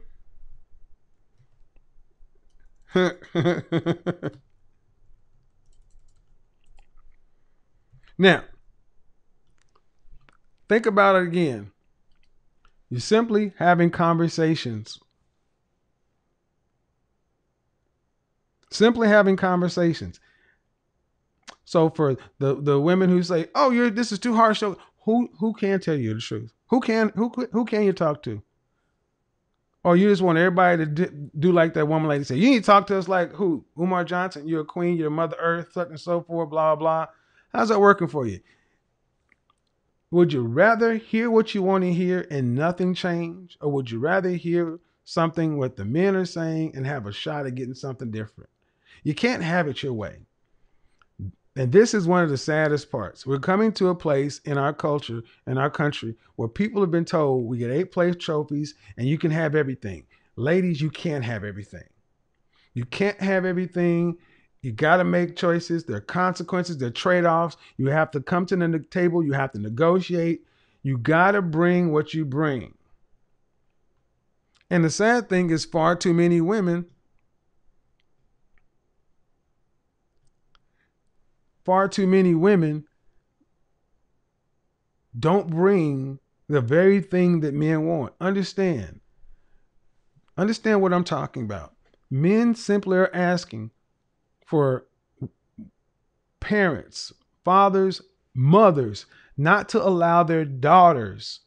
Now, think about it again. You're simply having conversations. Simply having conversations. So for the women who say, "Oh, this is too harsh," who can tell you the truth? Who can you talk to? Or you just want everybody to do like that woman lady said? You need to talk to us like who? Umar Johnson. You're a queen. You're Mother Earth, such and so forth. Blah blah. How's that working for you? Would you rather hear what you want to hear and nothing change, or would you rather hear something what the men are saying and have a shot at getting something different? You can't have it your way. And this is one of the saddest parts. We're coming to a place in our culture, in our country, where people have been told we get 8-place trophies and you can have everything. Ladies, you can't have everything. You can't have everything. You got to make choices. There are consequences. There are trade-offs. You have to come to the table. You have to negotiate. You got to bring what you bring. And the sad thing is far too many women don't bring the very thing that men want. Understand what I'm talking about. Men simply are asking for parents, fathers, mothers, not to allow their daughters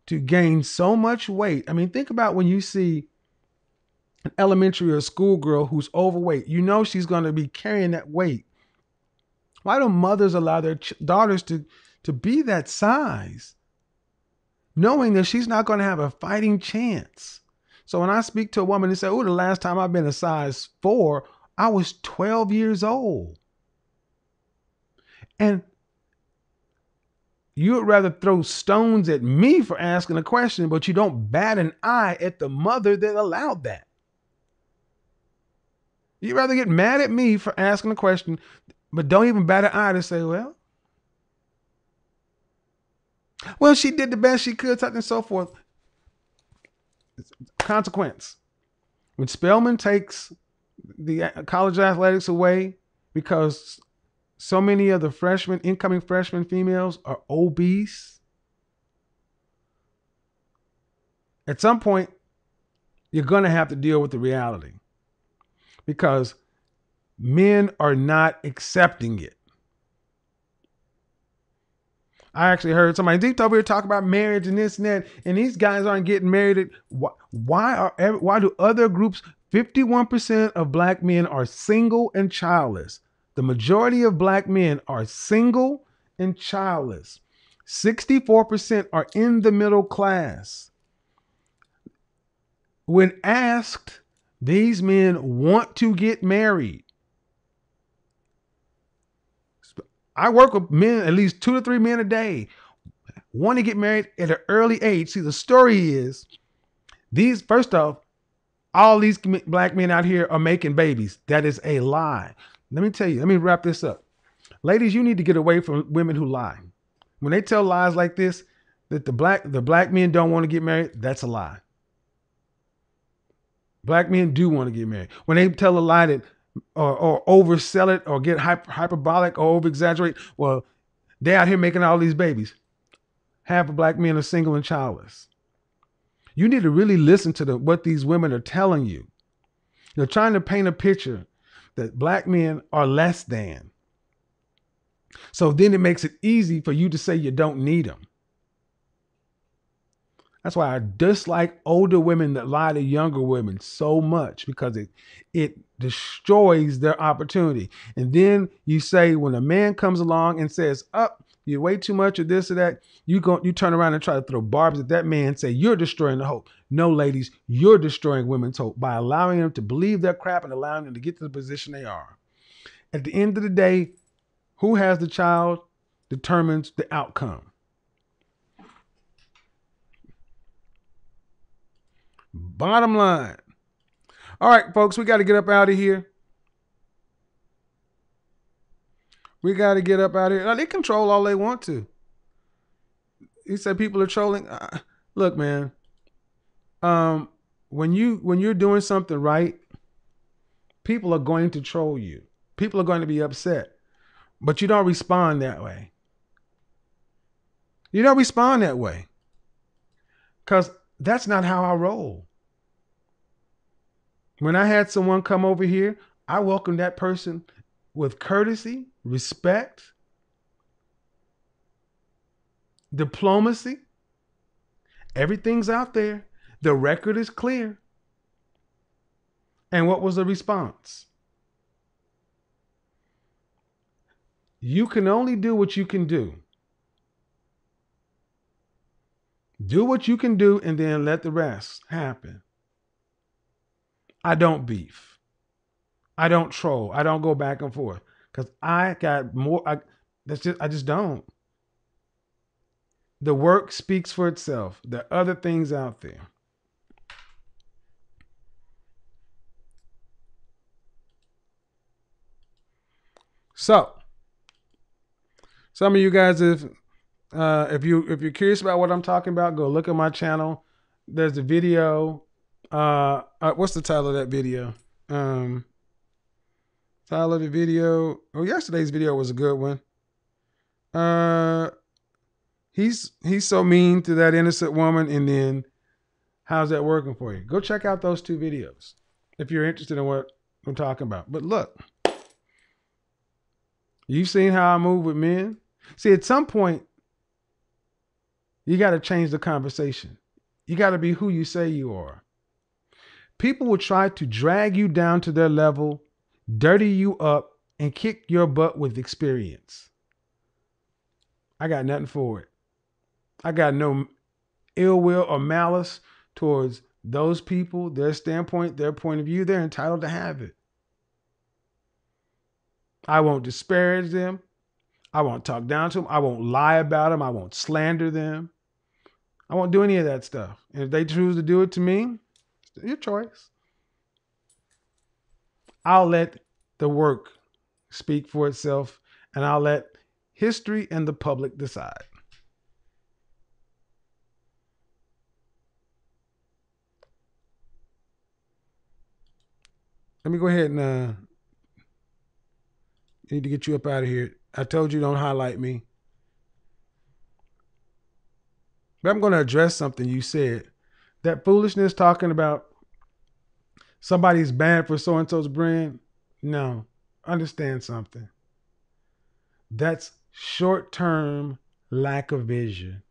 to gain so much weight. I mean, think about when you see an elementary or schoolgirl who's overweight, you know she's going to be carrying that weight. Why do mothers allow their daughters to be that size, knowing that she's not going to have a fighting chance? So when I speak to a woman and say, oh, the last time I've been a size 4, I was 12 years old. And you would rather throw stones at me for asking a question, but you don't bat an eye at the mother that allowed that. You'd rather get mad at me for asking a question, but don't even bat an eye to say, well, she did the best she could, such and so forth. Consequence. When Spelman takes the college athletics away because so many of the incoming freshman females are obese, at some point, you're going to have to deal with the reality because men are not accepting it. I actually heard somebody deep over here talk about marriage and this and that, and these guys aren't getting married. Why do other groups, 51% of black men are single and childless. The majority of black men are single and childless. 64% are in the middle class. When asked, these men want to get married. I work with men, at least 2 to 3 men a day, want to get married at an early age. See, the story is first off, all these black men out here are making babies. That is a lie. Let me wrap this up. Ladies, you need to get away from women who lie. When they tell lies like this, that the black men don't want to get married, that's a lie. Black men do want to get married. When they tell a lie that or oversell it or get hyperbolic or over exaggerate, well, they're out here making all these babies. Half of black men are single and childless. You need to really listen to what these women are telling you. They're trying to paint a picture that black men are less than. So then it makes it easy for you to say you don't need them. That's why I dislike older women that lie to younger women so much, because it destroys their opportunity. And then you say, when a man comes along and says, you weigh too much or this or that, you turn around and try to throw barbs at that man and say, you're destroying the hope. No, ladies, you're destroying women's hope by allowing them to believe their crap and allowing them to get to the position they are. At the end of the day, who has the child determines the outcome. Bottom line. All right, folks, we got to get up out of here. Now, they control all they want to. You said people are trolling. Look, man. When you're doing something right, people are going to troll you. People are going to be upset. But you don't respond that way. You don't respond that way. Because that's not how I roll. When I had someone come over here, I welcomed that person with courtesy, respect, diplomacy. Everything's out there. The record is clear. And what was the response? You can only do what you can do. Do what you can do and then let the rest happen. I don't beef. I don't troll. I don't go back and forth because I got more. I just don't. The work speaks for itself. There are other things out there. So, some of you guys, if you're curious about what I'm talking about, go look at my channel. There's a video. What's the title of that video? Title of the video. Oh, yesterday's video was a good one. He's so mean to that innocent woman, and then how's that working for you? Go check out those 2 videos if you're interested in what I'm talking about. But look, you've seen how I move with men. See, at some point, you got to change the conversation. You got to be who you say you are. People will try to drag you down to their level, dirty you up, and kick your butt with experience. I got nothing for it. I got no ill will or malice towards those people, their standpoint, their point of view. They're entitled to have it. I won't disparage them. I won't talk down to them. I won't lie about them. I won't slander them. I won't do any of that stuff. And if they choose to do it to me, it's your choice. I'll let the work speak for itself, and I'll let history and the public decide. Let me go ahead and need to get you up out of here. I told you don't highlight me. But I'm going to address something you said. That foolishness talking about somebody's bad for so-and-so's brand. No, understand something. That's short-term lack of vision.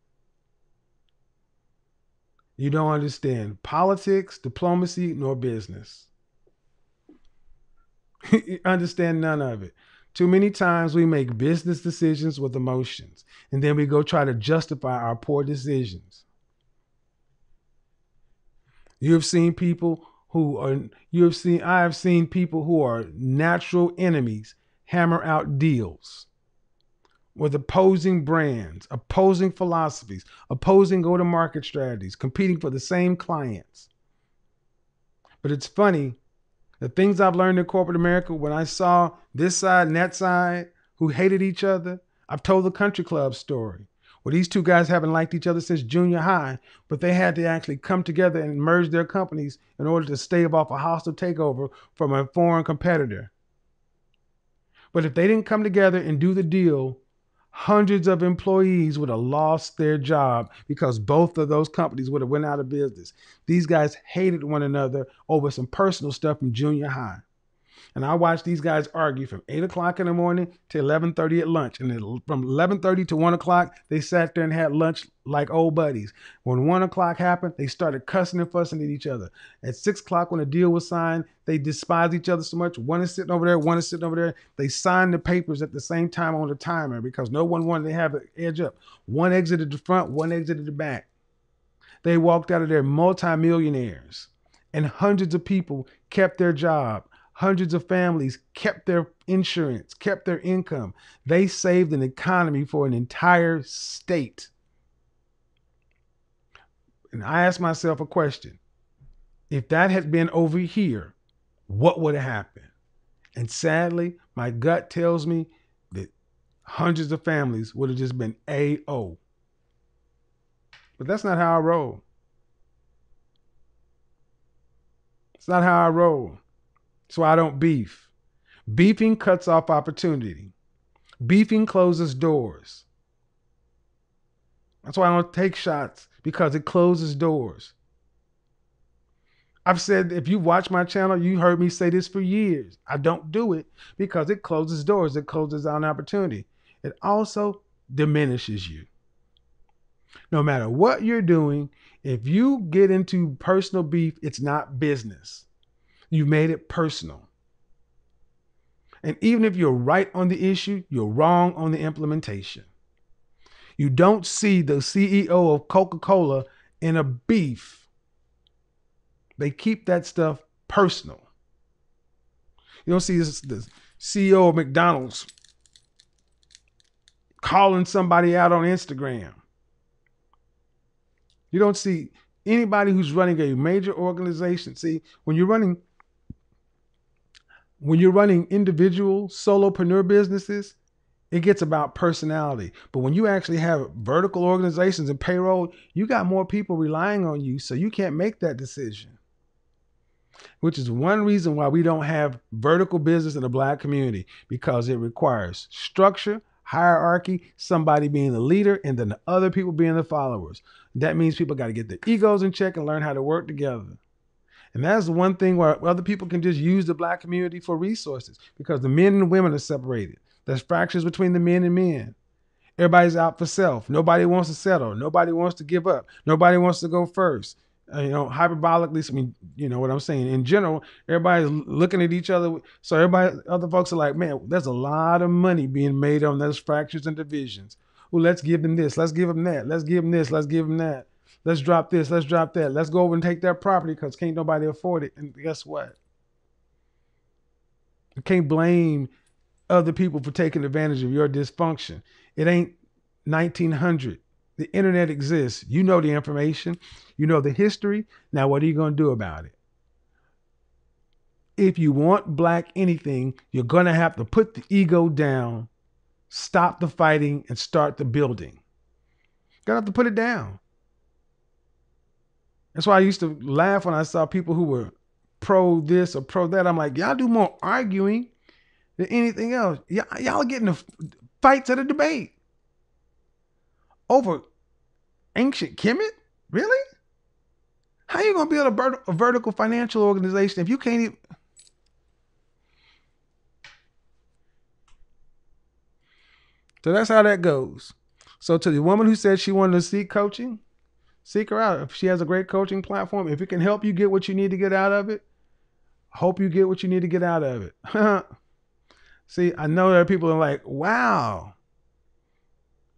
You don't understand politics, diplomacy, nor business. You understand none of it. Too many times we make business decisions with emotions, and then we go try to justify our poor decisions. I have seen people who are natural enemies hammer out deals with opposing brands, opposing philosophies, opposing go-to-market strategies, competing for the same clients. But it's funny, the things I've learned in corporate America, when I saw this side and that side who hated each other, I've told the country club story, where these two guys haven't liked each other since junior high, but they had to actually come together and merge their companies in order to stave off a hostile takeover from a foreign competitor. But if they didn't come together and do the deal, hundreds of employees would have lost their job because both of those companies would have went out of business. These guys hated one another over some personal stuff from junior high. And I watched these guys argue from 8 o'clock in the morning to 11:30 at lunch. And then from 11:30 to 1 o'clock, they sat there and had lunch like old buddies. When 1 o'clock happened, they started cussing and fussing at each other. At 6 o'clock, when the deal was signed, they despised each other so much. One is sitting over there, one is sitting over there. They signed the papers at the same time on the timer because no one wanted to have an edge up. One exited the front, one exited the back. They walked out of there multimillionaires, and hundreds of people kept their job. Hundreds of families kept their insurance, kept their income. They saved an economy for an entire state. And I asked myself a question. If that had been over here, what would have happened? And sadly, my gut tells me that hundreds of families would have just been A-O. But that's not how I roll. It's not how I roll. So I don't beef. Beefing cuts off opportunity. Beefing closes doors. That's why I don't take shots, because it closes doors. I've said, if you watch my channel, you heard me say this for years. I don't do it because it closes doors. It closes out an opportunity. It also diminishes you. No matter what you're doing, if you get into personal beef, it's not business. You made it personal. And even if you're right on the issue, you're wrong on the implementation. You don't see the CEO of Coca-Cola in a beef. They keep that stuff personal. You don't see the CEO of McDonald's calling somebody out on Instagram. You don't see anybody who's running a major organization. See, when you're running individual solopreneur businesses, it gets about personality. But when you actually have vertical organizations and payroll, you got more people relying on you, so you can't make that decision. Which is one reason why we don't have vertical business in the Black community, because it requires structure, hierarchy, somebody being the leader, and then the other people being the followers. That means people got to get their egos in check and learn how to work together. And that's the one thing where other people can just use the Black community for resources, because the men and the women are separated. There's fractures between the men and men. Everybody's out for self. Nobody wants to settle. Nobody wants to give up. Nobody wants to go first. You know, hyperbolically, I mean, you know what I'm saying? In general, everybody's looking at each other. So other folks are like, man, there's a lot of money being made on those fractures and divisions. Well, let's give them this. Let's give them that. Let's give them this. Let's give them that. Let's drop this. Let's drop that. Let's go over and take their property because can't nobody afford it. And guess what? You can't blame other people for taking advantage of your dysfunction. It ain't 1900. The internet exists. You know the information. You know the history. Now, what are you going to do about it? If you want black anything, you're going to have to put the ego down, stop the fighting, and start the building. You're going to have to put it down. That's why I used to laugh when I saw people who were pro this or pro that. I'm like, y'all do more arguing than anything else. Y'all getting the fights at a debate over ancient Kemet? Really? How you going to build a vertical financial organization if you can't even... So that's how that goes. So to the woman who said she wanted to seek coaching, seek her out. If she has a great coaching platform, if it can help you get what you need to get out of it, hope you get what you need to get out of it. See, I know there are people who are like, wow.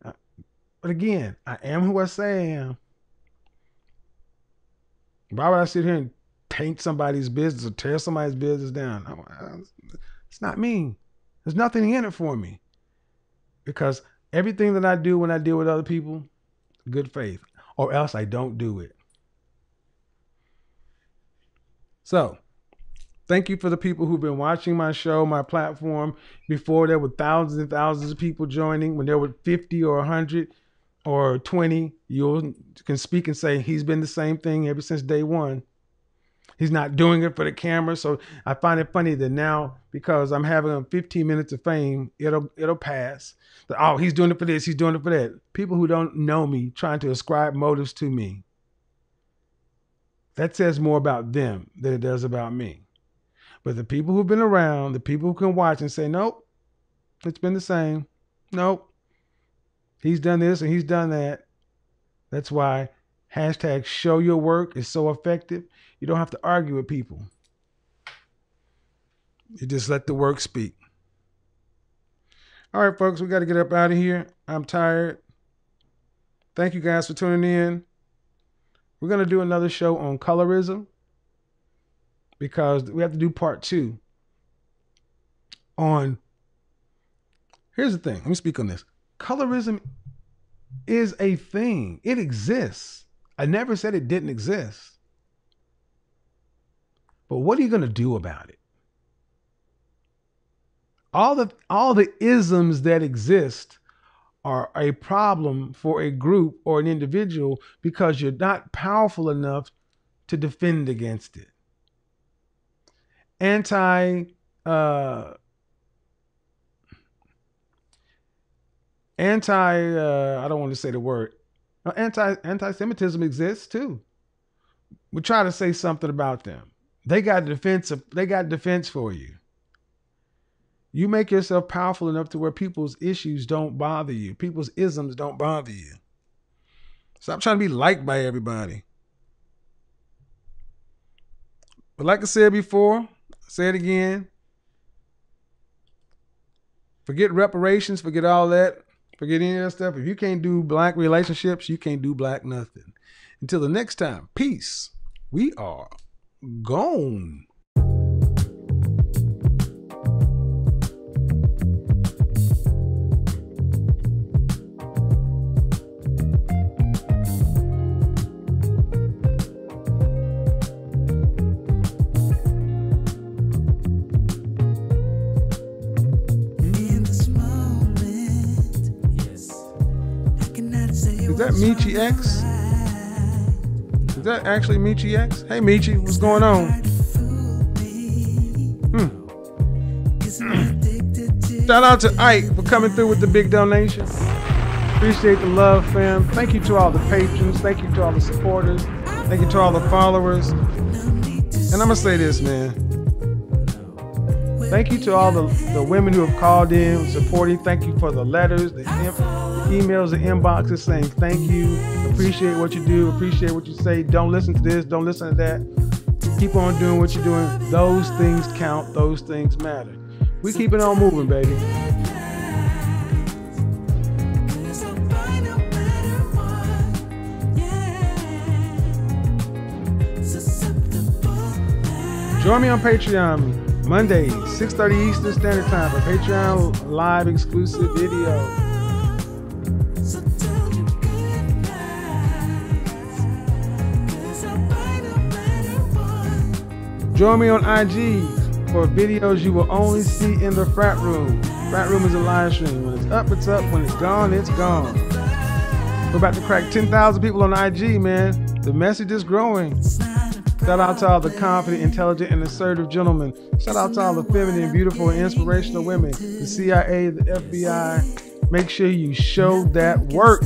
But again, I am who I say I am. Why would I sit here and taint somebody's business or tear somebody's business down? It's not me. There's nothing in it for me. Because everything that I do when I deal with other people, good faith, or else I don't do it. So, thank you for the people who've been watching my show, my platform. Before there were thousands and thousands of people joining. When there were 50 or 100 or 20, you can speak and say he's been the same thing ever since day one. He's not doing it for the camera. So I find it funny that now, because I'm having 15 minutes of fame, it'll pass. But, oh, he's doing it for this, he's doing it for that. People who don't know me trying to ascribe motives to me. That says more about them than it does about me. But the people who've been around, the people who can watch and say, nope, it's been the same. Nope. He's done this and he's done that. That's why hashtag show your work is so effective. You don't have to argue with people. You just let the work speak. All right, folks, we got to get up out of here. I'm tired. Thank you guys for tuning in. We're going to do another show on colorism because we have to do part 2 on, here's the thing. Let me speak on this. Colorism is a thing. It exists. I never said it didn't exist. But what are you going to do about it? All the isms that exist are a problem for a group or an individual because you're not powerful enough to defend against it. Anti-Semitism exists too. We try to say something about them. They got defense for you. You make yourself powerful enough to where people's issues don't bother you. People's isms don't bother you. Stop trying to be liked by everybody. But like I said before, say it again. Forget reparations, forget all that. Forget any of that stuff. If you can't do black relationships, you can't do black nothing. Until the next time, peace. We are gone. Is that Michi X? Is that actually Michi X? Hey Michi, what's going on? Shout out to Ike for coming through with the big donation. Appreciate the love, fam. Thank you to all the patrons. Thank you to all the supporters. Thank you to all the followers. And I'm gonna say this, man. Thank you to all the women who have called in, supporting. Thank you for the letters, the emails, the inboxes saying thank you. appreciate what you do, appreciate what you say. Don't listen to this, don't listen to that. Keep on doing what you're doing. Those things count, those things matter. We keep it on moving, baby. Join me on Patreon Mondays, 6:30 Eastern Standard Time for Patreon live exclusive video. Join me on IG for videos you will only see in the frat room. Frat room is a live stream. When it's up, it's up. When it's gone, it's gone. We're about to crack 10,000 people on IG, man. The message is growing. Shout out to all the confident, intelligent, and assertive gentlemen. Shout out to all the feminine, beautiful, and inspirational women. The CIA, the FBI. Make sure you show that work.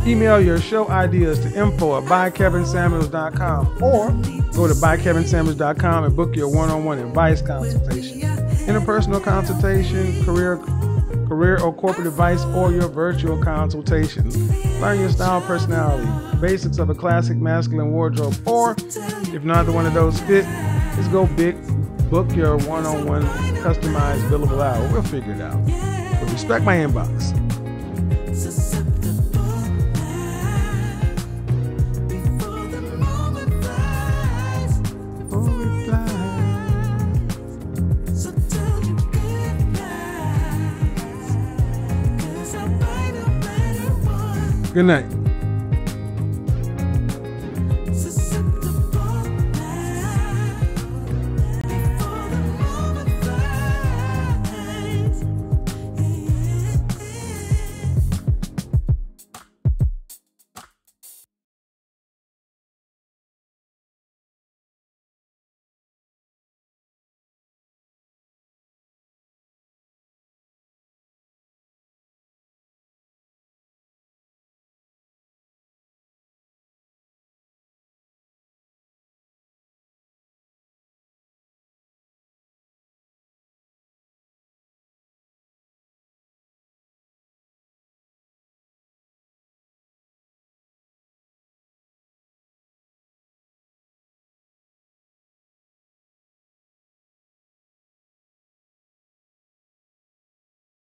Email your show ideas to info@bykevinsamuels.com or go to bykevinsamuels.com and book your one-on-one advice consultation. Interpersonal consultation, career or corporate advice, or your virtual consultation. Learn your style, personality, basics of a classic masculine wardrobe, or if neither one of those fit, just go big, book your one-on-one customized billable hour. We'll figure it out. But respect my inbox. Good night.